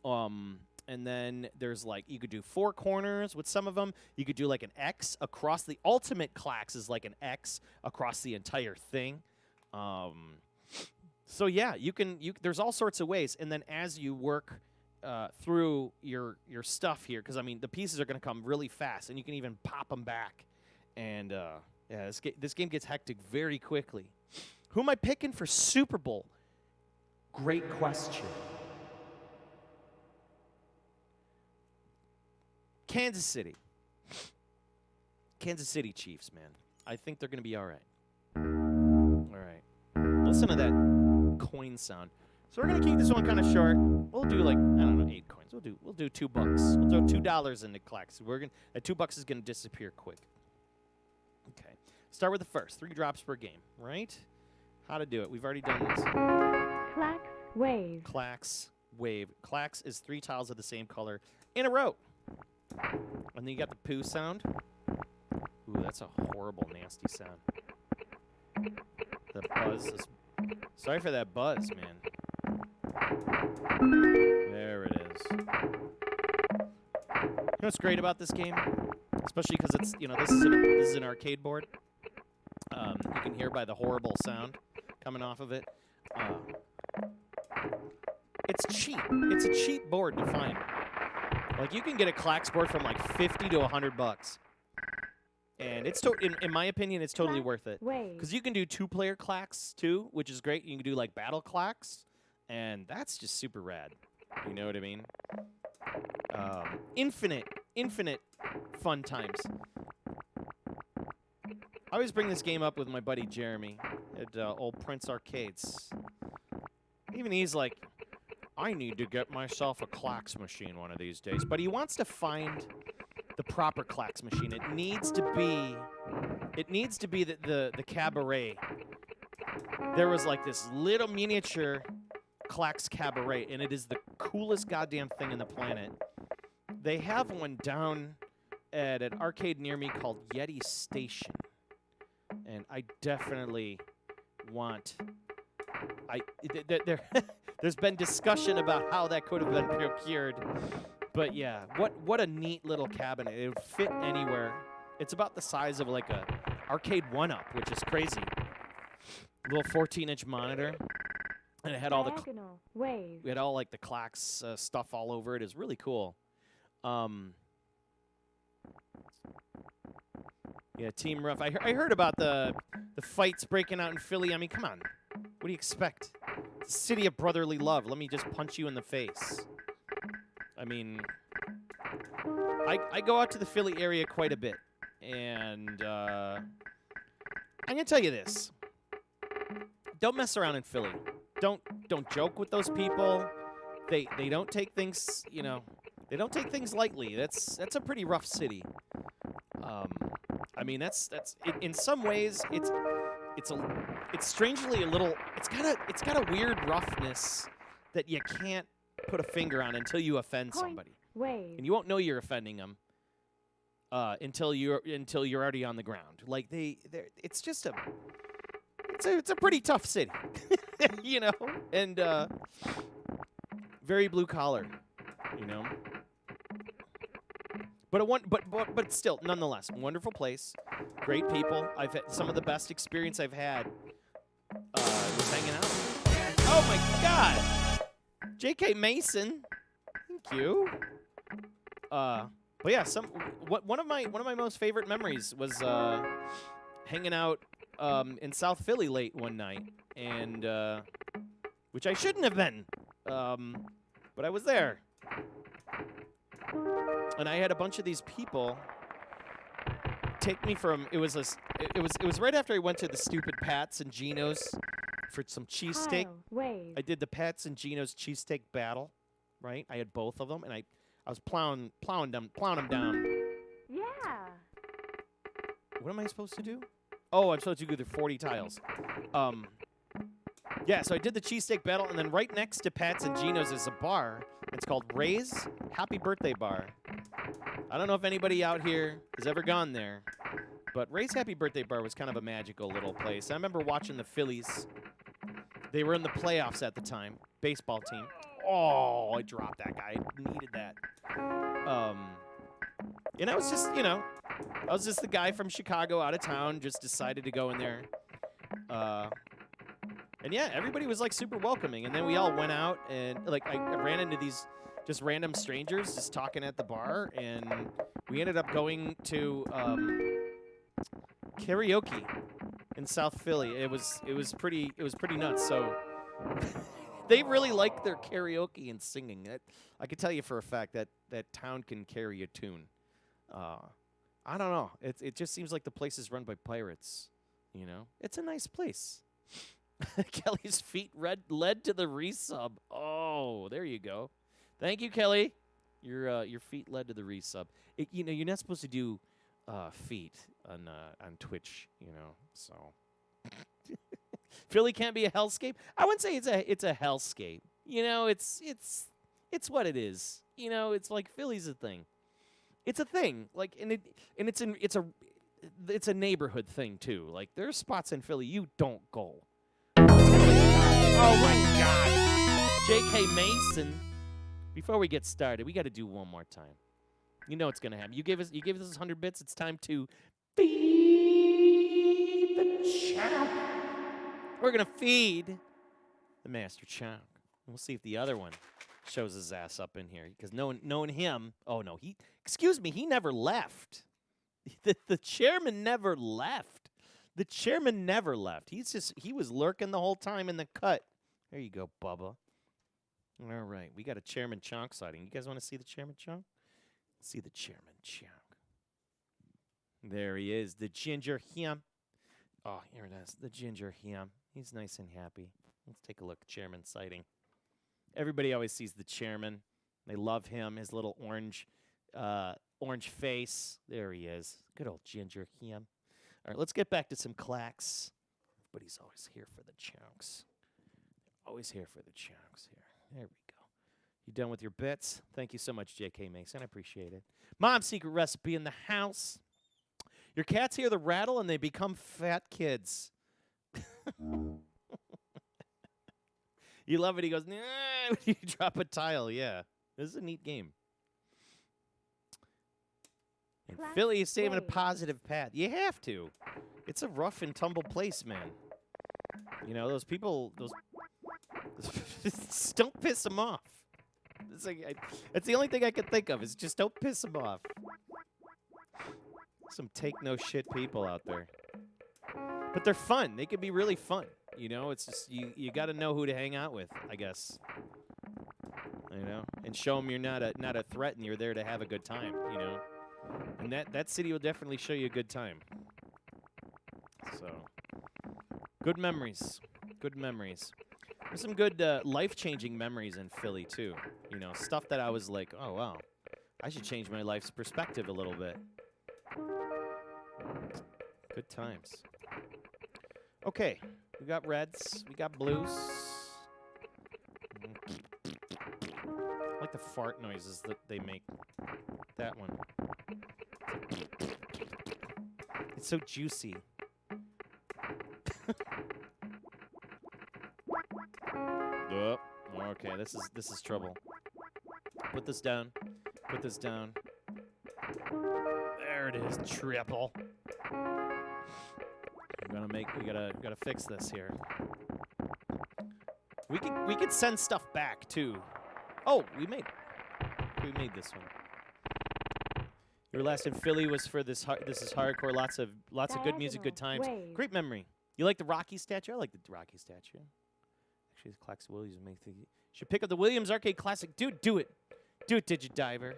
And then there's like, you could do 4 corners with some of them. You could do like an X across the ultimate KLAX is like an X across the entire thing. So yeah, there's all sorts of ways. And then as you work through your stuff here, because I mean the pieces are going to come really fast, and you can even pop them back. And yeah, this game gets hectic very quickly. Who am I picking for Super Bowl? Great question. Kansas City. Kansas City Chiefs, man. I think they're going to be all right. All right. Listen to that coin sound. So we're gonna keep this one kind of short. We'll do like, I don't know, 8 coins. We'll do $2. We'll throw $2 into KLAX. We're gonna that $2 is gonna disappear quick. Okay. Start with the first. 3 drops per game, right? How to do it? We've already done this. KLAX wave. KLAX wave. KLAX is 3 tiles of the same color in a row. And then you got the poo sound. Ooh, that's a horrible, nasty sound. The buzz is. Sorry for that buzz, man. There it is. You know what's great about this game? Especially because it's, this is an arcade board. You can hear by the horrible sound coming off of it. It's cheap. It's a cheap board to find. Like, you can get a KLAX board from like $50 to $100. And it's in my opinion, it's totally worth it. Because you can do 2-player KLAX too, which is great. You can do like battle KLAX, and that's just super rad. You know what I mean? Infinite fun times. I always bring this game up with my buddy Jeremy at Old Prince Arcades. Even he's like, I need to get myself a KLAX machine one of these days. But he wants to find the proper KLAX machine. It needs to be the cabaret. There was like this little miniature KLAX cabaret, and it is the coolest goddamn thing in the planet. They have one down at an arcade near me called Yeti Station, and I definitely want. There's been discussion about how that could have been procured. But yeah, what a neat little cabinet. It would fit anywhere. It's about the size of like a arcade 1-up, which is crazy. Little 14-inch monitor, and it had all the we had all like the KLAX stuff all over it. It's really cool. Yeah, Team Rough. I heard about the fights breaking out in Philly. I mean, come on. What do you expect? It's a city of brotherly love. Let me just punch you in the face. I mean, I go out to the Philly area quite a bit, and I'm gonna tell you this: don't mess around in Philly. Don't joke with those people. They don't take things, they don't take things lightly. That's a pretty rough city. I mean, that's in some ways it's strangely a little. It's got a weird roughness that you can't put a finger on until you offend somebody, and you won't know you're offending them until you're already on the ground. Like it's just it's a pretty tough city, and very blue collar, But still, nonetheless, wonderful place, great people. I've had some of the best experience I've had was hanging out. Oh my God! J.K. Mason, thank you. But yeah, one of my most favorite memories was hanging out in South Philly late one night, and which I shouldn't have been, but I was there, and I had a bunch of these people take me from. It was right after I went to the stupid Pat's and Gino's for some cheesesteak. I did the Pat's and Gino's cheesesteak battle, right? I had both of them, and I was plowing them down. Yeah. What am I supposed to do? Oh, I'm supposed to do the 40 tiles. Yeah, so I did the cheesesteak battle, and then right next to Pat's and Gino's is a bar. It's called Ray's Happy Birthday Bar. I don't know if anybody out here has ever gone there, but Ray's Happy Birthday Bar was kind of a magical little place. I remember watching the Phillies. They were in the playoffs at the time, baseball team. Oh, I dropped that guy. I needed that. And I was just, I was just the guy from Chicago out of town, just decided to go in there. And yeah, everybody was like super welcoming. And then we all went out, and like I ran into these just random strangers just talking at the bar, and we ended up going to karaoke in South Philly. It was pretty nuts. So they really like their karaoke and singing. I can tell you for a fact that town can carry a tune. I don't know. It just seems like the place is run by pirates. It's a nice place. Kelly's feet led to the resub. Oh, there you go. Thank you, Kelly. Your feet led to the resub. You're not supposed to do feet on Twitch. So Philly can't be a hellscape. I wouldn't say it's a hellscape. It's what it is. It's like Philly's a thing. It's a thing. Like it's a neighborhood thing too. Like there are spots in Philly you don't go. Oh my God, J.K. Mason. Before we get started, we got to do one more time. You know what's gonna happen. You gave us 100 bits. It's time to feed the champ. We're gonna feed the master champ. We'll see if the other one shows his ass up in here because knowing him. Oh no, he never left. The chairman never left. The chairman never left. He was lurking the whole time in the cut. There you go, Bubba. All right, we got a Chairman Chonk sighting. You guys want to see the Chairman Chonk? See the Chairman Chonk. There he is, the ginger ham. Oh, here it is, the ginger ham. He's nice and happy. Let's take a look, Chairman sighting. Everybody always sees the chairman. They love him, his little orange face. There he is. Good old ginger ham. All right, let's get back to some KLAX. Everybody's always here for the chunks. Always here for the chunks here. There we go. You done with your bits? Thank you so much, J.K. Mason. I appreciate it. Mom's secret recipe in the house. Your cats hear the rattle and they become fat kids. You love it. He goes, nah, when you drop a tile. Yeah, this is a neat game. And Philly is saving a positive path. You have to. It's a rough and tumble place, man. Those people, don't piss them off. That's the only thing I can think of is just don't piss them off. Some take no shit people out there. But they're fun. They can be really fun. It's just you got to know who to hang out with, I guess. And show them you're not a threat and you're there to have a good time, And that city will definitely show you a good time. So, good memories. Good memories. There's some good life-changing memories in Philly, too. Stuff that I was like, oh, wow, I should change my life's perspective a little bit. Good times. Okay, we got reds, we got blues. I like the fart noises that they make. That one. It's so juicy. Oh, okay, this is trouble. Put this down. Put this down. There it is, triple. We gotta fix this here. We could send stuff back too. Oh, we made this one. Your last in Philly was for this is hardcore. Lots of good music, good times. Great memory. You like the Rocky statue? I like the Rocky statue. Actually, the KLAX Williams make the. Should pick up the Williams Arcade Classic. Dude, do it. Do it, Digidiver.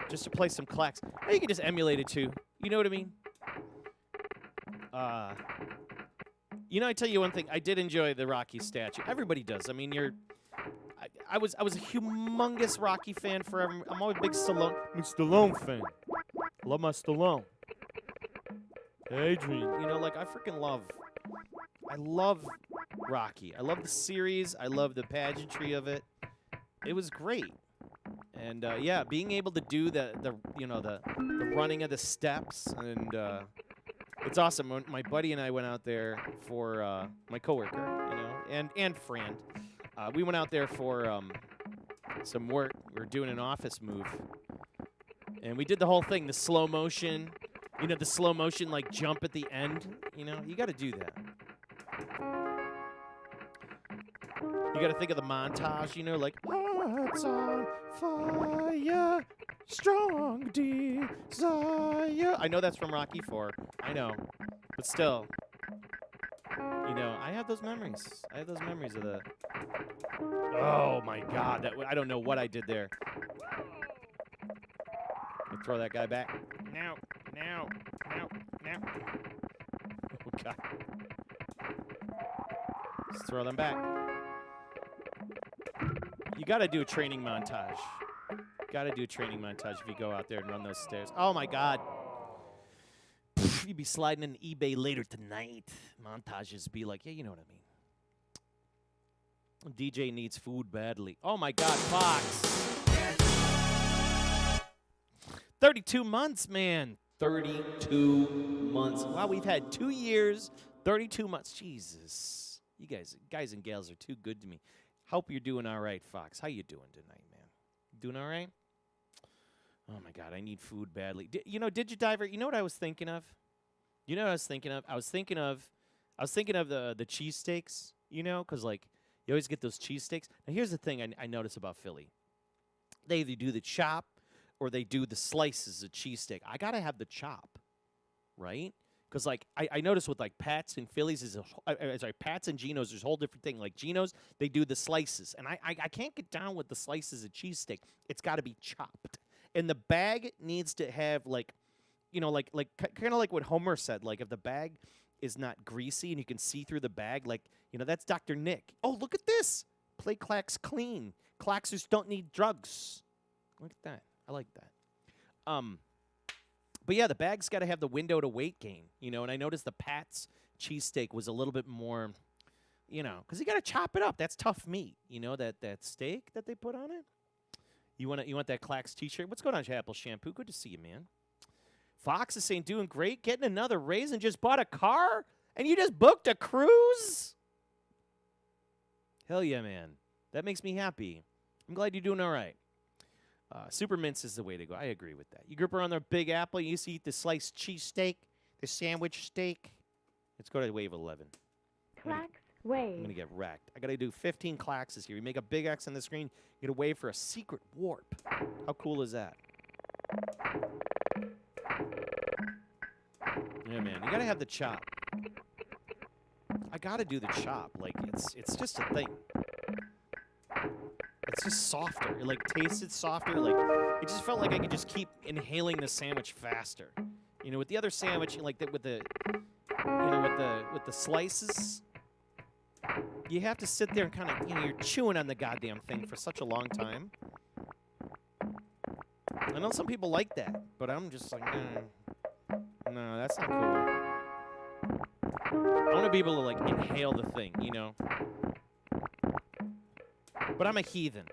Just to play some KLAX. Or you can just emulate it too. You know what I mean? I tell you one thing. I did enjoy the Rocky statue. Everybody does. I mean, I was a humongous Rocky fan forever. I'm always a big Stallone fan. Love my Stallone. Adrian. I love Rocky. I love the series. I love the pageantry of it. It was great. And being able to do the running of the steps and it's awesome. When my buddy and I went out there for my coworker, and friend. We went out there for some work. We were doing an office move, and we did the whole thing, the slow motion. The slow motion like jump at the end. You got to do that. You got to think of the montage. Like hearts on fire, strong desire. I know that's from Rocky IV. I know, but still. I have those memories. I have those memories of the. Oh my God! I don't know what I did there. Throw that guy back. Now. Oh God. Let's throw them back. You got to do a training montage. Got to do a training montage if you go out there and run those stairs. Oh, my God. You'd be sliding in eBay later tonight. Montages be like, yeah, you know what I mean. DJ needs food badly. Oh, my God, Fox. 32 months, man. 32 months. Wow, we've had 2 years, 32 months. Jesus. You guys and gals are too good to me. Hope you're doing all right, Fox. How you doing tonight, man? Doing all right? Oh, my God, I need food badly. Digidiver, you know what I was thinking of? You know what I was thinking of? I was thinking of the cheesesteaks, because, like, you always get those cheesesteaks. Now, here's the thing I notice about Philly. They either do the chop or they do the slices of cheesesteak. I got to have the chop, right? Because, like, I notice with, like, Pat's and Philly's Pat's and Geno's, there's a whole different thing. Like, Geno's, they do the slices. And I can't get down with the slices of cheesesteak. It's got to be chopped. And the bag needs to have, like, kind of like what Homer said. Like, if the bag is not greasy and you can see through the bag, like, that's Dr. Nick. Oh, look at this. Play KLAX clean. KLAXers don't need drugs. Look at that. I like that. But yeah, the bag's got to have the window to weight gain, and I noticed the Pat's cheesesteak was a little bit more, because you got to chop it up. That's tough meat, that steak that they put on it. You want that KLAX t-shirt? What's going on, Apple Shampoo? Good to see you, man. Fox is saying, doing great, getting another raise and just bought a car? And you just booked a cruise? Hell yeah, man. That makes me happy. I'm glad you're doing all right. Super mince is the way to go. I agree with that. You grew up around the Big Apple. You used to eat the sliced cheese steak, the sandwich steak. Let's go to wave 11. KLAX I'm wave. going to get wrecked. I got to do 15 KLAXs here. You make a big X on the screen, you get a wave for a secret warp. How cool is that? Yeah, man. You got to have the chop. I got to do the chop. Like, it's just a thing. It's just softer. It, like, tasted softer. Like, it just felt like I could just keep inhaling the sandwich faster. With the other sandwich, like, with the slices, you have to sit there and kind of, you're chewing on the goddamn thing for such a long time. I know some people like that, but I'm just like, no, that's not cool. I want to be able to, like, inhale the thing, But I'm a heathen,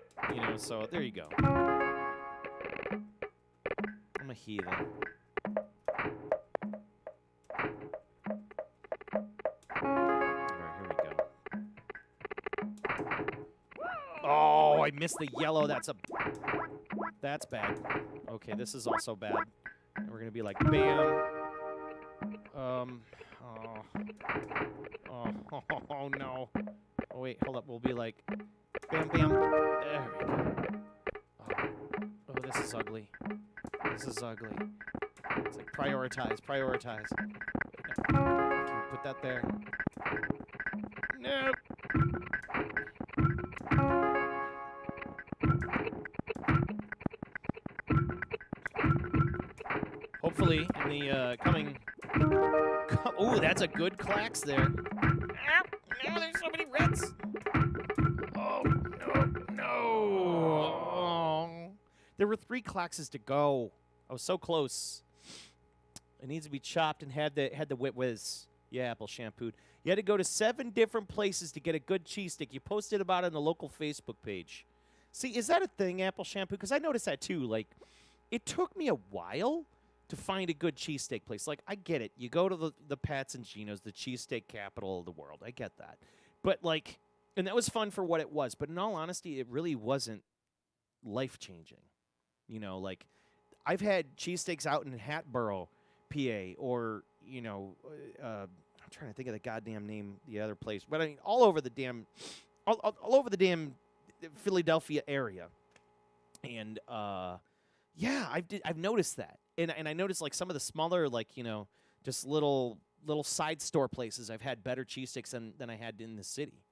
so there you go. I'm a heathen. All right, here we go. Oh, I missed the yellow. That's bad. Okay, this is also bad. And we're going to be like, bam. Oh, no. Oh, wait, hold up. We'll be like, bam, bam. There we go. Oh, this is ugly. This is ugly. It's like prioritize. Can we put that there? Nope. Hopefully, in the coming... Ooh, that's a good KLAX there. No, there's so many reds. Oh, no. Oh. There were 3 KLAXs to go. I was so close. It needs to be chopped and had the wit whiz. Yeah, Apple shampooed. You had to go to 7 different places to get a good cheese stick. You posted about it on the local Facebook page. See, is that a thing, Apple shampoo? Because I noticed that too. Like, it took me a while to find a good cheesesteak place. Like, I get it. You go to the Pat's and Geno's, the cheesesteak capital of the world. I get that. But, like, and that was fun for what it was. But in all honesty, it really wasn't life-changing. Like, I've had cheesesteaks out in Hatboro, PA, or, I'm trying to think of the goddamn name, the other place. But, I mean, all over the damn Philadelphia area. And, yeah, I've noticed that. And I noticed, like, some of the smaller, like, just little side store places, I've had better cheesesteaks than I had in the city.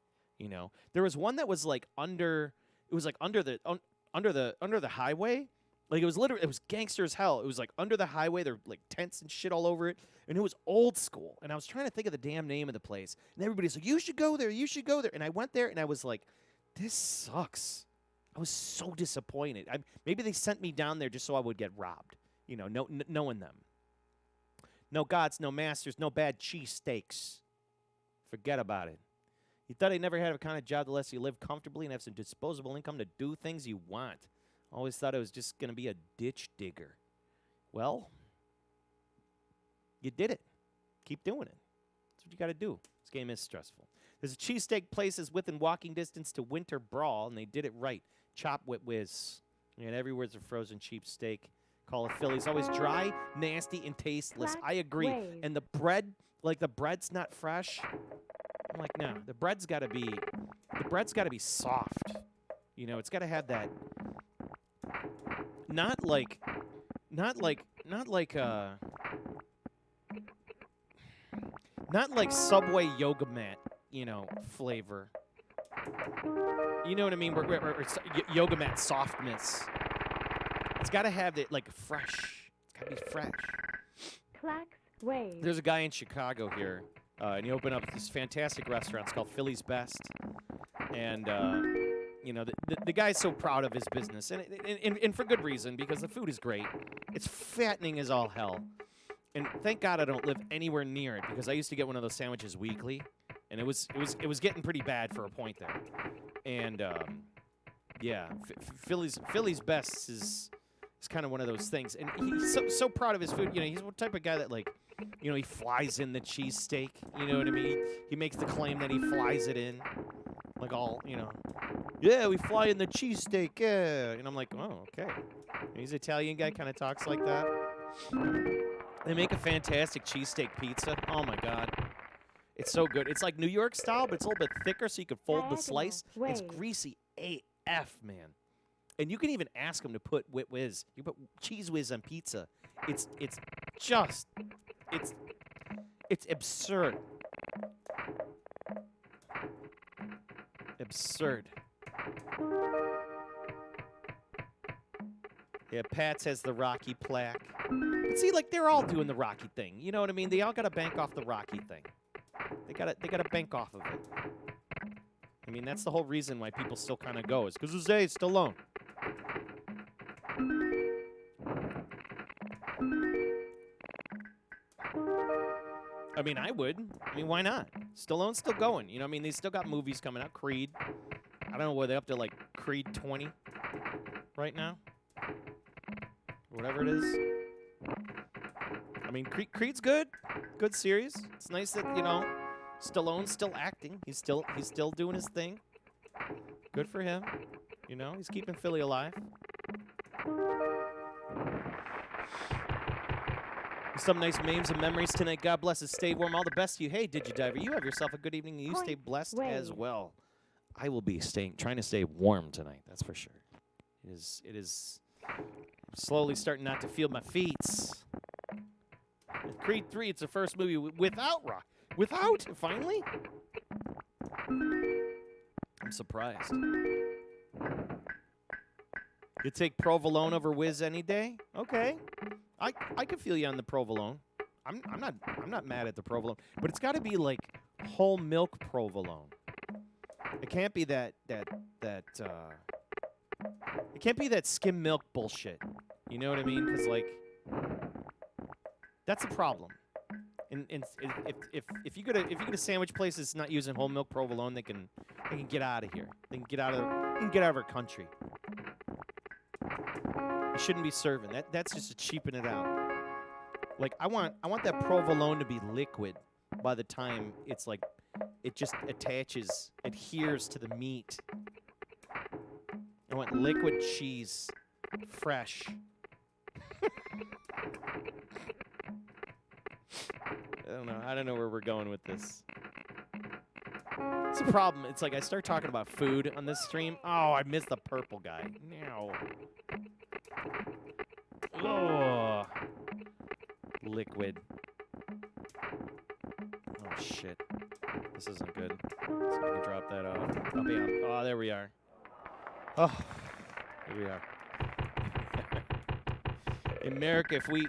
There was one that was, like, under the highway, Like, it was gangster as hell. It was like under the highway. There were like tents and shit all over it. And it was old school. And I was trying to think of the damn name of the place. And everybody's like, you should go there. You should go there. And I went there and I was like, this sucks. I was so disappointed. Maybe they sent me down there just so I would get robbed. You know, knowing them. No gods, no masters, no bad cheesesteaks. Forget about it. You thought I'd never had a kind of job that lets you live comfortably and have some disposable income to do things you want. Always thought I was just going to be a ditch digger. Well, you did it. Keep doing it. That's what you got to do. This game is stressful. There's a cheesesteak places within walking distance to Winter Brawl, and they did it right. Chop Wit Whiz. And everywhere's a frozen cheap steak. Call it Philly's. Always dry, nasty, and tasteless. Clax I agree. Ways. And the bread, like the bread's not fresh. I'm like, no, the bread's got to be soft. You know, it's got to have that. Not like Subway yoga mat, you know, flavor. You know what I mean? Yoga mat softness. It's got to have it like fresh. It's got to be fresh. KLAX Ways. There's a guy in Chicago here, and he opened up this fantastic restaurant. It's called Philly's Best, and you know the guy's so proud of his business, and for good reason, because the food is great. It's fattening as all hell, and thank God I don't live anywhere near it, because I used to get one of those sandwiches weekly, and it was getting pretty bad for a point there, and yeah, Philly's Best is kind of one of those things, and he's so proud of his food. You know, he's the type of guy that, like, you know, he flies in the cheesesteak. You know what I mean? He makes the claim that he flies it in, like all, you know. Yeah, we fly in the cheesesteak, yeah. And I'm like, oh, okay. And he's an Italian guy, kind of talks like that. They make a fantastic cheesesteak pizza. Oh, my God. It's so good. It's like New York style, but it's a little bit thicker so you can fold the slice. It's greasy AF, man. And you can even ask them to put whiz. You put cheese whiz on pizza. It's absurd. Absurd. Yeah, Pat's has the Rocky plaque. But see, like, they're all doing the Rocky thing. You know what I mean? They all got to bank off the Rocky thing. They gotta bank off of it. I mean, that's the whole reason why people still kind of go, is because Jose's still alone. I mean, I would. I mean, why not? Stallone's still going. You know what I mean? They still got movies coming out. Creed. I don't know, were they up to, like, Creed 20 right now? Whatever it is. I mean, Creed's good. Good series. It's nice that, you know, Stallone's still acting. He's still doing his thing. Good for him. You know, he's keeping Philly alive. Some nice memes and memories tonight. God bless us. Stay warm. All the best to you. Hey, Digidiver, you have yourself a good evening. And you stay blessed as well. I will be trying to stay warm tonight. That's for sure. It is slowly starting not to feel my feet. Creed 3, it's the first movie without rock. Without? Finally? I'm surprised. You take provolone over whiz any day? Okay. I could feel you on the provolone. I'm not mad at the provolone, but it's got to be like whole milk provolone. It can't be that it can't be that skim milk bullshit. You know what I mean? Because, like, that's a problem. And if you go to sandwich places not using whole milk provolone, they can get out of here. They can get out of our country. You shouldn't be serving that. That's just to cheapen it out. Like, I want that provolone to be liquid by the time it's like it just adheres to the meat. I want liquid cheese, fresh. I don't know where we're going with this. It's a problem. It's like I start talking about food on this stream. Oh, I missed the purple guy. No. Oh. Liquid. Oh, shit. This isn't good. So I can drop that off. I'll be on. Oh, there we are. Oh, here we are. In America, if we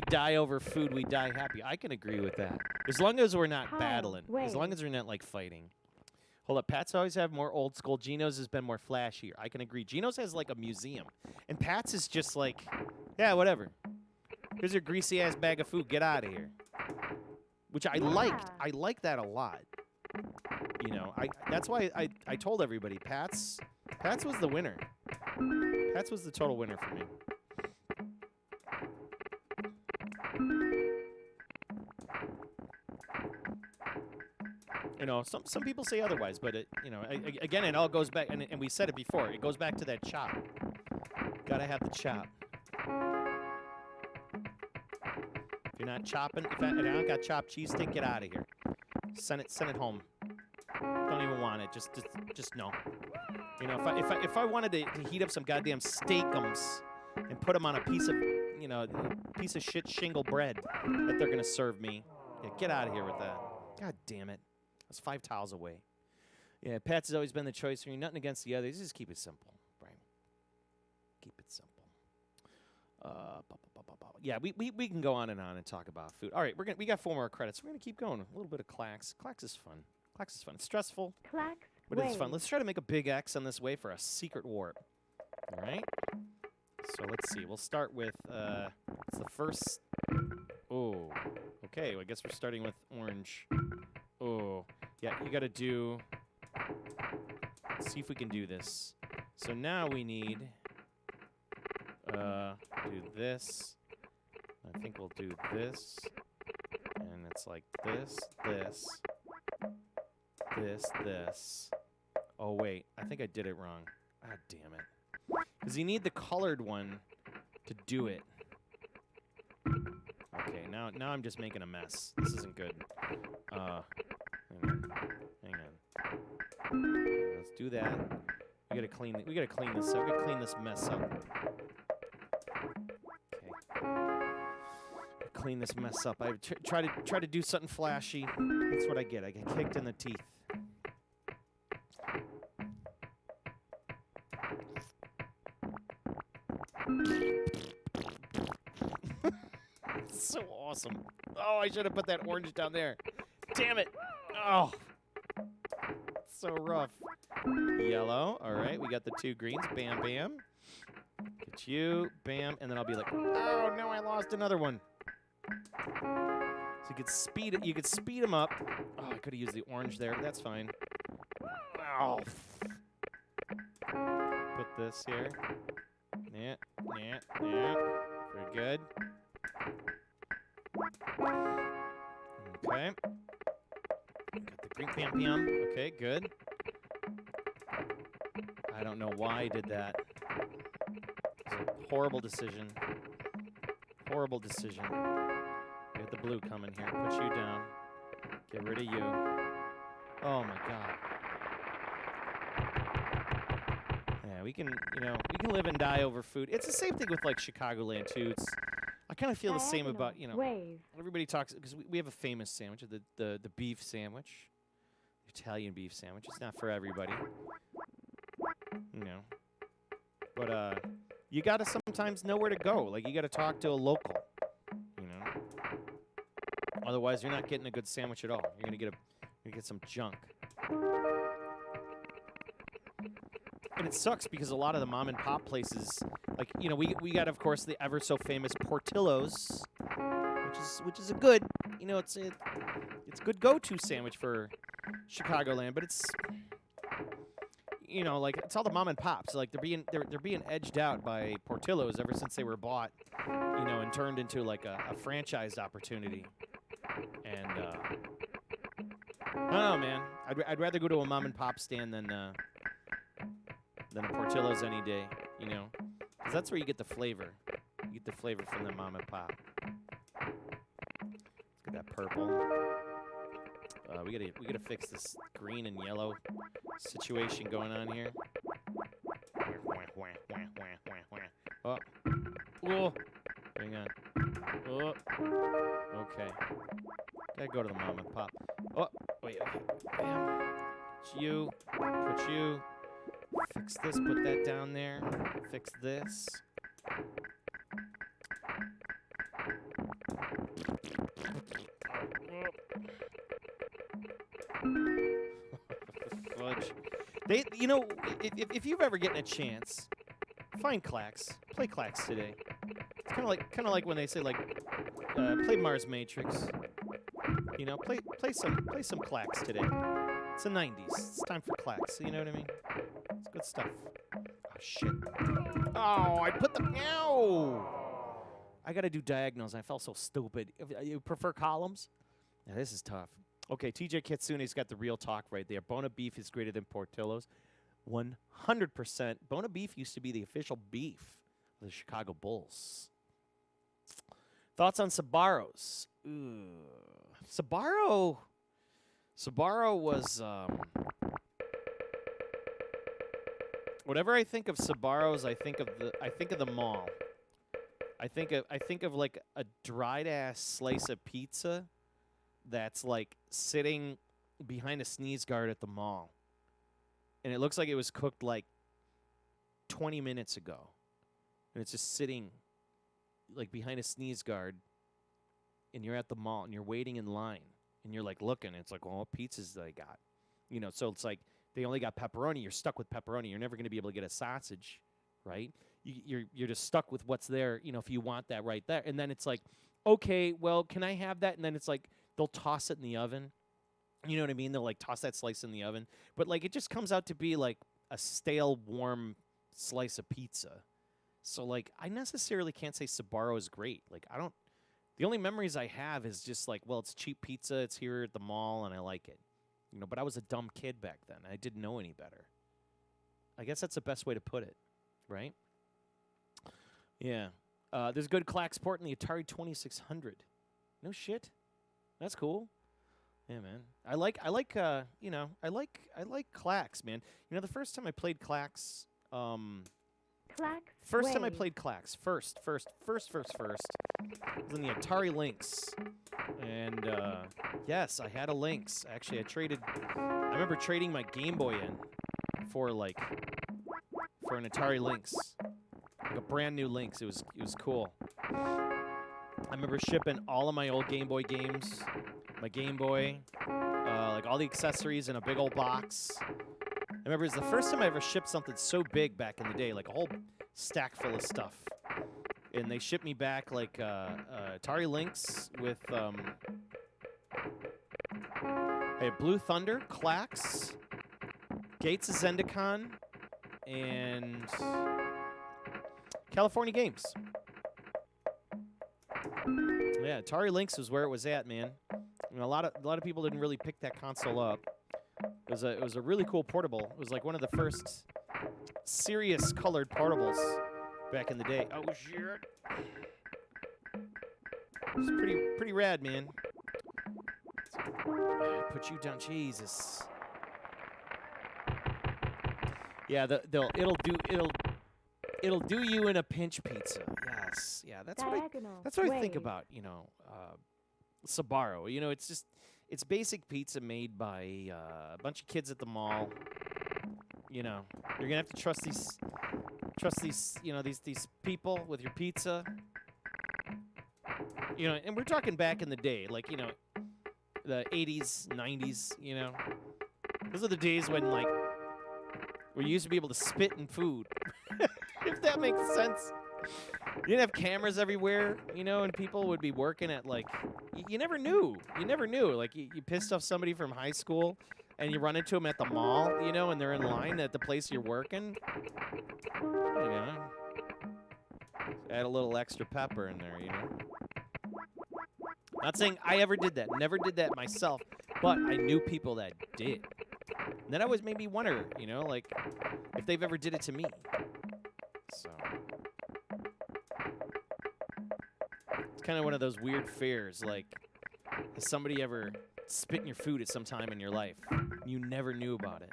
die over food, we die happy. I can agree with that. As long as we're not battling. As long as we're not like fighting. Hold up, Pat's always have more old school. Gino's has been more flashier. I can agree. Gino's has like a museum. And Pat's is just like, yeah, whatever. Here's your greasy ass bag of food. Get out of here. Which I liked. I like that a lot. You know, that's why I told everybody Pat's was the winner. Pat's was the total winner for me. You know, some people say otherwise, but it, you know, again, it all goes back, and we said it before. It goes back to that chop. Gotta have the chop. If you're not chopping, if I don't got chopped cheese steak, get out of here. Send it home. Don't even want it. Just no. You know, if I wanted to heat up some goddamn steakums and put them on a piece of, you know, piece of shit shingle bread that they're gonna serve me, yeah, get out of here with that. God damn it. That's 5 tiles away. Yeah, Pat's has always been the choice for me. Nothing against the others. Just keep it simple, right? Keep it simple. Yeah, we can go on and talk about food. All right, we got 4 more credits. We're gonna keep going. A little bit of KLAX. KLAX is fun. KLAX is fun. It's stressful, KLAX but it's fun. Let's try to make a big X on this way for a secret warp. All right. So let's see. We'll start with it's the first. Oh, okay. Well, I guess we're starting with orange. Oh, yeah. You got to do. Let's see if we can do this. So now we need. Do this. I think we'll do this, and it's like this. Oh wait, I think I did it wrong. Ah, damn it. Because you need the colored one to do it. Okay, now I'm just making a mess. This isn't good. Hang on. Let's do that. We gotta clean this up. We gotta clean this mess up. Okay. Clean this mess up. I try to do something flashy. That's what I get. I get kicked in the teeth. So awesome. Oh, I should have put that orange down there. Damn it. Oh. So rough. Yellow. All right, we got the 2 greens. Bam, bam. Get you. Bam. And then I'll be like, oh, no, I lost another one. So you could speed them up. Oh, I could have used the orange there, but that's fine. Oh. Put this here. Yeah. Very good. Okay. Got the green pam. Okay, good. I don't know why I did that. It was a horrible decision. Horrible decision. Get the blue coming here. Put you down. Get rid of you. Oh my god. Yeah, we can live and die over food. It's the same thing with like Chicagoland too. I kind of feel the same about, everybody talks, because we have a famous sandwich, the beef sandwich, Italian beef sandwich. It's not for everybody, but you got to sometimes know where to go. Like, you got to talk to a local, Otherwise, you're not getting a good sandwich at all. You're going to get some junk. And it sucks because a lot of the mom and pop places, like, we got, of course, the ever so famous Portillo's, which is a good, it's a good go-to sandwich for Chicagoland, but it's, like, it's all the mom and pops. Like, they're being edged out by Portillo's ever since they were bought, and turned into like a franchised opportunity. And I don't know, man. I'd rather go to a mom and pop stand than a Portillo's any day, because that's where you get the flavor. You get the flavor from the mom and pop. Let's get that purple. We gotta fix this green and yellow situation going on here. Oh, whoa! Hang on. Oh, okay. Gotta go to the mom and pop. Oh, wait. Bam. It's you. Put you. Fix this, put that down there. Fix this. Fudge. They, you know, if you've ever getting a chance, find KLAX. Play KLAX today. It's kind of like when they say like, play Mars Matrix. You know, play some KLAX today. It's the 90s. It's time for KLAX. You know what I mean? It's good stuff. Oh shit. Oh, I put the ow. I gotta do diagonals. I felt so stupid. You prefer columns? Yeah, this is tough. Okay, TJ Kitsune's got the real talk right there. Bona beef is greater than Portillo's. 100%. Bona beef used to be the official beef of the Chicago Bulls. Thoughts on Sbarro's? Sbarro was whatever I think of Sbarro's, I think of the mall. I think of like a dried ass slice of pizza that's like sitting behind a sneeze guard at the mall. And it looks like it was cooked like 20 minutes ago. And it's just sitting like behind a sneeze guard, and you're at the mall and you're waiting in line and you're like looking, and it's like, well, what pizzas do they got? You know, so it's like they only got pepperoni. You're stuck with pepperoni. You're never going to be able to get a sausage, right? You're just stuck with what's there, you know, if you want that right there. And then it's like, okay, well, can I have that? And then it's like they'll toss it in the oven. You know what I mean? They'll like toss that slice in the oven. But like it just comes out to be like a stale, warm slice of pizza. So like I necessarily can't say Sbarro is great. Like the only memories I have is just like, well, it's cheap pizza. It's here at the mall and I like it. You know, but I was a dumb kid back then. I didn't know any better. I guess that's the best way to put it, right? Yeah. There's good KLAX port in the Atari 2600. No shit. That's cool. Yeah, man. I like KLAX, man. You know, the first time I played KLAX, first time I played KLAX, first, was in the Atari Lynx. And, yes, I had a Lynx. Actually, I remember trading my Game Boy in for an Atari Lynx. Like a brand new Lynx. It was cool. I remember shipping all of my old Game Boy games, my Game Boy, like all the accessories in a big old box. I remember it was the first time I ever shipped something so big back in the day, like a whole stack full of stuff. And they shipped me back like Atari Lynx with Blue Thunder, KLAX, Gates of Zendikon, and California Games. Yeah, Atari Lynx was where it was at, man. I mean, a lot of people didn't really pick that console up. It was a really cool portable. It was like one of the first serious colored portables back in the day. Oh shit! It's pretty rad, man. Put you down, Jesus. Yeah, it'll do you in a pinch pizza. Yes, yeah, that's what I think about. You know, Sbarro. You know, it's basic pizza made by a bunch of kids at the mall. You know, you're gonna have to trust these, you know, these people with your pizza. You know, and we're talking back in the day, like, you know, the 80s, 90s. You know, those are the days when like we used to be able to spit in food, if that makes sense. You didn't have cameras everywhere, you know, and people would be working at, like, you never knew. You never knew. Like, you pissed off somebody from high school, and you run into them at the mall, you know, and they're in line at the place you're working. You know. Add a little extra pepper in there, you know. Not saying I ever did that. Never did that myself, but I knew people that did. And that always made me wonder, you know, like, if they've ever did it to me. So it's kind of one of those weird fears, like, has somebody ever spit in your food at some time in your life? You never knew about it.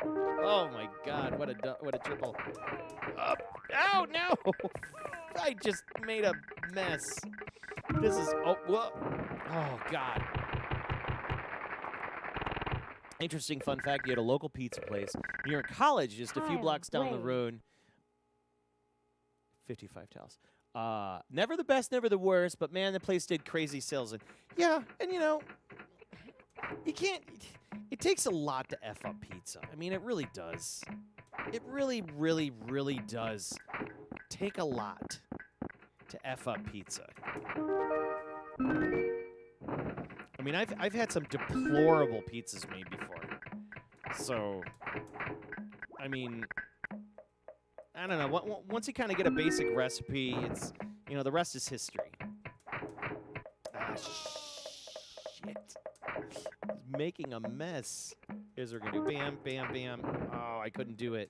Oh my God! What a triple! Ow! No! I just made a mess. This is whoa! Oh God! Interesting fun fact: you had a local pizza place near college, just a few blocks down the road. 55 towels. Never the best, never the worst, but man, the place did crazy sales. And yeah, and you know, you can't. It takes a lot to F up pizza. I mean, it really does. It really, really, really does take a lot to F up pizza. I mean, I've had some deplorable pizzas made before. So, I mean, I don't know. Once you kind of get a basic recipe, it's, you know, the rest is history. Ah, shit. He's making a mess. Here's what we're going to do. Bam, bam, bam. Oh, I couldn't do it.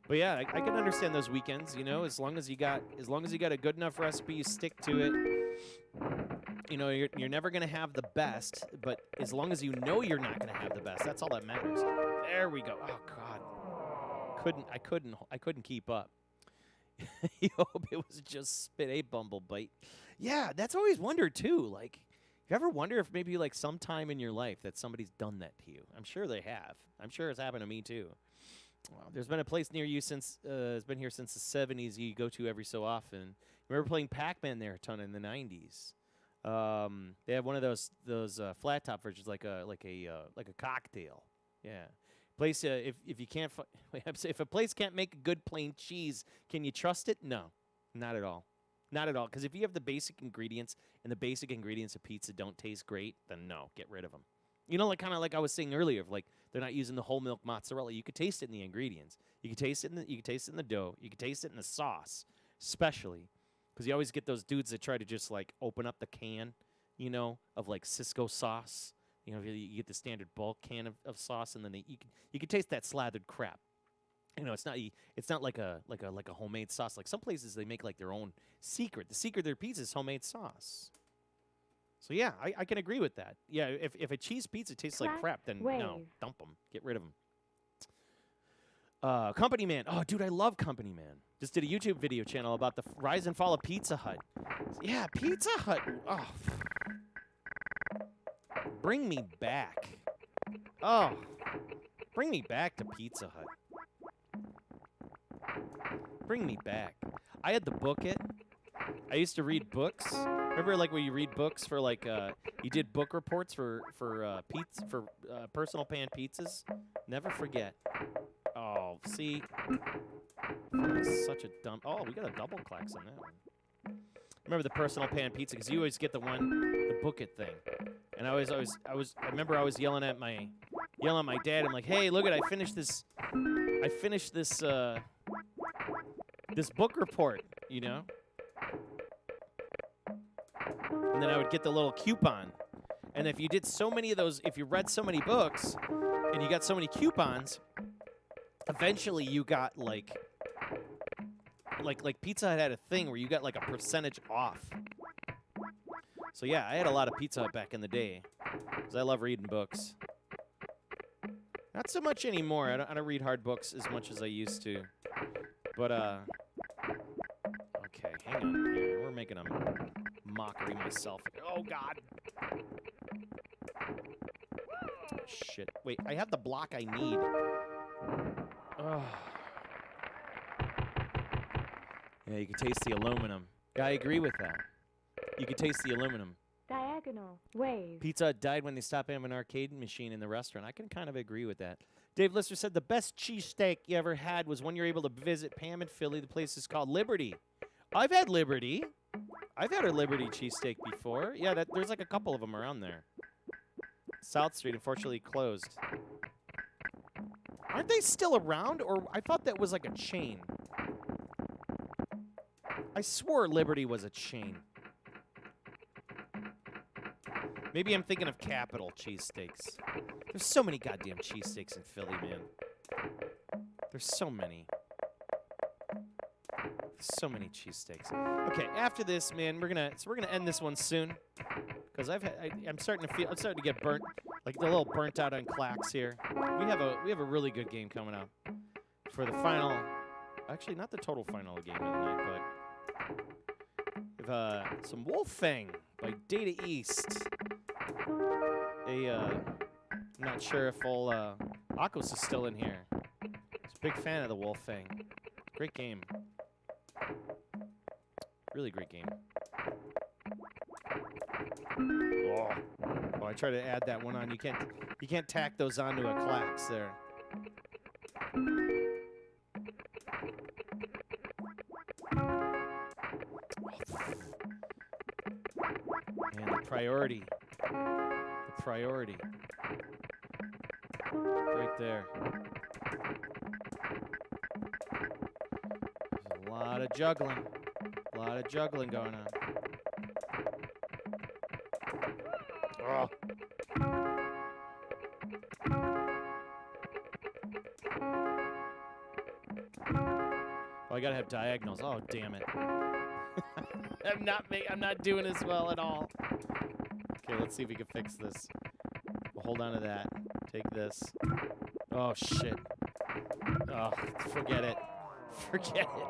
But yeah, I can understand those weekends, you know, as long as you got a good enough recipe, you stick to it. You know, you're never going to have the best, but as long as you know you're not going to have the best, that's all that matters. There we go. Oh god. I couldn't keep up. You hope it was just spit a bumblebite. Yeah, that's always wondered too. Like, you ever wonder if maybe like sometime in your life that somebody's done that to you? I'm sure they have. I'm sure it's happened to me too. Well, there's been a place near you since it's been here since the 70s. You go to every so often. Remember playing Pac-Man there a ton in the 90s. They have one of those flat top versions, like a cocktail. Yeah. Place if you can't if a place can't make a good plain cheese, can you trust it? No, not at all. Not at all. Because if you have the basic ingredients and the basic ingredients of pizza don't taste great, then no, get rid of them. You know, like kind of like I was saying earlier, like they're not using the whole milk mozzarella. You could taste it in the ingredients. You could taste it in the dough. You could taste it in the sauce, especially because you always get those dudes that try to just like open up the can, you know, of like Cisco sauce. You know, you get the standard bulk can of sauce, and then you can taste that slathered crap. You know, it's not like a homemade sauce. Like some places they make like their own secret. The secret of their pizza is homemade sauce. So yeah, I can agree with that. Yeah, if a cheese pizza tastes like crap, then no, dump them, get rid of them. Company Man. Oh, dude, I love Company Man. Just did a YouTube video channel about the rise and fall of Pizza Hut. Yeah, Pizza Hut. Oh, bring me back. Oh, bring me back to Pizza Hut. Bring me back. I had to book it. I used to read books. Remember, like, when you read books for, like, you did book reports for pizza, for personal pan pizzas? Never forget. Oh, see? Such a dumb... Oh, we got a double KLAX on that one. Remember the personal pan pizza, because you always get the book it thing. And I remember I was yelling at my dad. I'm like, hey, look at, I finished this book report, you know? And then I would get the little coupon. And if you did so many of those, if you read so many books and you got so many coupons, eventually you got like Pizza Hut had a thing where you got like a percentage off. So yeah, I had a lot of Pizza Hut back in the day because I love reading books. Not so much anymore. I don't read hard books as much as I used to. But okay, hang on here. We're making a mockery myself. Oh god. Shit. Wait, I have the block I need. Oh. Yeah, you can taste the aluminum. Yeah, I agree with that. You can taste the aluminum. Diagonal wave. Pizza Hut died when they stopped having an arcade machine in the restaurant. I can kind of agree with that. Dave Lister said the best cheesesteak you ever had was when you're able to visit Pam in Philly. The place is called Liberty. I've had Liberty. I've had a Liberty cheesesteak before. Yeah, there's like a couple of them around there. South Street, unfortunately, closed. Aren't they still around? Or I thought that was like a chain. I swore Liberty was a chain. Maybe I'm thinking of Capital cheesesteaks. There's so many goddamn cheesesteaks in Philly, man. There's so many. So many cheesesteaks. Okay, after this, man, we're gonna end this one soon, because I'm starting to get burnt, like a little burnt out on KLAX here. We have a really good game coming up for the final. Actually, not the total final game of the night, but we have some WolfFang by Data East. I'm not sure if old Akos is still in here. He's Big fan of the WolfFang. Great game. Really great game. Oh. Oh, I try to add that one on. You can't tack those onto a KLAX there. And the priority. The priority. Right there. There's a lot of juggling. A lot of juggling going on. Oh. Oh, I gotta have diagonals. Oh, damn it. I'm not doing as well at all. Okay, let's see if we can fix this. We'll hold on to that. Take this. Oh, shit. Oh, forget it. Forget it.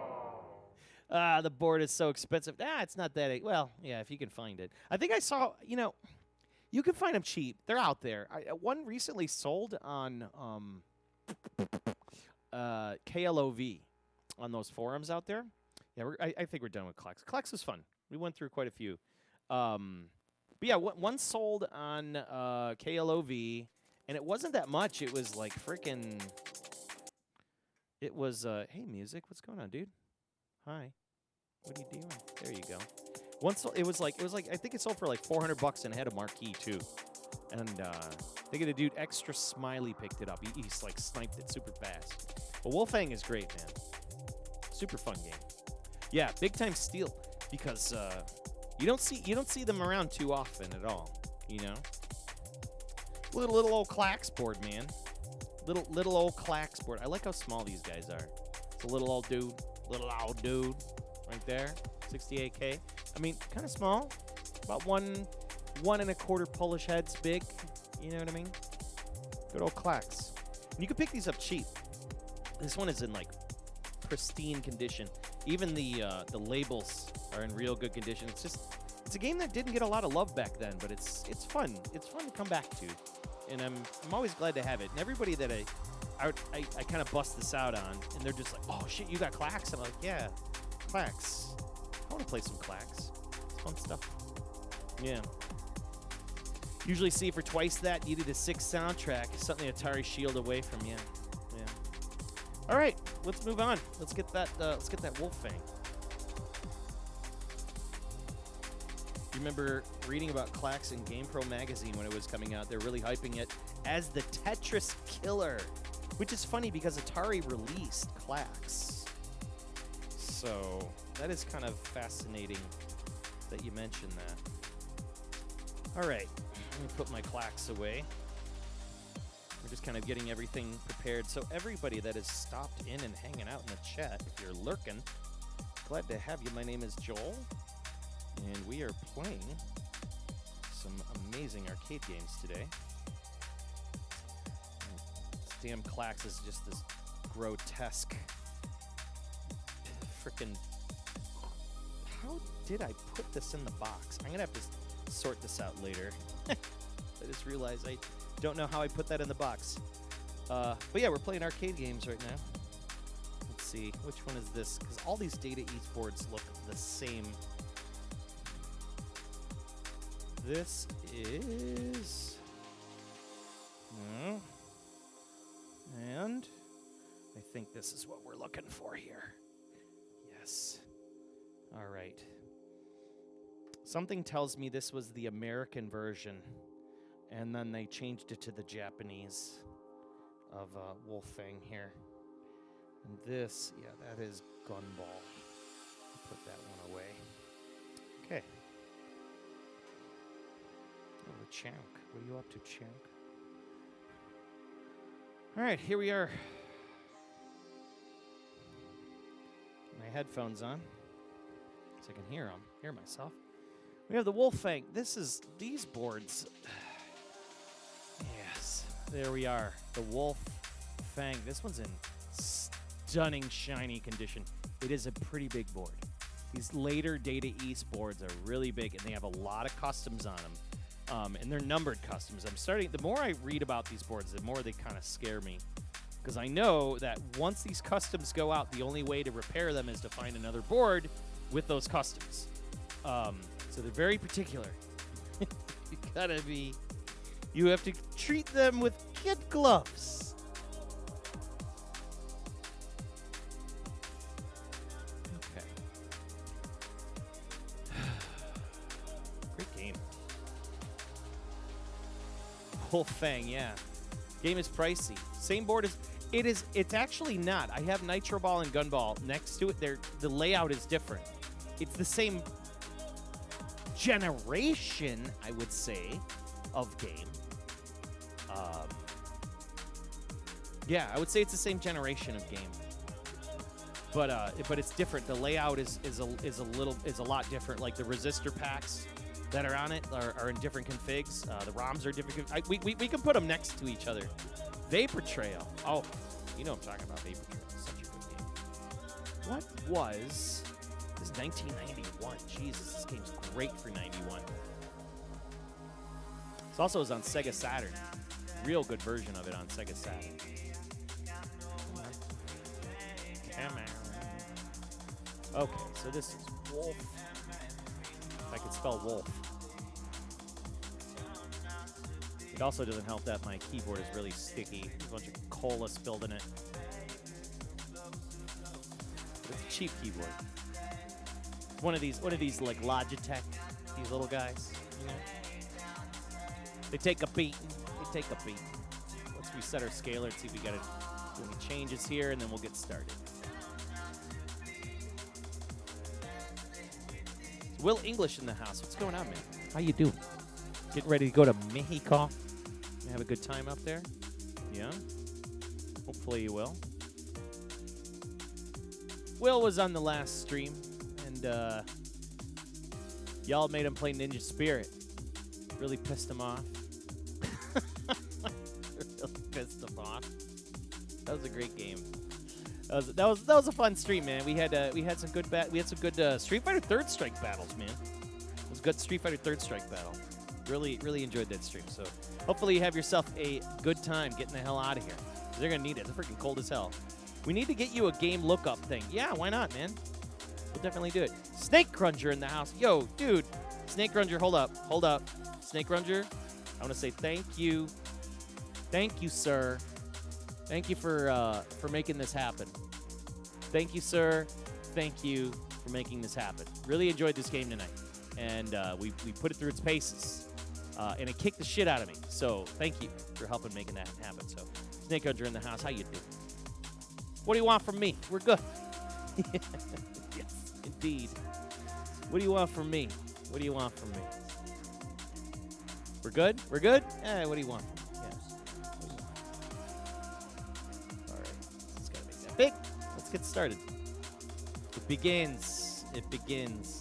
Ah, the board is so expensive. Ah, it's not that. Well, yeah, if you can find it. I think I saw, you can find them cheap. They're out there. One recently sold on KLOV on those forums out there. Yeah, I think we're done with KLAX. KLAX was fun. We went through quite a few. But yeah, one sold on KLOV, and it wasn't that much. It was like freaking. It was hey music, what's going on, dude? Hi, what are you doing? There you go. It was like I think it sold for like $400 and had a marquee too. And I think the dude Extra Smiley picked it up. He's like sniped it super fast. But WolfFang is great, man. Super fun game. Yeah, big time steal because you don't see them around too often at all. Little old KLAX board, man. Little old KLAX board. I like how small these guys are. It's a little old dude right there. 68K. I mean, kind of small. About 1 1.25 Polish heads big. You know what I mean? Good old KLAX. And you can pick these up cheap. This one is in like pristine condition. Even the labels are in real good condition. It's a game that didn't get a lot of love back then, but it's fun. It's fun to come back to, and I'm always glad to have it. And everybody that I kind of bust this out on, and they're just like, oh shit, you got KLAX? I'm like, yeah, KLAX. I want to play some KLAX. It's fun stuff. Yeah. Usually see for twice that, needed a 6 soundtrack. Something Atari shield away from you. Yeah. All right, let's move on. Let's get that WolfFang. You remember reading about KLAX in GamePro magazine when it was coming out? They're really hyping it as the Tetris killer, which is funny because Atari released KLAX. So that is kind of fascinating that you mentioned that. All right, let me put my KLAX away. We're just kind of getting everything prepared. So everybody that has stopped in and hanging out in the chat, if you're lurking, glad to have you. My name is Joel, and we are playing some amazing arcade games today. This damn KLAX is just this grotesque frickin'. How did I put this in the box? I'm gonna have to sort this out later. I just realized I don't know how I put that in the box. But yeah, we're playing arcade games right now. Let's see, which one is this? Because all these Data East boards look the same. This is... and I think this is what we're looking for here. Yes. All right. Something tells me this was the American version, and then they changed it to the Japanese of WolfFang here. And this, yeah, that is Gunball. Put that one away. Okay. Oh, the Chunk. What are you up to, Chunk? All right, here we are. My headphones on, so I can hear myself. We have the WolfFang. These boards. Yes, there we are. The WolfFang. This one's in stunning shiny condition. It is a pretty big board. These later Data East boards are really big, and they have a lot of customs on them. And they're numbered customs. The more I read about these boards, the more they kind of scare me. Because I know that once these customs go out, the only way to repair them is to find another board with those customs. So they're very particular. You have to treat them with kid gloves. Okay. Great game. WolfFang, yeah. Game is pricey. Same board as it's actually not. I have Nitro Ball and Gunball next to it. The layout is different. It's the same generation, I would say, of game. Yeah, I would say it's the same generation of game. But it's different. The layout is a lot different. Like the resistor packs that are on it are in different configs. The ROMs are different. We can put them next to each other. Vapor Trail. Oh, you know what I'm talking about. Vapor Trail. Such a good game. What was this? 1991. Jesus, this game's great for 91. This also is on Sega Saturn. Real good version of it on Sega Saturn. Come on. Okay, so this is Wolf. If I could spell Wolf. It also doesn't help that my keyboard is really sticky. There's a bunch of cola spilled in it. It's a cheap keyboard. One of these like Logitech, these little guys. You know? They take a beat. They take a beat. Let's reset our scaler and see if we got do any changes here, and then we'll get started. Will English in the house. What's going on, man? How you doing? Getting ready to go to Mexico? You have a good time up there? Yeah? Hopefully you will. Will was on the last stream, and y'all made him play Ninja Spirit. Really pissed him off. Really pissed him off. That was a great game. That was a fun stream, man. We had some good Street Fighter Third Strike battles, man. It was a good Street Fighter Third Strike battle. Really enjoyed that stream. So hopefully you have yourself a good time getting the hell out of here. They're gonna need it. It's freaking cold as hell. We need to get you a game lookup thing. Yeah, why not, man? We'll definitely do it. Snake Grunger in the house. Yo, dude. Snake Grunger, hold up. Snake Grunger, I want to say thank you. Thank you, sir. Thank you for making this happen. Thank you, sir. Thank you for making this happen. Really enjoyed this game tonight. And we put it through its paces. And it kicked the shit out of me. So thank you for helping making that happen. So Snake Hunter in the house, how you doing? What do you want from me? We're good. Yes, indeed. What do you want from me? What do you want from me? We're good? We're good? What do you want from me? Yes. All right. Just gotta make that big. Let's get started. It begins. It begins.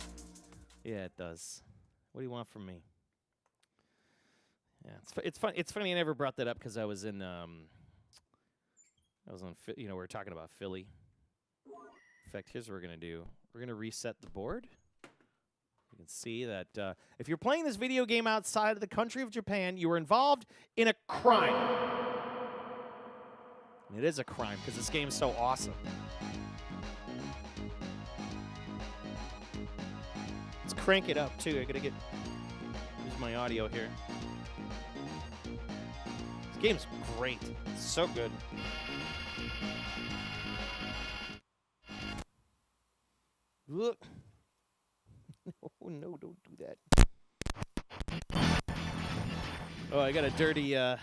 Yeah, it does. What do you want from me? Yeah, it's fun. It's funny I never brought that up because I was on, we were talking about Philly. In fact, here's what we're gonna do. We're gonna reset the board. You can see that if you're playing this video game outside of the country of Japan, you are involved in a crime. And it is a crime because this game is so awesome. Let's crank it up too. I gotta get. Here's my audio here. This game's great. It's so good. Look. Oh no, don't do that. Oh, I got a dirty hang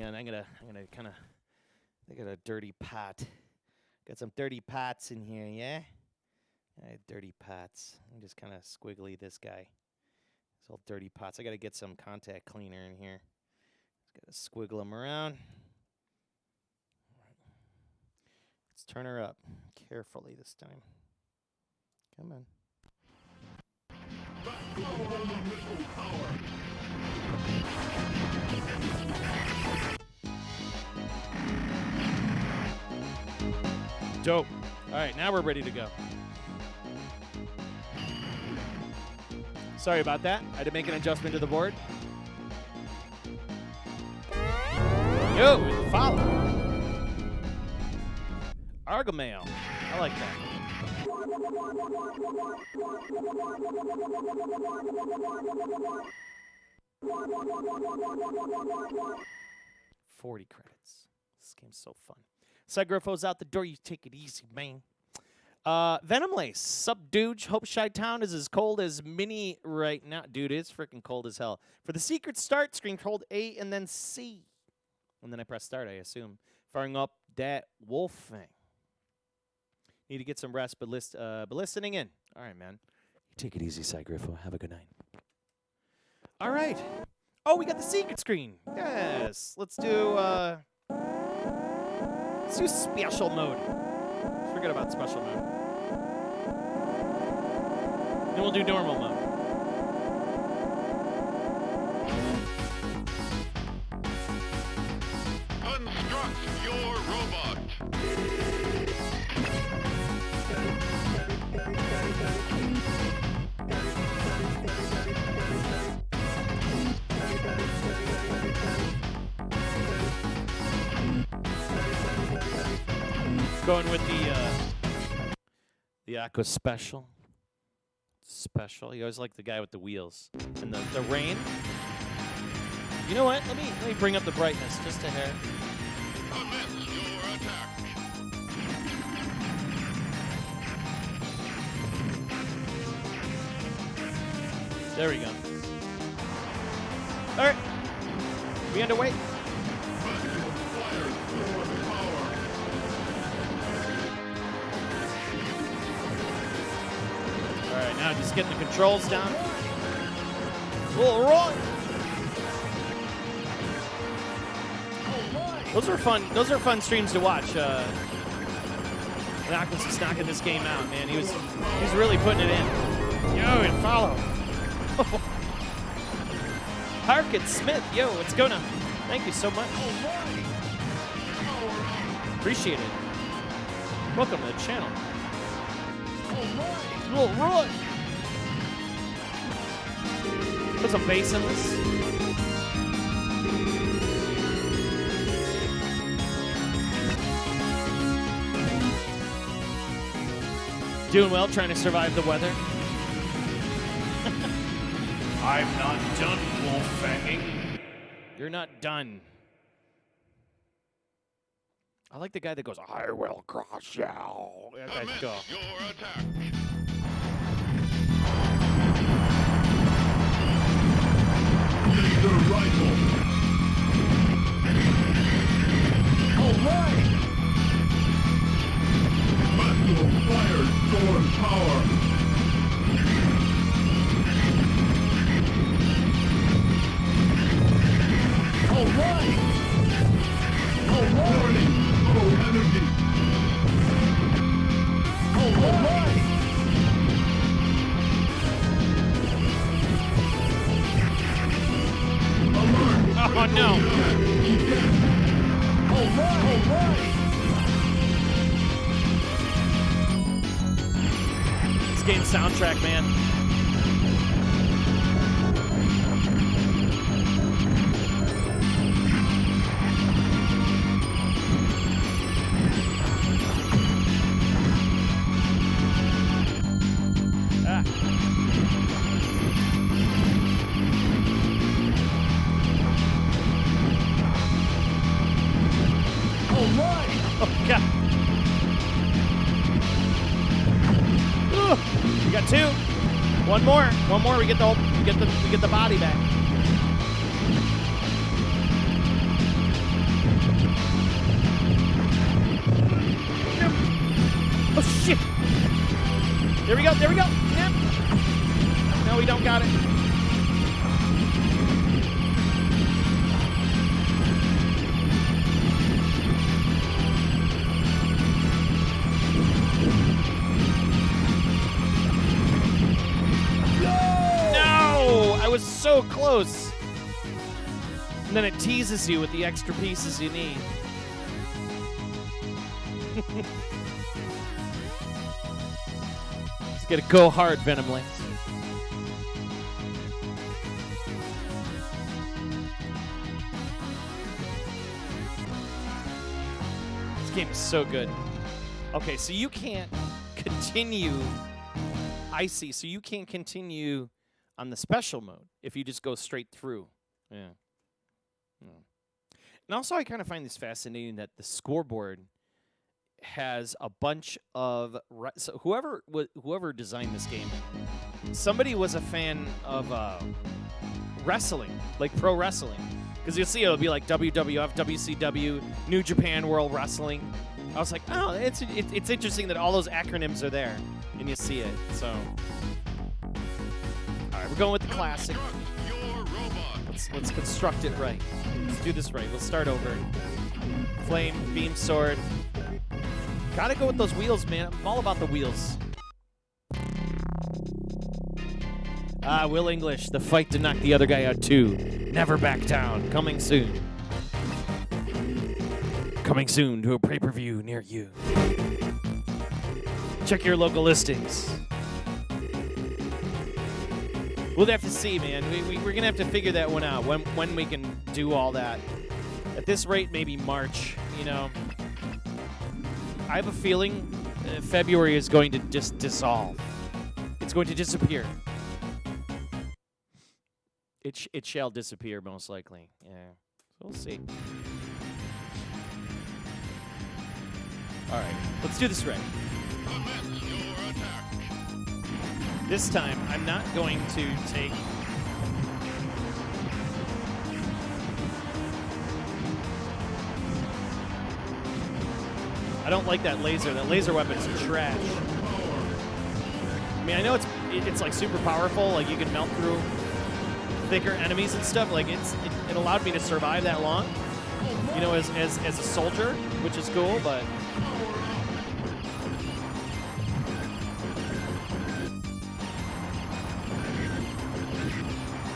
on, I'm gonna kinda I got a dirty pot. Got some dirty pots in here, yeah? Dirty pots. I'm just kinda squiggly this guy. It's all dirty pots. I gotta get some contact cleaner in here. Just gotta squiggle them around. Let's turn her up carefully this time. Come on. Dope. All right, now we're ready to go. Sorry about that. I had to make an adjustment to the board. Yo, follow. Argamail. I like that. 40 credits. This game's so fun. Cygriffo's out the door. You take it easy, man. Venomlace. Sup, dude? Hope Chi-Town is as cold as Mini right now. Dude, it's freaking cold as hell. For the secret start screen, hold A and then C. And then I press start, I assume. Firing up that WolfFang. Need to get some rest, but listening in. All right, man. You take it easy, Cygriffo. Have a good night. All right. Oh, we got the secret screen. Yes. Let's do special mode. Forget about special mode. Then we'll do normal mode. Construct your robot. Going with the Aqua Special. Special. You always like the guy with the wheels. And the rain. You know what? Let me bring up the brightness just a hair. Commence your attack. There we go. All right. We underway. All right, now just getting the controls down. All right. Those are fun. Those are fun streams to watch. Knockles is knocking this game out, man. He's really putting it in. Yo, and follow. Harkett Smith, yo, what's going on? Thank you so much. Appreciate it. Welcome to the channel. All right. Put some bass in this. Doing well, trying to survive the weather. I'm not done wolf-fanging. You're not done. I like the guy that goes, I will crush you. That guy's cool. Your attack. Laser rifle. All right. Maximum fire storm power. All right. All warning. Low energy. All right. Alert. Oh, no. All right. All right. This game's soundtrack, man. Oh, God. Ugh. We got two. One more. One more. We get the body back. Oh shit. There we go. There we go. Yep. No, we don't got it. I was so close. And then it teases you with the extra pieces you need. Just gotta go hard, Venomlace. This game is so good. Okay, so you can't continue. I see. So you can't continue on the special mode if you just go straight through. Yeah. And also, I kind of find this fascinating that the scoreboard has a bunch of so whoever designed this game, somebody was a fan of wrestling, like pro wrestling, because you'll see it'll be like WWF, WCW, New Japan World Wrestling. I was like, oh, it's interesting that all those acronyms are there, and you see it. So, all right, we're going with the classic. Let's construct it right. Let's do this right. We'll start over. Flame, beam, sword. Gotta go with those wheels, man. I'm all about the wheels. Will English, the fight to knock the other guy out too. Never back down. Coming soon. Coming soon to a pay-per-view near you. Check your local listings. We'll have to see, man. We're going to have to figure that one out, when we can do all that. At this rate, maybe March, you know. I have a feeling February is going to just dissolve. It's going to disappear. It shall disappear, most likely. Yeah. So we'll see. All right. Let's do this right. This time, I'm not going to take... I don't like that laser. That laser weapon's trash. I mean, I know it's like super powerful. Like you can melt through thicker enemies and stuff. Like it allowed me to survive that long. You know, as a soldier, which is cool. But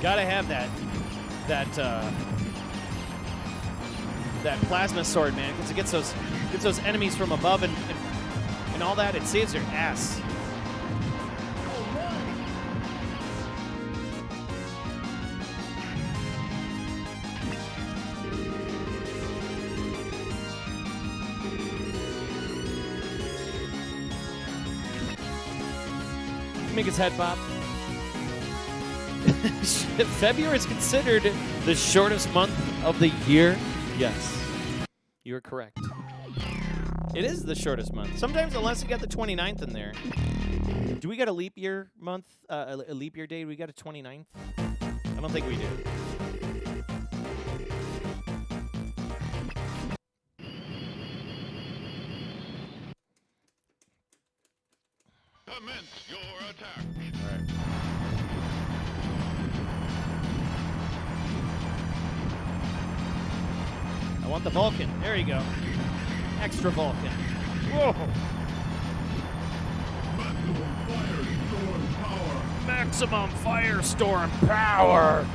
gotta have that plasma sword, man, because it gets those enemies from above and all that. It saves your ass. Make his head pop. February is considered the shortest month of the year. Yes, you're correct. It is the shortest month. Sometimes, unless you got the 29th in there. Do we got a leap year month? A leap year day? We got a 29th? I don't think we do. Commence your attack. All right. I want the Vulcan. There you go. Extra Vulcan. Whoa. Maximum firestorm power.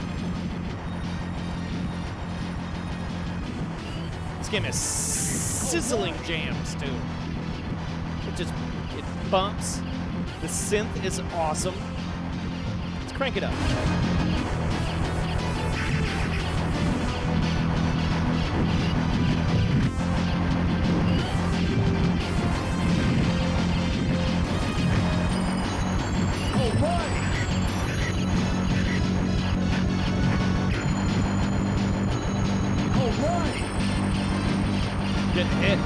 This game has sizzling jams too. It bumps. The synth is awesome. Let's crank it up. Get hit.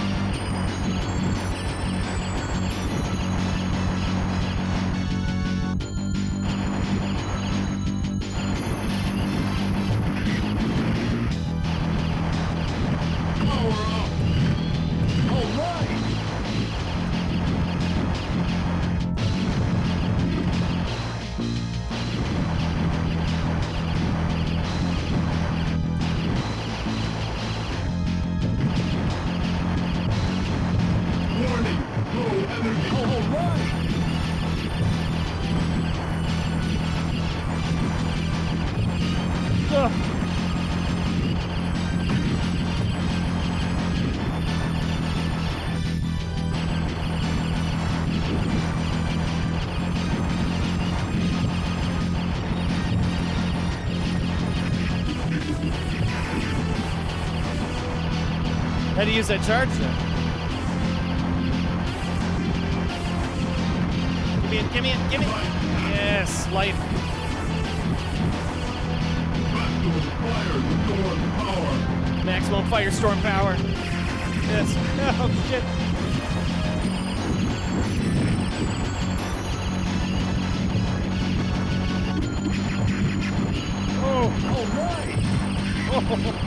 Had to use that charge there. it, give me it, give me it. Yes, life. Maximum firestorm power. Yes. Oh, shit. Oh, all right. Oh.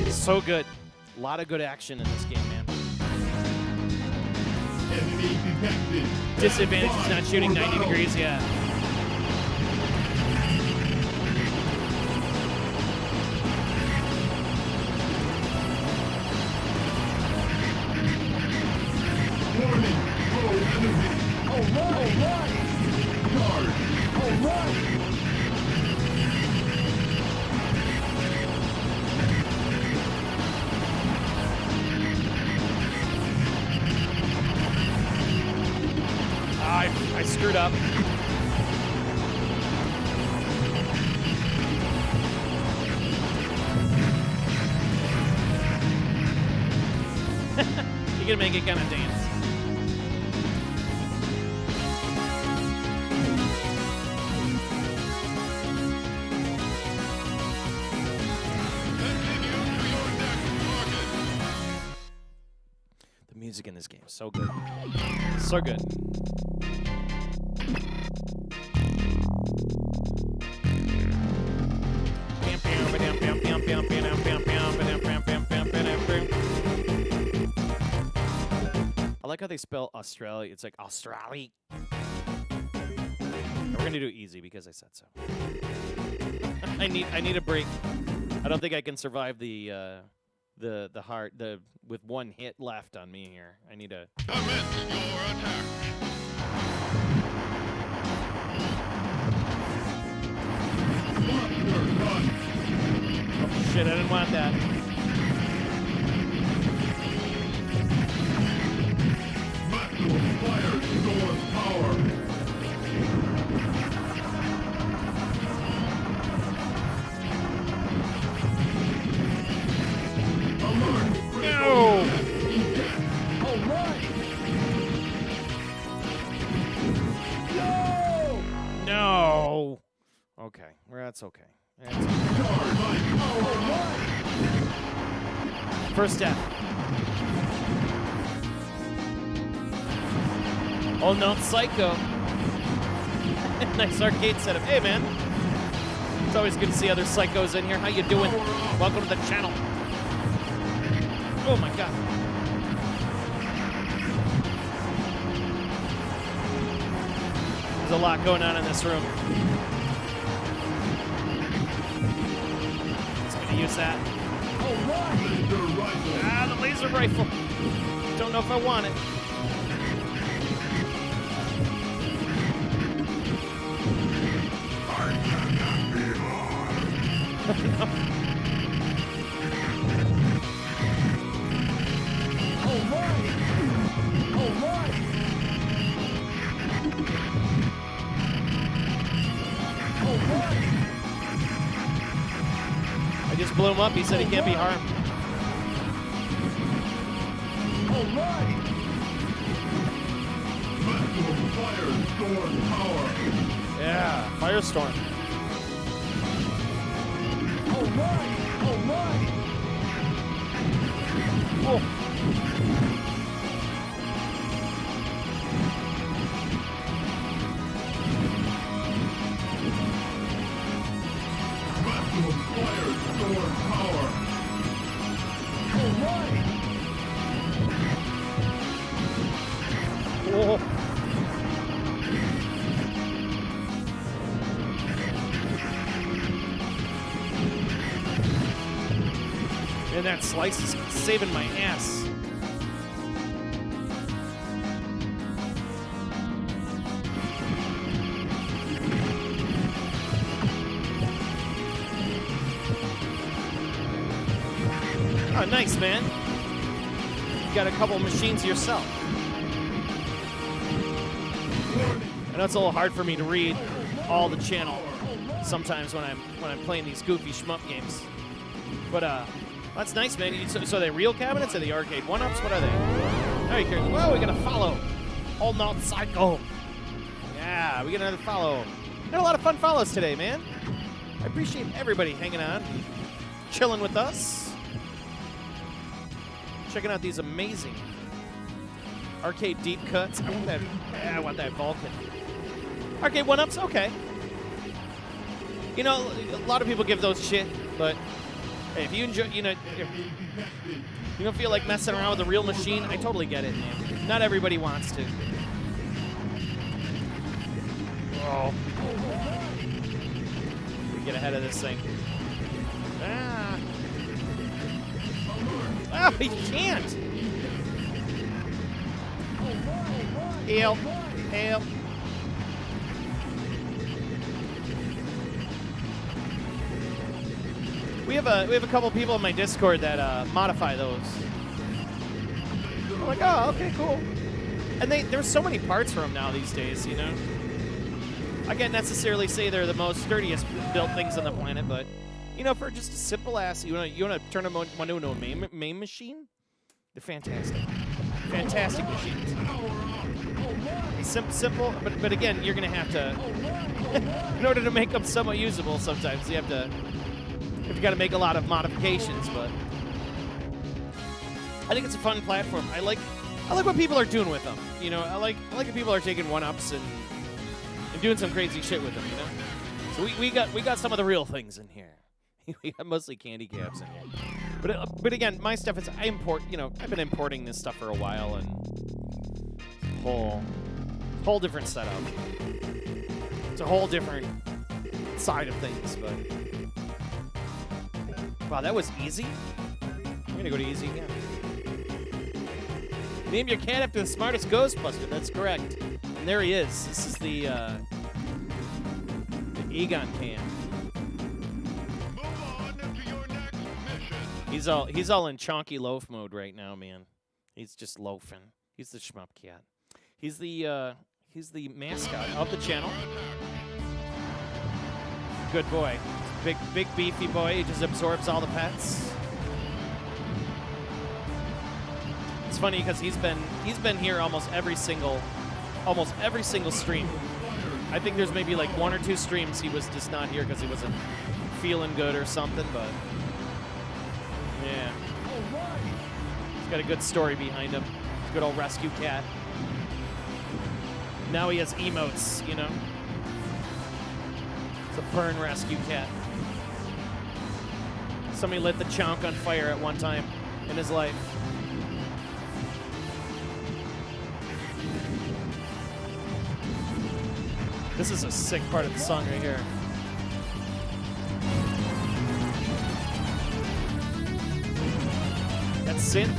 So good. A lot of good action in this game, man. Enemy detected. Disadvantage is not shooting 90 degrees, yeah. Warning. Low enemy. All right. Charge. All right. I screwed up. You're gonna make it kind of dance. The music in this game is so good. So good. I like how they spell Australia. It's like Australia. We're gonna do easy because I said so. I need a break. I don't think I can survive the with one hit left on me here. I need a. Commence your attack. Monster gun. Oh shit! I didn't want that. Maximum firestorm power. Alert. No. All right. No. Okay. Well, that's okay. That's okay. Charge my power. First step. Oh no, Psycho. Nice arcade setup. Hey man. It's always good to see other psychos in here. How you doing? Welcome to the channel. Oh my god. There's a lot going on in this room. Just gonna use that. Ah, the laser rifle. Don't know if I want it. I just blew him up. He said he can't be harmed. Firestorm power. Yeah, Firestorm. All right. Oh. Maximum firestorm power. All right. Oh. Man, that slice is saving my ass. Oh, nice, man. You got a couple machines yourself. I know it's a little hard for me to read all the channel sometimes when I'm playing these goofy shmup games. But that's nice, man. So they're real cabinets or the arcade one-ups? What are they? Oh, you care? Whoa, we got a follow. Hold on, Psycho. Yeah, we get another follow. Got a lot of fun follows today, man. I appreciate everybody hanging on, chilling with us, checking out these amazing arcade deep cuts. I want that Vulcan. Arcade one-ups, okay. You know, a lot of people give those shit, but hey, if you enjoy, you know, if you don't feel like messing around with a real machine, I totally get it, man. Not everybody wants to. Oh. We get ahead of this thing. Ah. Oh, he can't. Help. Help. We have a couple people in my Discord that modify those. I'm like, oh, okay, cool. And there's so many parts for them now these days, you know. I can't necessarily say they're the most sturdiest built things on the planet, but you know, for just a simple ass, you want to turn them into a main machine. They're fantastic, fantastic machines. Simple, but again, you're gonna have to, in order to make them somewhat usable. Sometimes you got to make a lot of modifications, but I think it's a fun platform. I like what people are doing with them. You know, I like that people are taking one-ups and doing some crazy shit with them. You know, so we got some of the real things in here. We got mostly candy caps in here. But again, my stuff is I import. You know, I've been importing this stuff for a while, and whole different setup. It's a whole different side of things, but. Wow, that was easy. I'm gonna go to easy again. Name your cat after the smartest Ghostbuster. That's correct. And there he is. This is the Egon can. He's all in chonky loaf mode right now, man. He's just loafing. He's the shmup cat. He's the mascot of the channel. Good boy. Big beefy boy. He just absorbs all the pets. It's funny because he's been here almost every single stream. I think there's maybe like 1 or 2 streams he was just not here because he wasn't feeling good or something, but yeah. He's got a good story behind him. Good old rescue cat. Now he has emotes, you know. It's a burn rescue cat. Somebody lit the chonk on fire at one time in his life. This is a sick part of the song right here. That's synth.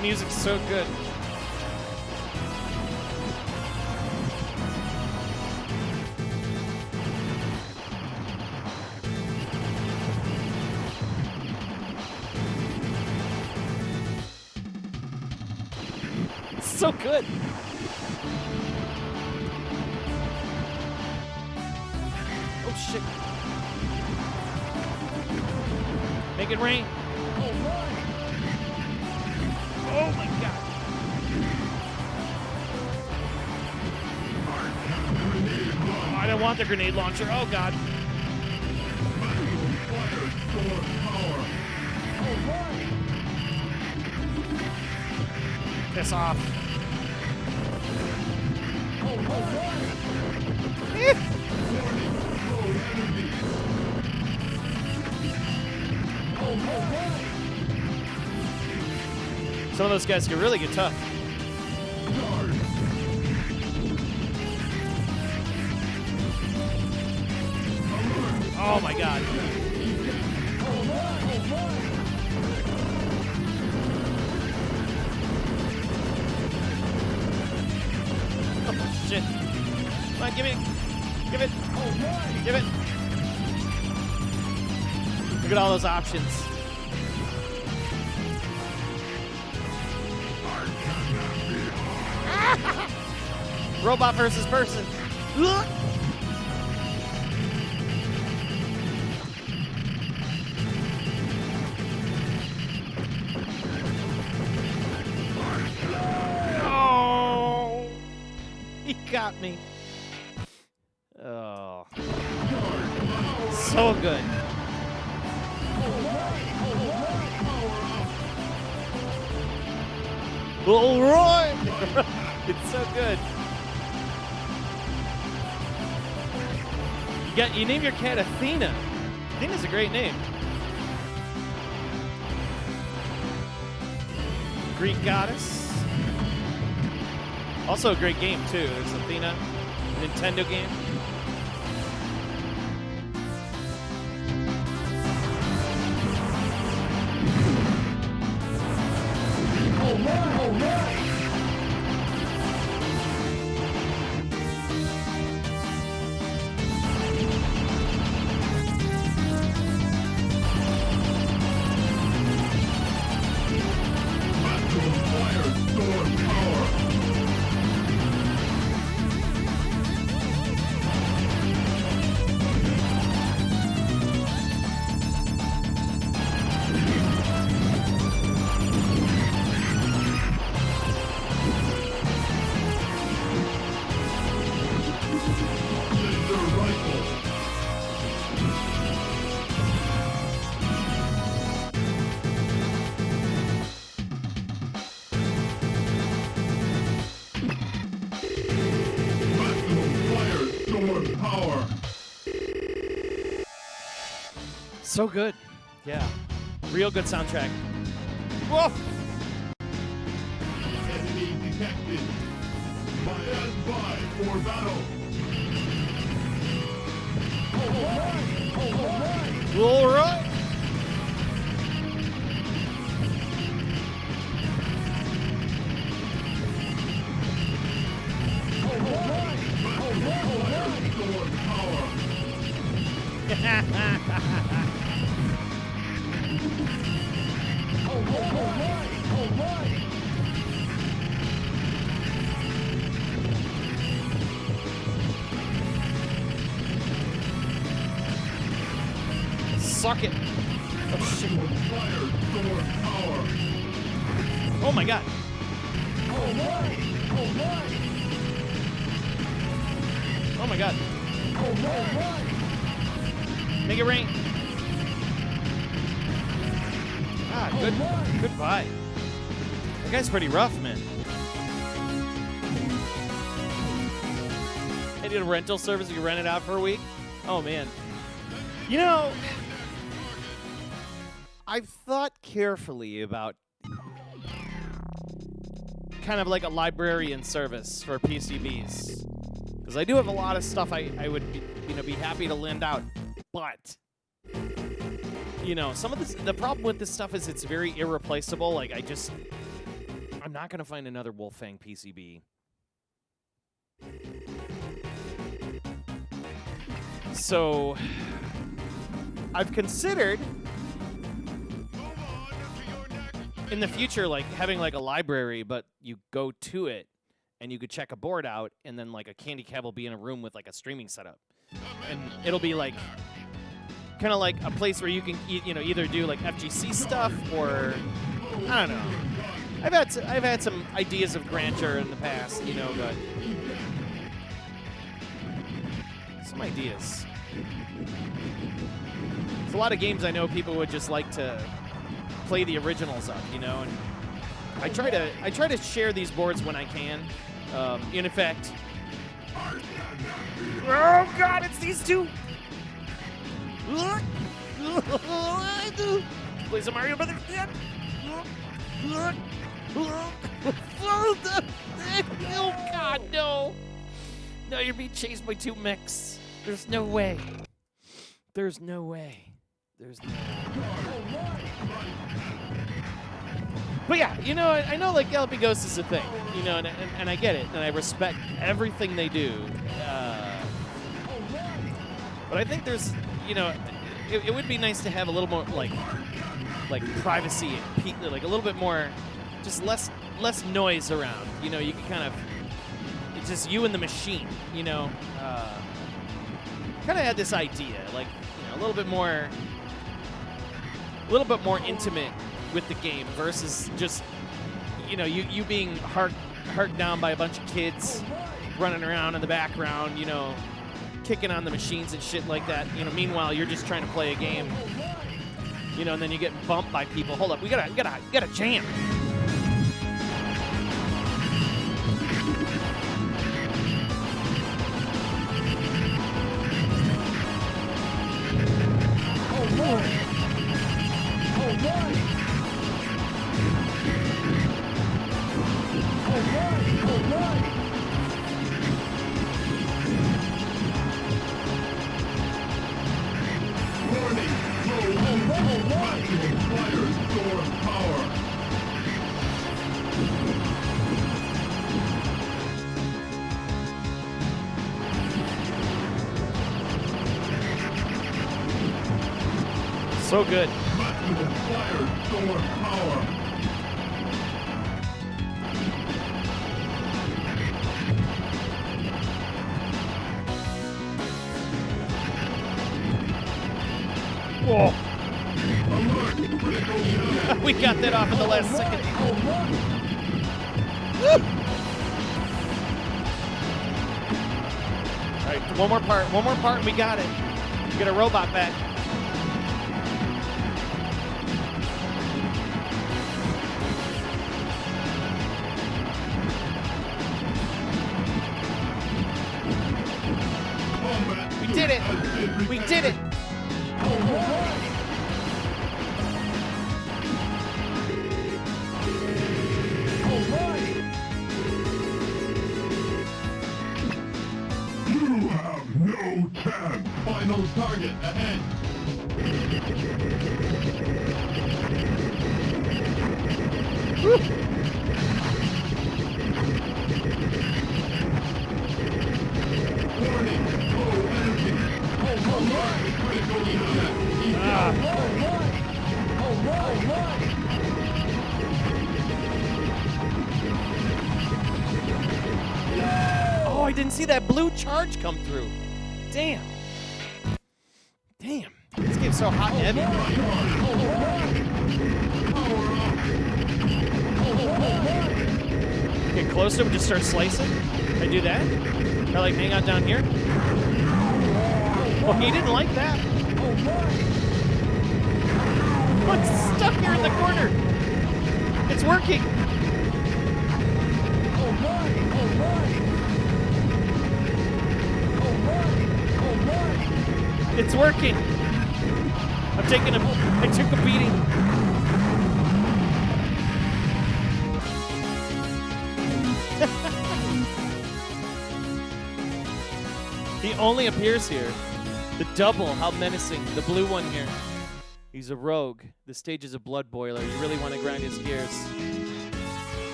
Music's so good. So good. Oh shit. Make it rain. Oh my god. Oh, I don't want the grenade launcher. Oh god. Piss off. Some of those guys can really get tough. Oh my god. shit. Come on, give it. Give it. Give it. Look at all those options. Robot versus person. Oh, he got me. Oh, so good. All right. It's so good. You name your cat Athena. Athena's a great name. Greek goddess. Also a great game too. There's Athena, a Nintendo game. So good. Yeah. Real good soundtrack. Whoa! Enemy detected. Stand by for battle. All right. Suck it. Oh, shit. Oh my god. Oh my god. Make it rain. Ah, goodbye. That guy's pretty rough, man. I need a rental service. You can rent it out for a week. Oh man. You know, I've thought carefully about kind of like a librarian service for PCBs, because I do have a lot of stuff I would be happy to lend out, but some of the problem with this stuff is it's very irreplaceable. Like I'm not gonna find another WolfFang PCB. So I've considered in the future, like having like a library, but you go to it and you could check a board out, and then like a candy cab will be in a room with like a streaming setup, and it'll be like kind of like a place where you can either do like FGC stuff or I don't know. I've had some ideas of grandeur in the past, but some ideas. There's a lot of games I know people would just like to play the originals of, and I try to share these boards when I can. In effect, oh god, it's these two. Play some Mario Brothers. Oh god, no! No, you're being chased by two mechs. There's no way. There's no way. There's no way. But yeah, you know, I know like Galloping Ghost is a thing, you know, and I get it, and I respect everything they do. But I think there's, you know, it would be nice to have a little more like privacy, and like a little bit more, just less noise around. You know, you can kind of, it's just you and the machine. You know, kind of had this idea, like, you know, a little bit more intimate with the game versus just, you know, you being harked down by a bunch of kids running around in the background, you know, kicking on the machines and shit like that. You know, meanwhile you're just trying to play a game. You know, and then you get bumped by people. Hold up, we gotta jam. Warning! Maximum fire store power! So good. Maximum fire store power! Whoa. Alert! Critical damage! We got that off in the last second. All right, one more part, and we got it. We get a robot back. Combat We did it. We did it. You have no chance! Final target ahead! Warning! Low energy! Alert! Critical damage! Oh, I didn't see that blue charge come through. Damn. Damn. This game's so hot and heavy. Get closer, we just start slicing. Can I do that? Can I like hang out down here? Oh, he didn't like that. I'm stuck here in the corner. It's working. It's working. I took a beating. He only appears here. The double, how menacing. The blue one here. He's a rogue. The stage is a blood boiler. You really want to grind his gears.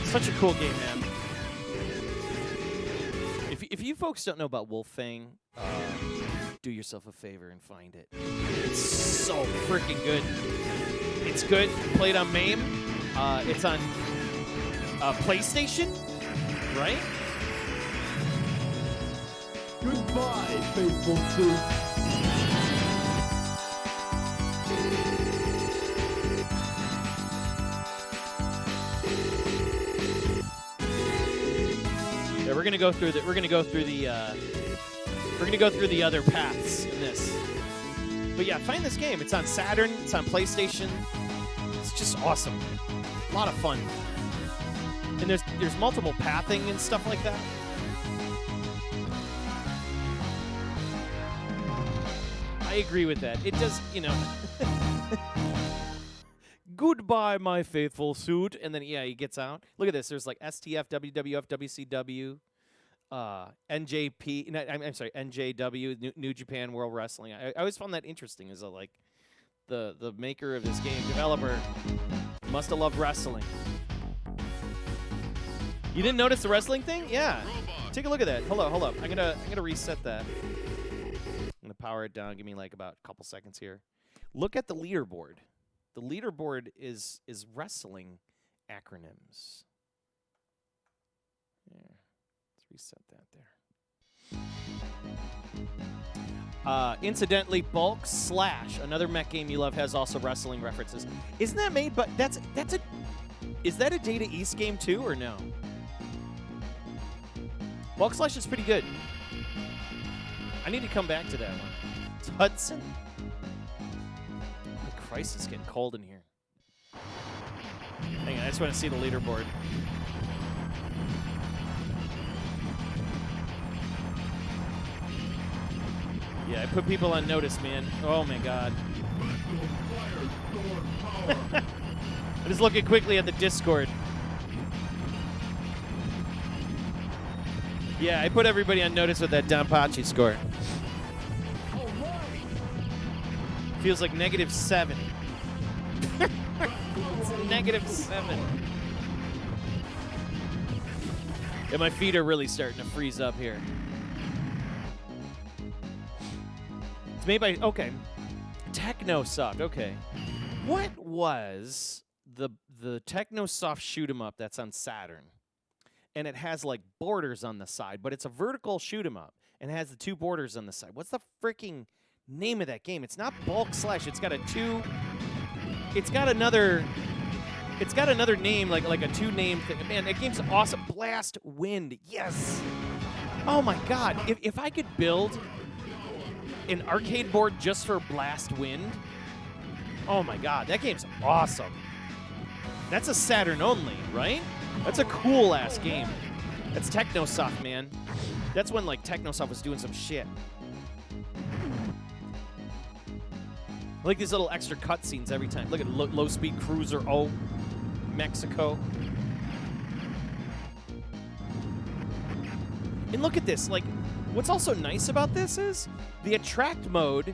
Such a cool game, man. If you folks don't know about WolfFang, do yourself a favor and find it. It's so freaking good. It's good. Played on MAME. It's on PlayStation, right? Goodbye, faithful suit! Yeah, we're gonna go through the. We're gonna go through the other paths in this. But yeah, find this game. It's on Saturn. It's on PlayStation. It's just awesome. A lot of fun. And there's multiple pathing and stuff like that. I agree with that. It does, you know. Goodbye, my faithful suit. And then, yeah, he gets out. Look at this. There's like STF, WWF, WCW, NJP. I'm sorry, NJW, New Japan World Wrestling. I always found that interesting as a, like, the maker of this game, developer, Must have loved wrestling. You didn't notice the wrestling thing? Yeah. Take a look at that. Hold up. I'm gonna reset that. I'm gonna power it down. Give me like about a couple seconds here. Look at the leaderboard. The leaderboard is wrestling acronyms. Yeah. Let's reset that there. Incidentally, Bulk Slash, another mech game you love, has also wrestling references. Isn't that made? But is that a Data East game too, or no? Bulk Slash is pretty good. I need to come back to that one. It's Hudson. Oh, Christ, it's getting cold in here. Hang on, I just want to see the leaderboard. Yeah, I put people on notice, man. Oh my God. I'm just looking quickly at the Discord. Yeah, I put everybody on notice with that DonPachi score. Feels like -7. It's -7. And my feet are really starting to freeze up here. It's made by, okay, Technosoft, okay. What was the Technosoft shoot 'em up that's on Saturn? And it has like borders on the side, but it's a vertical shoot 'em up and it has the 2 borders on the side. What's the freaking name of that game? It's not Bulk Slash. It's got a 2. It's got another name, like a 2-name thing. Man, that game's awesome. Blast Wind. Yes. Oh my God. If I could build an arcade board just for Blast Wind, oh my God, that game's awesome. That's a Saturn only, right? That's a cool-ass game. That's Technosoft, man. That's when, like, Technosoft was doing some shit. I like these little extra cutscenes every time. Look at Low-Speed Cruiser, oh, Mexico. And look at this. Like, what's also nice about this is the attract mode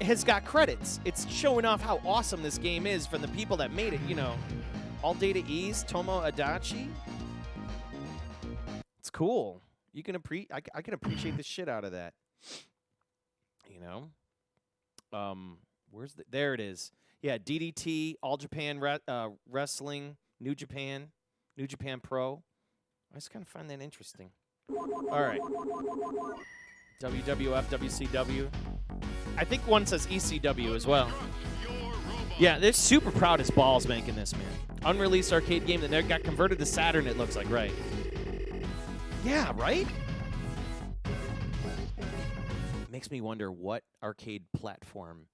has got credits. It's showing off how awesome this game is from the people that made it, you know. All Data East, Tomo Adachi. It's cool. You can I can appreciate the shit out of that. You know? There it is. Yeah, DDT, All Japan Wrestling, New Japan Pro. I just kind of find that interesting. All right. WWF, WCW. I think one says ECW as well. Yeah, they're super proud as balls making this, man. Unreleased arcade game that got converted to Saturn, it looks like, right? Yeah, right? Makes me wonder what arcade platform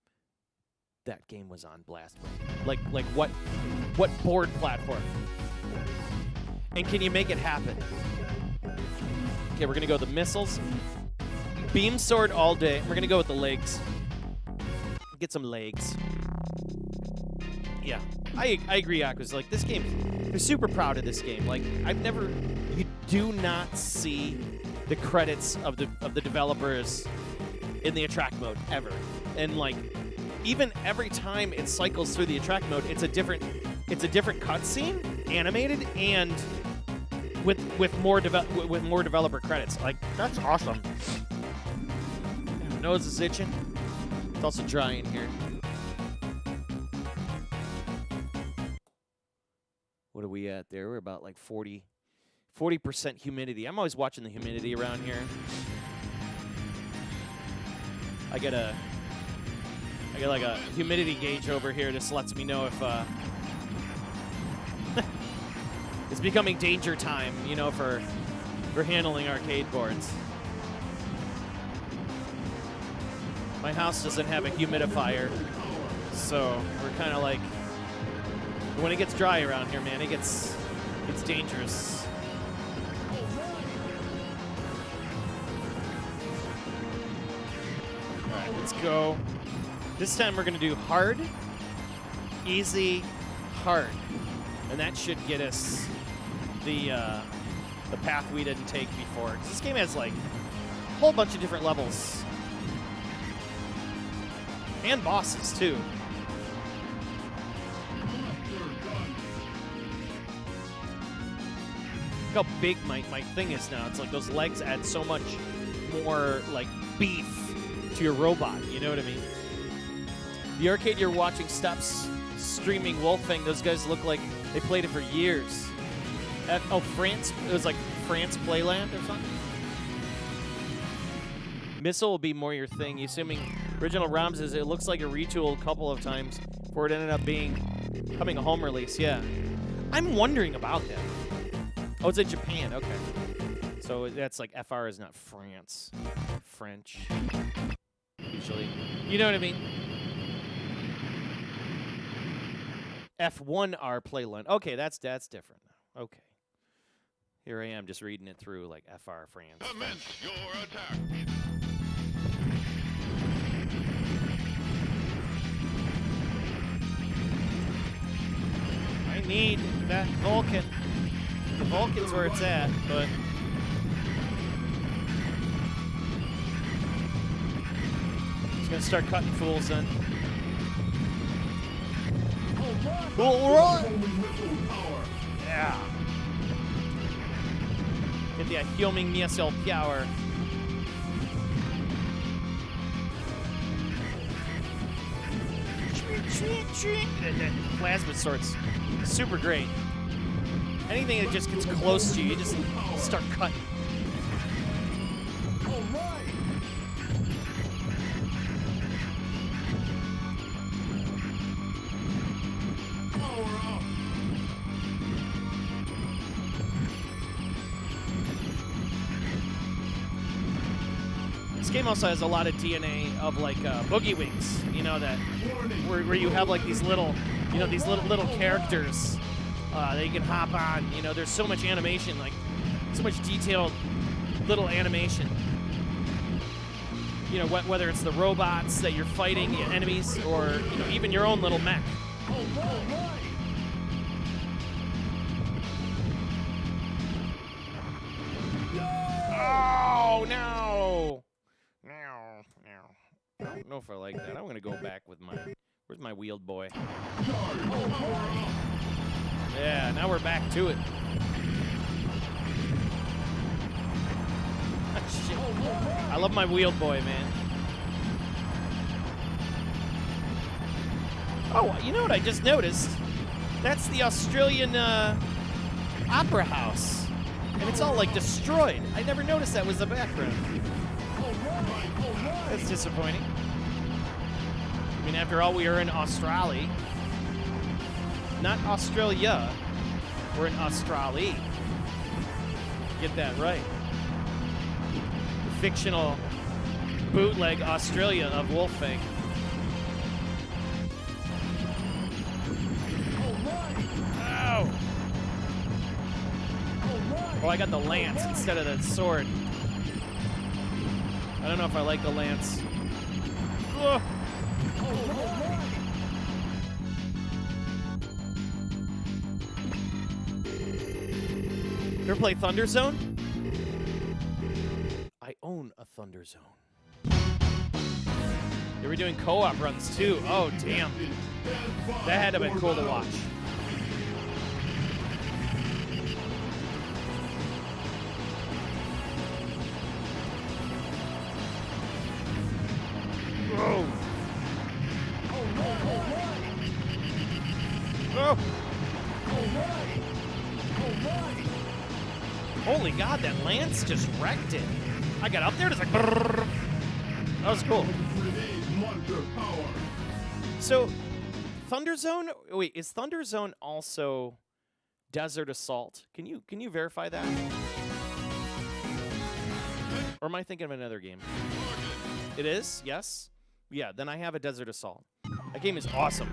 that game was on, Blast Wind. Like what board platform? And can you make it happen? Okay, we're gonna go with the missiles. Beam sword all day. We're gonna go with the legs. Get some legs. Yeah, I agree, Aqua's. Like, this game, they're super proud of this game. Like, you do not see the credits of the developers in the attract mode ever. And like, even every time it cycles through the attract mode, it's a different cutscene, animated, and with more developer credits. Like, that's awesome. My nose is itching. It's also dry in here. What are we at there? We're about like 40% humidity. I'm always watching the humidity around here. I got like a humidity gauge over here. This lets me know if it's becoming danger time, you know, for handling arcade boards. My house doesn't have a humidifier, so we're kind of like, when it gets dry around here, man, it's dangerous. All right, let's go. This time we're gonna do hard, easy, hard, and that should get us the path we didn't take before. 'Cause this game has like a whole bunch of different levels and bosses too. Look how big my thing is now. It's like those legs add so much more like beef to your robot. You know what I mean? The arcade you're watching stops streaming WolfFang. Those guys look like they played it for years. France. It was like France Playland or something. Missile will be more your thing. You assuming original ROMs is it looks like a retool a couple of times before it ended up becoming a home release. Yeah, I'm wondering about that. Oh, it's in Japan. Okay, so that's like FR is not France, French. Usually, you know what I mean. F1R Playland. Okay, that's different. Okay, here I am just reading it through like FR France. Commence your attack. I need that Vulcan. The Vulcan's where it's at, but he's gonna start cutting fools then. All right. Yeah. Get that Hyoming missile power. That plasma sword's super great. Anything that just gets close to you, you just start cutting. This game also has a lot of DNA of like Boogie Wings, you know, that where you have like these little, you know, these little characters that you can hop on. You know, there's so much animation, like so much detailed little animation. You know, whether it's the robots that you're fighting, enemies, or you know, even your own little mech. Oh no! No. I don't know if I like that. I'm gonna go back with my. Where's my wheeled boy? Yeah, now we're back to it. Shit. I love my wheeled boy, man. Oh, you know what I just noticed? That's the Australian opera house. And it's all like destroyed. I never noticed that was the background. That's disappointing. I mean, after all, we are in Australia. Not Australia. We're in Australia. Get that right. The fictional bootleg Australia of WolfFang. Ow! Oh, I got the lance instead of the sword. I don't know if I like the lance. Ugh. You ever play Thunder Zone? I own a Thunder Zone. They were doing co-op runs too. Oh, damn. That had to have been cool to watch. Whoa. Oh. Holy God, that lance just wrecked it. I got up there, just like, brrr. That was cool. So, Thunder Zone. Wait, is Thunder Zone also Desert Assault? Can you verify that? Or am I thinking of another game? It is. Yes. Yeah. Then I have a Desert Assault. That game is awesome.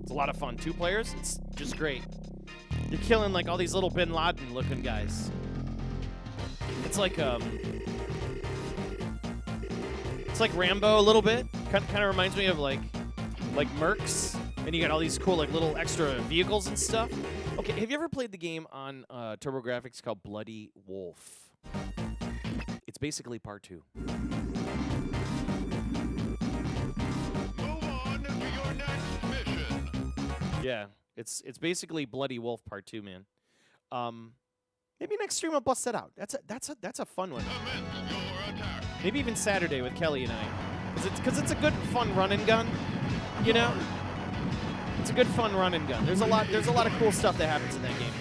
It's a lot of fun. 2 players. It's just great. You're killing like all these little Bin Laden looking guys. It's like Rambo a little bit. Kind of reminds me of like Mercs, and you got all these cool like little extra vehicles and stuff. Okay, have you ever played the game on TurboGrafx called Bloody Wolf? It's basically part 2. Move on to your next mission. Yeah, it's basically Bloody Wolf part 2, man. Maybe next stream I'll bust that out. That's a fun one. Maybe even Saturday with Kelly and I, because it's a good fun run and gun. You know, it's a good fun run and gun. There's a lot of cool stuff that happens in that game.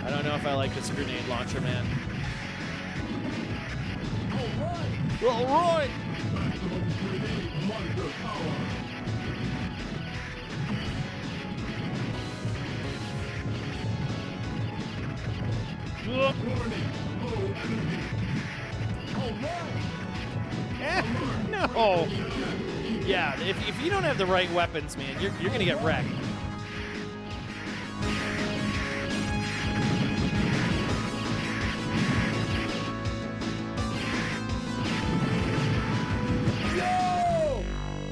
I don't know if I like this grenade launcher, man. All right. No. Yeah, if you don't have the right weapons, man, you're gonna get wrecked.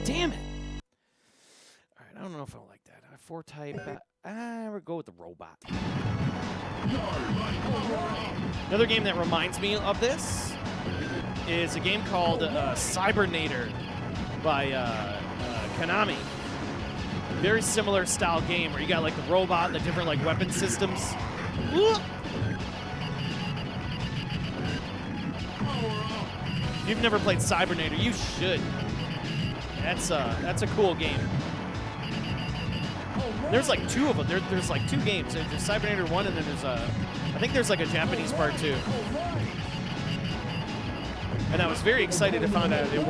Damn it! All right, I don't know if I like that. 4-type. We'll go with the robot. Another game that reminds me of this is a game called Cybernator by Konami. Very similar style game where you got like the robot and the different like weapon systems. If you've never played Cybernator, you should. That's a cool game. There's like two of them. There's like two games. There's Cybernator 1 and then there's I think there's like a Japanese part too. And I was very excited to find out it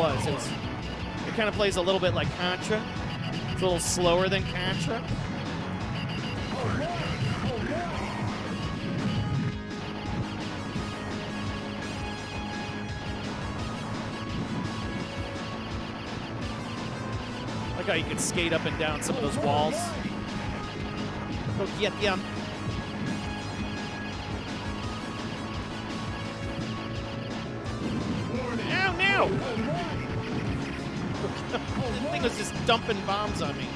kind of plays a little bit like Contra. It's a little slower than Contra. Like how you can skate up and down some of those walls. Go get them. Ow, no! The thing was just dumping bombs on me.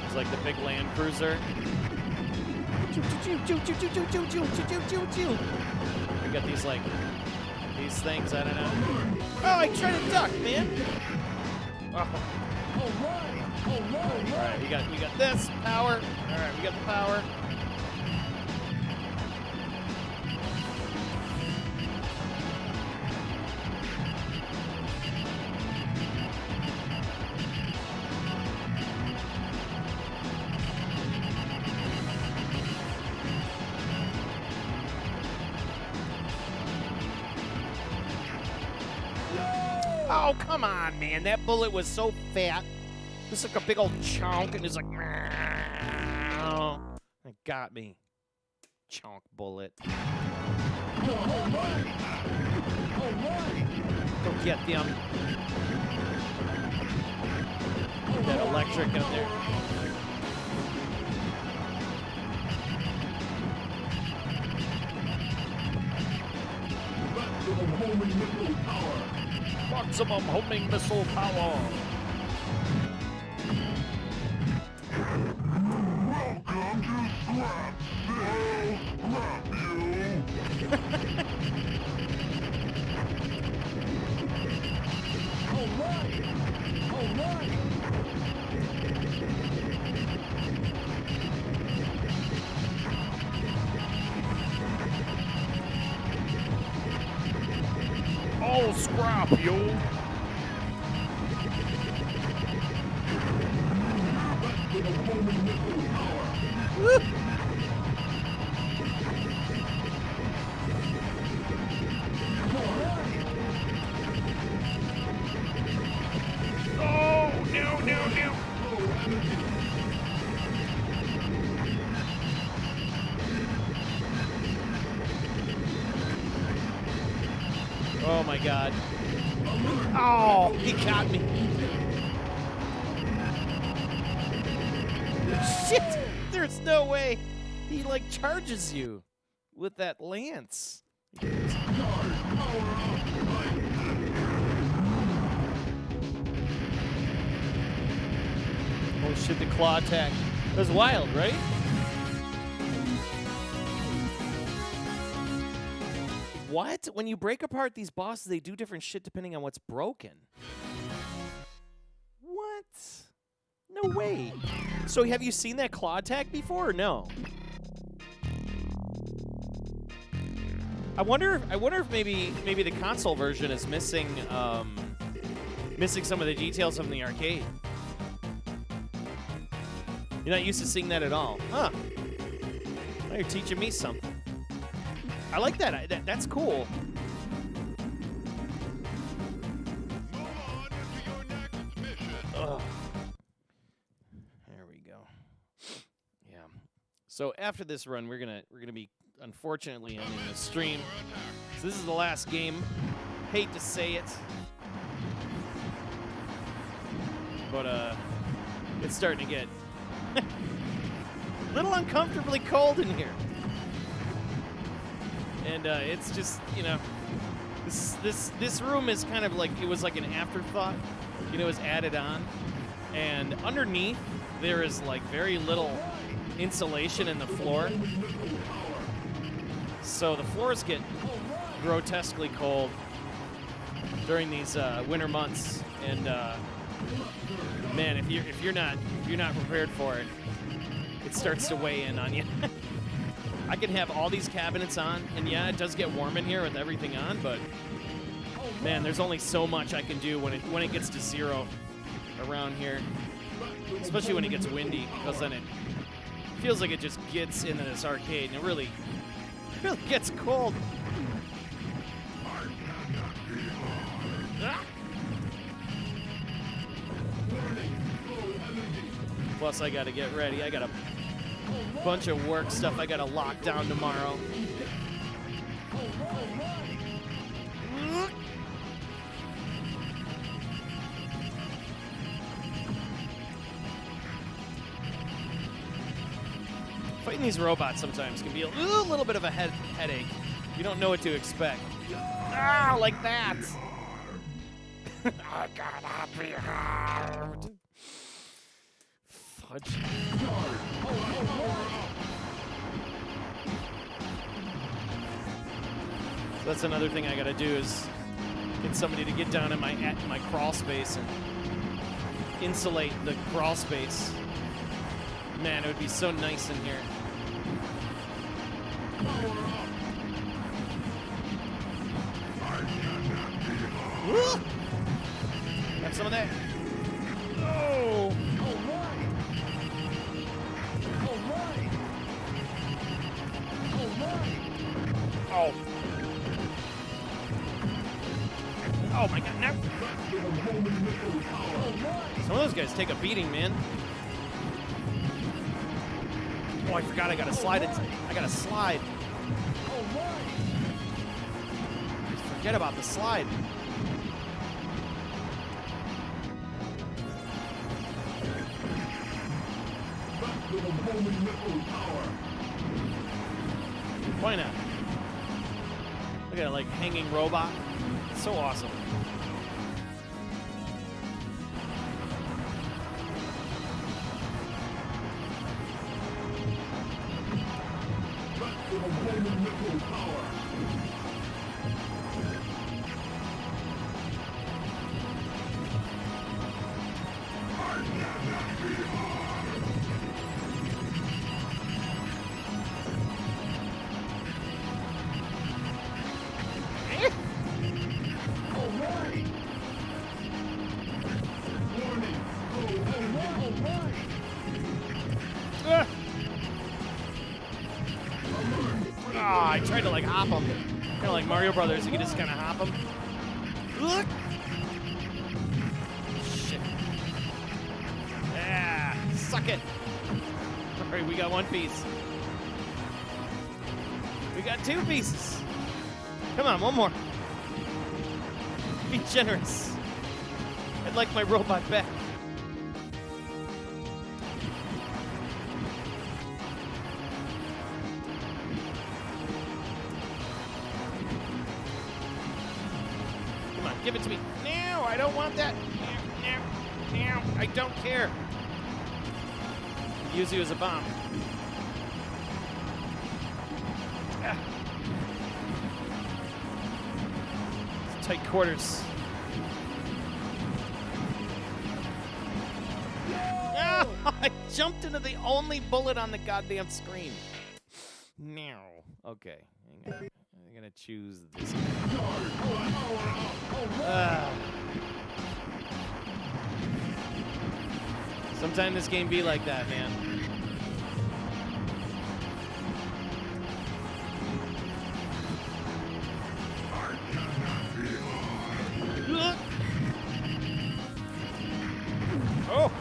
It's like the big Land Cruiser. We got these like these things. I don't know. Oh, I tried to duck, man. Oh. All right, we got this power. All right, we got the power. Oh, come on, man. That bullet was so fat. It's like a big old chunk, and it's like, oh, it got me. Chunk bullet. Go get them. Get that electric in there. Maximum homing missile power. Welcome to Scrapville. All right. Oh, scrap, yo. Oh, no. Oh my God. Oh, he got me. Shit! There's no way. He like charges you with that lance. Oh shit, the claw attack. That was wild, right? What? When you break apart these bosses, they do different shit depending on what's broken. What? No way. So have you seen that claw attack before or no? I wonder if maybe the console version is missing missing some of the details from the arcade. You're not used to seeing that at all. Huh. Now you're teaching me something. I like that. That's cool. Ugh. There we go. Yeah. So after this run, we're gonna be unfortunately ending the stream. So this is the last game. Hate to say it, but it's starting to get a little uncomfortably cold in here. And it's just, you know, this room is kind of like, it was like an afterthought, you know, it was added on. And underneath, there is like very little insulation in the floor. So the floors get grotesquely cold during these winter months. And man, if you're not prepared for it, it starts to weigh in on you. I can have all these cabinets on, and yeah, it does get warm in here with everything on, but man, there's only so much I can do when it gets to 0 around here, especially when it gets windy, because then it feels like it just gets into this arcade, and it really gets cold. Ah! Plus, I gotta get ready. I got a bunch of work stuff I gotta lock down tomorrow. Fighting these robots sometimes can be a little bit of a headache. You don't know what to expect. Ah, like that. I gotta be hard. Fudge. So that's another thing I gotta do is get somebody to get down in my crawl space and insulate the crawl space. Man, it would be so nice in here. Woo! Have some of that. Oh! Oh. Oh my god, no. Some of those guys take a beating, man. Oh, I forgot I gotta slide it. I gotta slide. Forget about the slide. Why not? Look at that, like, hanging robot. It's so awesome. I tried to like hop him. Kind of like Mario Brothers, you can just kind of hop him. Look! Shit. Yeah, suck it. All right, we got one piece. We got 2 pieces. Come on, one more. Be generous. I'd like my robot back. Give it to me. No, I don't want that. No, I don't care. Use you as a bomb. Ah. It's tight quarters. No! I jumped into the only bullet on the goddamn screen. Now, okay. Hang on. I'm gonna choose this. Sometimes this game be like that, man. Oh!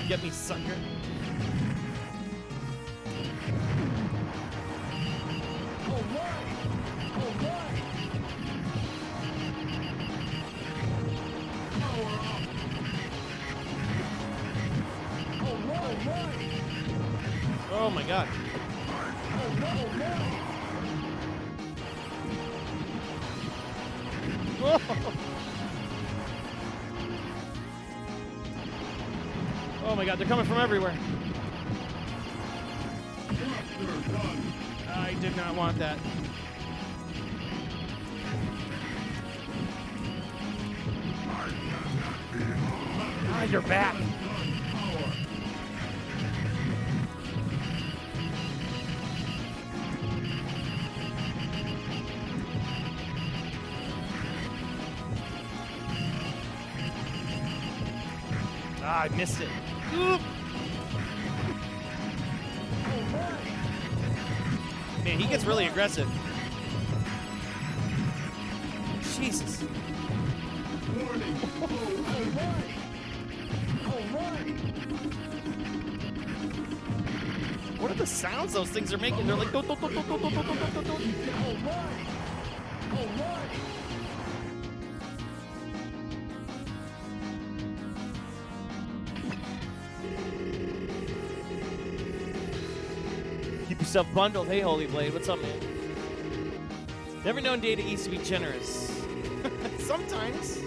Get me, sucker. Oh my god. Oh. Oh my god, they're coming from everywhere. I did not want that. Ah, you're back. Ah, I missed it. Oop. Man, he gets really aggressive. Jesus. What are the sounds those things are making? They're like, don't. Keep yourself bundled. Hey, Holy Blade, what's up, man? Never known Data East to be generous. Sometimes.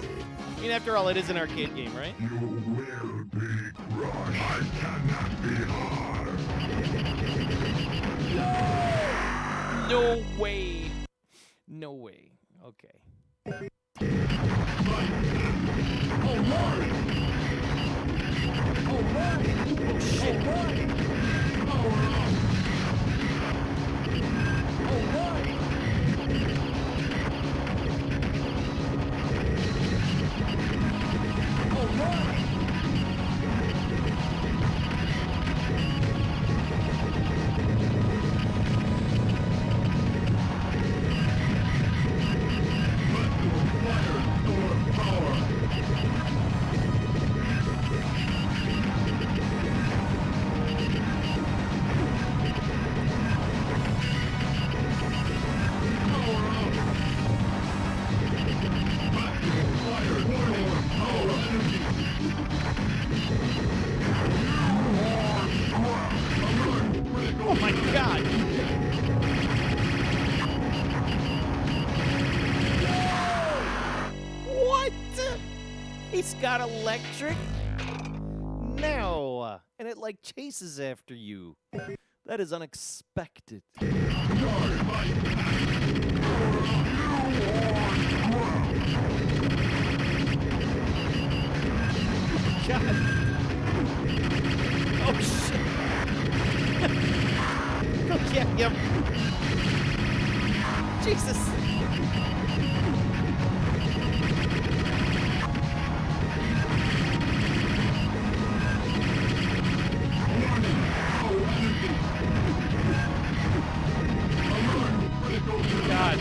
I mean, after all, it is an arcade game, right? You will be crushed. I cannot be harmed. No way. No way. Okay. Oh, shit. Oh my god! What? He's got electric? No! And it like chases after you. That is unexpected. God. Oh shit. Yeah, yep. Jesus. God.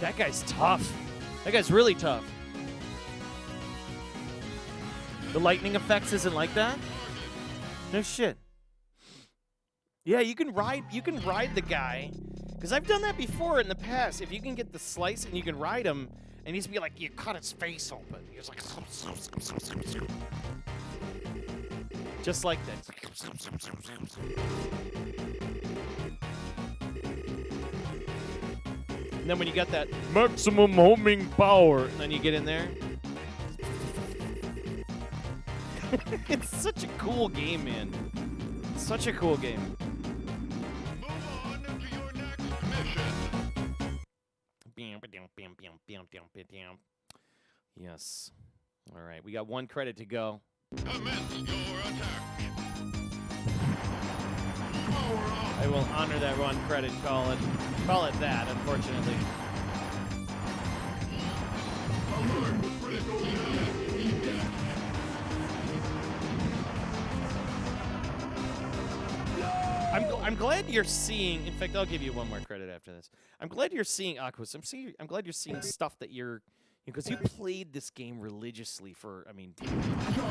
That guy's tough. That guy's really tough. The lightning effects isn't like that? No shit. Yeah, you can ride the guy. Because I've done that before in the past. If you can get the slice and you can ride him, and he's be like, you cut his face open. He's like, Just like that. And then when you got that maximum homing power, and then you get in there. It's such a cool game, man. Such a cool game. Move on to your next mission. Yes. All right, we got 1 credit to go. Commence your attack. I will honor that 1 credit. Call it that. Unfortunately. I'm glad you're seeing. In fact, I'll give you 1 more credit after this. I'm glad you're seeing Aquas. I'm glad you're seeing stuff that you're, because you played this game religiously for, I mean,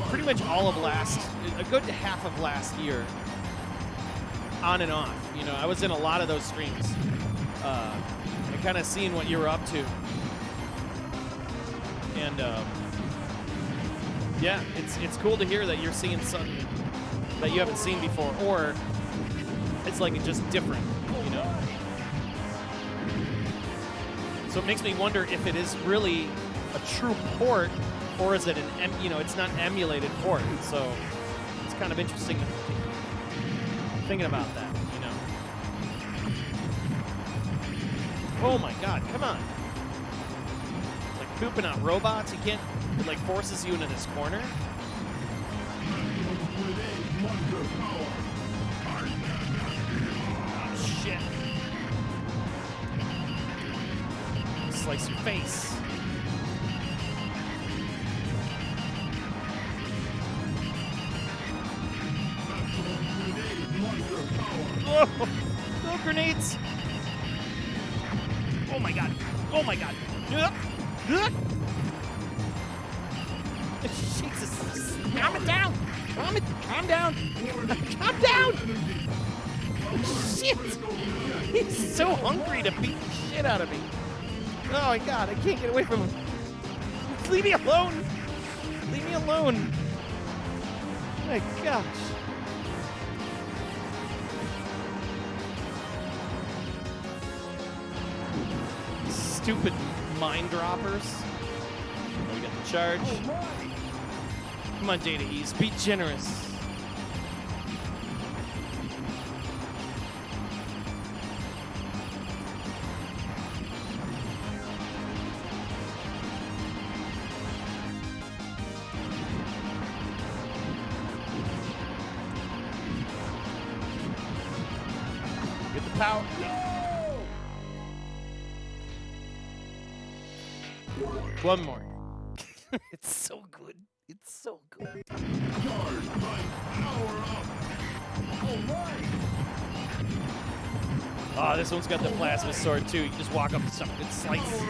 pretty much all of a good half of last year, on and off. You know, I was in a lot of those streams, and kind of seeing what you were up to, and yeah, it's cool to hear that you're seeing something that you haven't seen before, or it's like it's just different, you know. So it makes me wonder if it is really a true port, or is it it's not an emulated port. So it's kind of interesting thinking about that, you know. Oh my God, come on! It's like pooping out robots. You can't. It like forces you into this corner. Shit. Slice your face. Oh, oh, grenades. Oh my God. Oh my God. Jesus. Calm it down. Calm down. Calm down. Shit! He's so hungry to beat the shit out of me. Oh my God, I can't get away from him. Leave me alone! Leave me alone! My gosh. Stupid mind droppers. Oh, we got the charge. Come on, Data Ease, be generous. Get the power. No! 1 more. It's so good. It's so good. Oh, this one's got the plasma sword too. You just walk up to something and slice.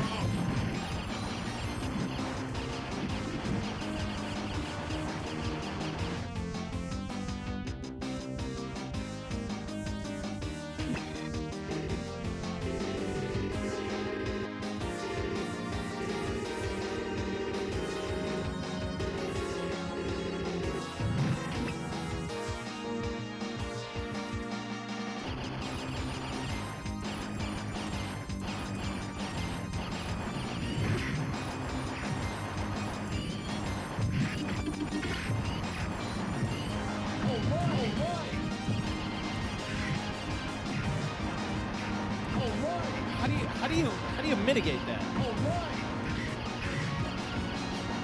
How do you mitigate that?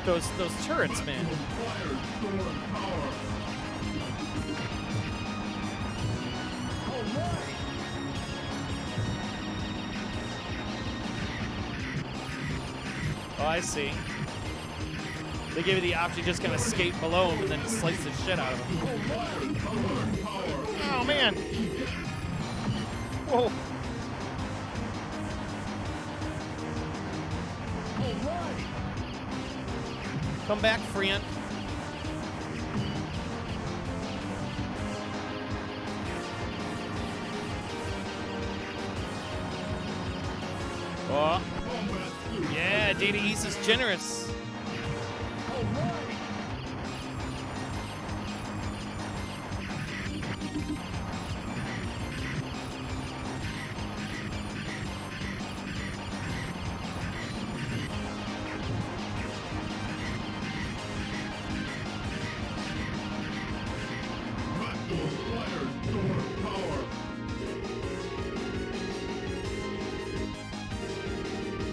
Those turrets, man. Oh, I see. They give you the option to just kind of skate below him and then slice the shit out of him. Oh, man. Whoa. Come back, friend. Oh. Yeah, Data East is generous.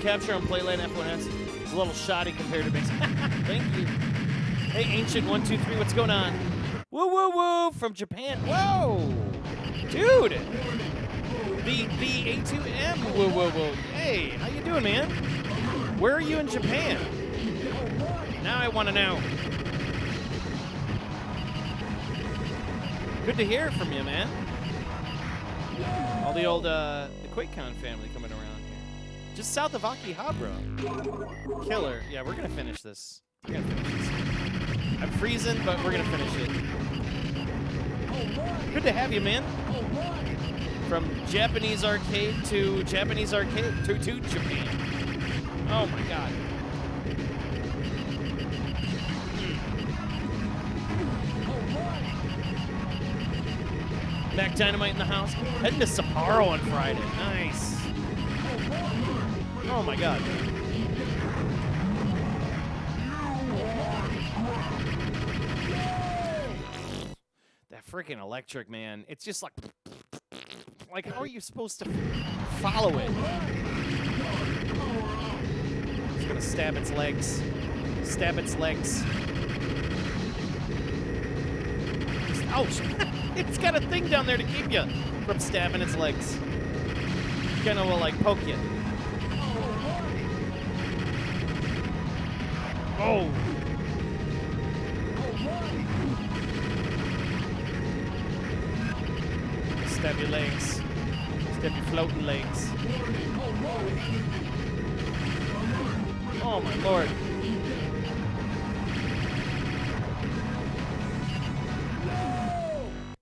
capture on Playland F1S. It's a little shoddy compared to me. Thank you. Hey, Ancient 123, what's going on? Woo woo woo from Japan. Whoa, dude. The A2M. Woo woo woo. Hey, how you doing, man? Where are you in Japan? Now I want to know. Good to hear from you, man. All the old the QuakeCon family coming around here. Just south of Akihabara. Killer. Yeah, we're gonna finish this. We're gonna finish this. I'm freezing, but we're gonna finish it. Good to have you, man. From Japanese arcade to Japanese arcade to Japan. Oh my God. Mac Dynamite in the house. Heading to Sapporo on Friday. Nice. Oh my God. That freaking electric, man. It's just like how are you supposed to follow it? Just gonna stab its legs. Stab its legs. Ouch! It's got a thing down there to keep you from stabbing its legs. Gonna will like poke you. Oh! Stab your legs. Stab your floating legs. Oh my Lord.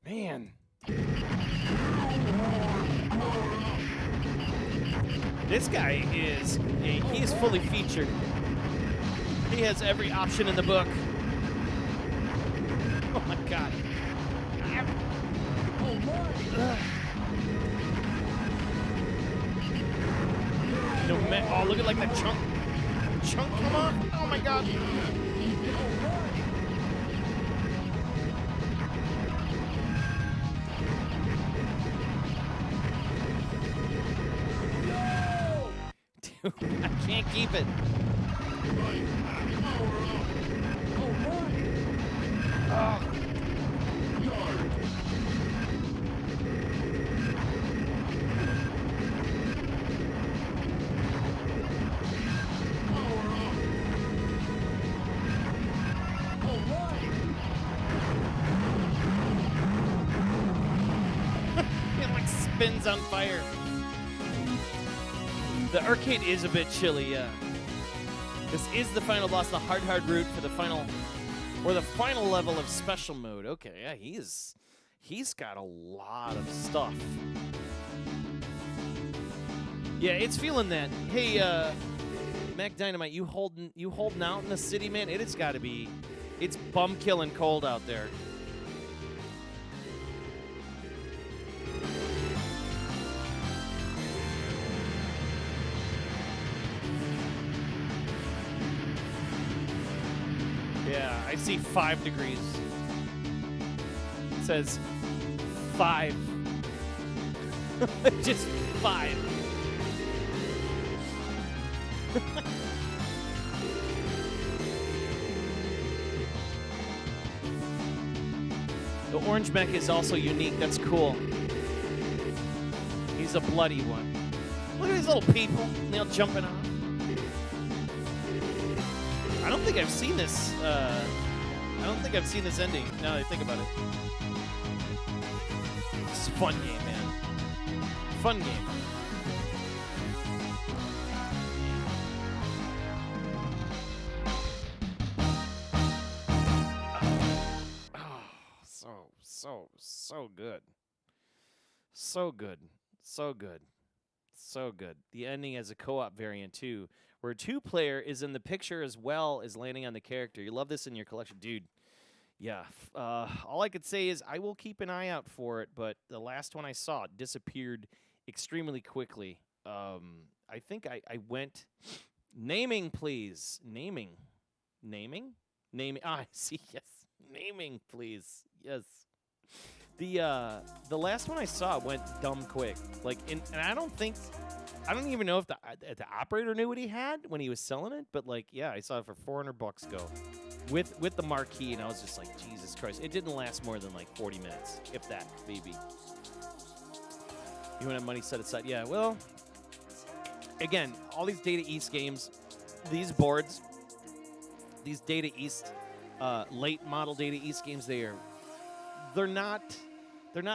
Man. This guy is, he is fully featured. He has every option in the book. Oh my God. No, oh, look at like that chunk come off. Oh my God. Dude, I can't keep it. Oh. It like spins on fire. The arcade is a bit chilly, yeah. This is the final boss, the hard route for the final, or the final level of special mode. Okay, yeah, he's got a lot of stuff. Yeah, it's feeling that. Hey, Mac Dynamite, you holding out in the city, man? It has got to be, it's bum killing cold out there. Yeah, I see 5 degrees. It says 5. Just 5. The orange mech is also unique. That's cool. He's a bloody one. Look at these little people. They're all jumping off. I don't think I've seen this. I don't think I've seen this ending. Now that I think about it, it's a fun game, man. Fun game. Oh, so good. So good. So good. So good. The ending has a co-op variant too, where a 2-player is in the picture as well as landing on the character. You love this in your collection, dude. Yeah. All I could say is I will keep an eye out for it, but the last one I saw disappeared extremely quickly. I think I went... Naming, please. Naming. Ah, I see. Yes. Naming, please. Yes. The last one I saw went dumb quick. Like, and I don't even know if the operator knew what he had when he was selling it. But like, yeah, I saw it for $400 go, with the marquee, and I was just like, Jesus Christ! It didn't last more than like 40 minutes, if that, baby. You want to have money set aside? Yeah. Well, again, all these Data East games, these boards, these Data East, late model Data East games, they're not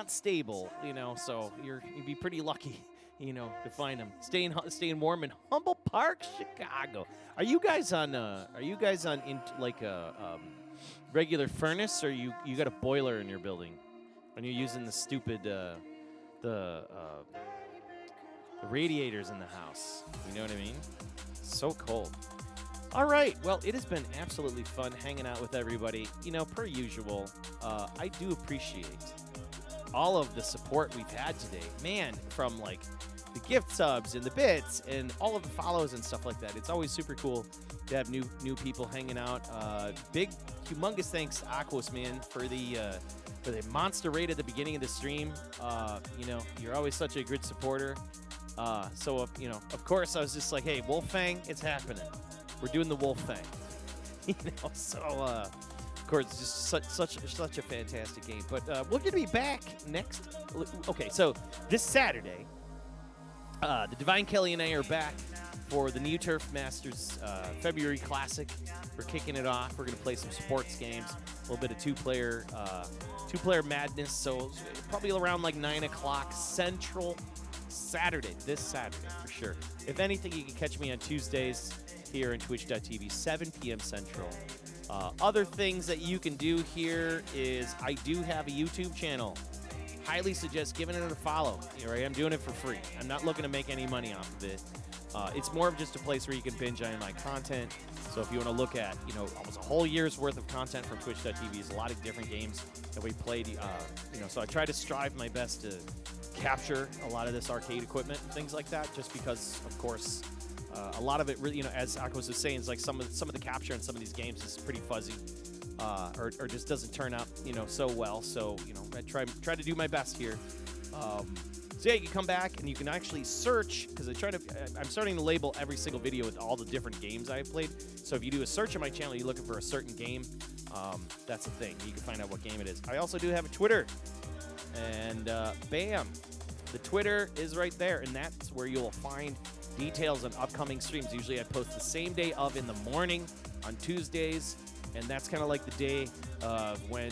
stable, you know. So you'd be pretty lucky, you know, to find them. Staying warm in Humboldt Park, Chicago. Are you guys on in like a regular furnace, or you got a boiler in your building, and you're using the stupid the radiators in the house? You know what I mean? So cold. All right. Well, it has been absolutely fun hanging out with everybody. You know, per usual, I do appreciate all of the support we've had today. Man, from like the gift subs and the bits and all of the follows and stuff like that. It's always super cool to have new people hanging out. Big, humongous thanks, Aquos, man, for the monster raid at the beginning of the stream. You know, you're always such a good supporter. So, you know, of course, I was just like, hey, WolfFang, it's happening. We're doing the WolfFang. You know, so, of course, it's just such a fantastic game. But we're going to be back next. Okay, so this Saturday, the Divine Kelly and I are back for the New Turf Masters February Classic. We're kicking it off. We're going to play some sports games, a little bit of two-player madness. So probably around like 9 o'clock Central this Saturday for sure. If anything, you can catch me on Tuesdays here on twitch.tv, 7 p.m. Central. Other things that you can do here is I do have a YouTube channel. Highly suggest giving it a follow. Right? I'm doing it for free. I'm not looking to make any money off of it. It's more of just a place where you can binge on my content. So if you want to look at, you know, almost a whole year's worth of content from twitch.tv, there's a lot of different games that we played. You know, so I try to strive my best to capture a lot of this arcade equipment and things like that, just because, of course, a lot of it really, you know, as Aquos was saying, is like some of the capture in some of these games is pretty fuzzy, or just doesn't turn out, you know, so well. So, you know, I try to do my best here. So yeah, you can come back and you can actually search, because I'm starting to label every single video with all the different games I've played. So if you do a search on my channel, you're looking for a certain game, that's the thing. You can find out what game it is. I also do have a Twitter, and bam, the Twitter is right there, and that's where you'll find details on upcoming streams. Usually I post the same day of in the morning on Tuesdays, and that's kind of like the day when,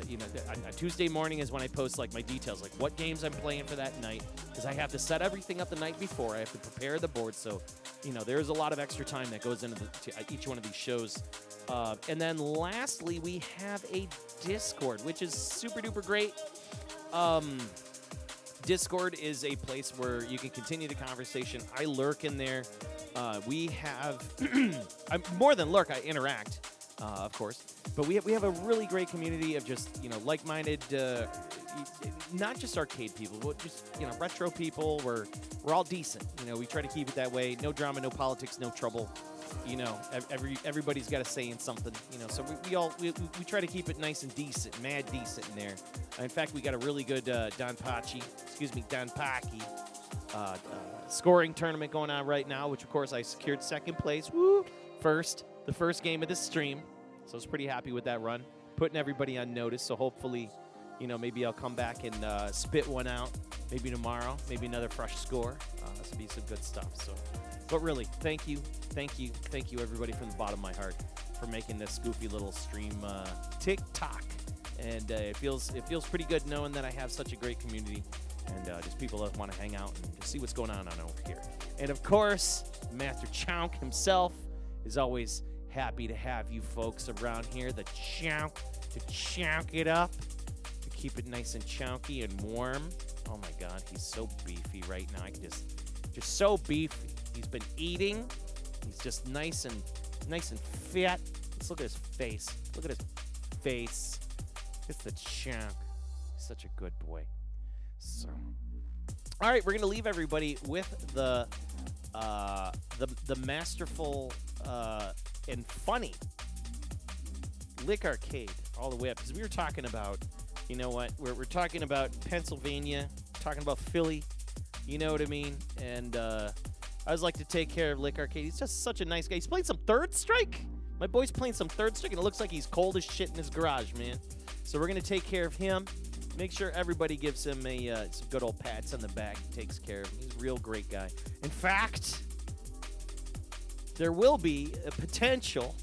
you know, on Tuesday morning is when I post like my details, like what games I'm playing for that night, because I have to set everything up the night before. I have to prepare the board, so, you know, there's a lot of extra time that goes into each one of these shows. And then lastly, we have a Discord, which is super duper great. Discord is a place where you can continue the conversation. I lurk in there. We have, I'm more than lurk, I interact, of course. But we have a really great community of just, you know, like-minded, not just arcade people, but just, you know, retro people. We're all decent. You know, we try to keep it that way. No drama, no politics, no trouble. You know, everybody's got a say in something. You know, so we try to keep it nice and decent, mad decent in there. In fact, we got a really good DonPachi scoring tournament going on right now, which of course I secured second place. Woo! The first game of this stream. So I was pretty happy with that run, putting everybody on notice. So hopefully, you know, maybe I'll come back and spit one out. Maybe tomorrow, maybe another fresh score. This will be some good stuff. So, but really, thank you, everybody, from the bottom of my heart for making this goofy little stream TikTok. And it feels pretty good knowing that I have such a great community and just people that want to hang out and just see what's going on over here. And of course, Master Chonk himself is always happy to have you folks around here. The chonk to chonk it up, to keep it nice and chonky and warm. Oh my God, he's so beefy right now. I can just so beefy. He's been eating. He's just nice and fit. Let's look at his face. Look at his face. It's the chonk. He's such a good boy. So, all right, we're gonna leave everybody with the masterful and funny Lick Arcade all the way up, because we were talking about You know what? We're talking about Pennsylvania, talking about Philly. You know what I mean? And I always like to take care of Lick Arcade. He's just such a nice guy. He's playing some Third Strike. My boy's playing some Third Strike, and it looks like he's cold as shit in his garage, man. So we're going to take care of him. Make sure everybody gives him some good old pats on the back. He takes care of him. He's a real great guy. In fact, there will be a potential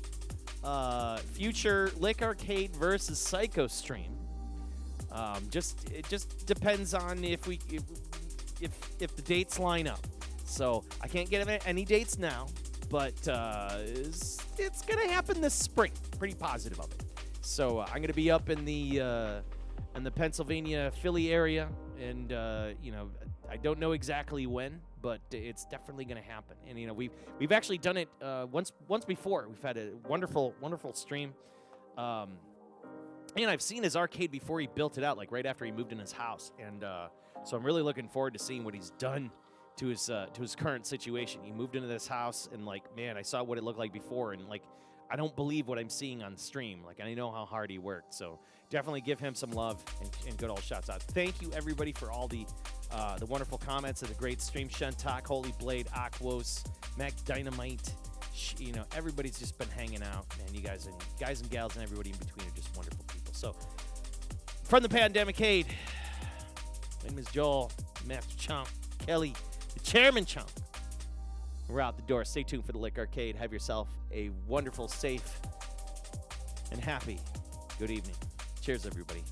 future Lick Arcade versus Psikyo stream. It just depends on if the dates line up. So I can't get any dates now, but it's gonna happen this spring. Pretty positive of it. So I'm gonna be up in the Pennsylvania Philly area, and I don't know exactly when, but it's definitely gonna happen. And we've actually done it once before. We've had a wonderful stream. And I've seen his arcade before he built it out, like right after he moved in his house. And so I'm really looking forward to seeing what he's done to his current situation. He moved into this house, and man, I saw what it looked like before, and I don't believe what I'm seeing on stream. I know how hard he worked. So definitely give him some love and good old shouts out. Thank you everybody for all the wonderful comments of the great stream. Shentak, Holy Blade, Aquos, Mac Dynamite. Everybody's just been hanging out, man. You guys and gals and everybody in between are just wonderful people. So, from the Pandemicade, my name is Joel, Master Chomp, Kelly, the Chairman Chomp. We're out the door. Stay tuned for the Lick Arcade. Have yourself a wonderful, safe, and happy good evening. Cheers, everybody.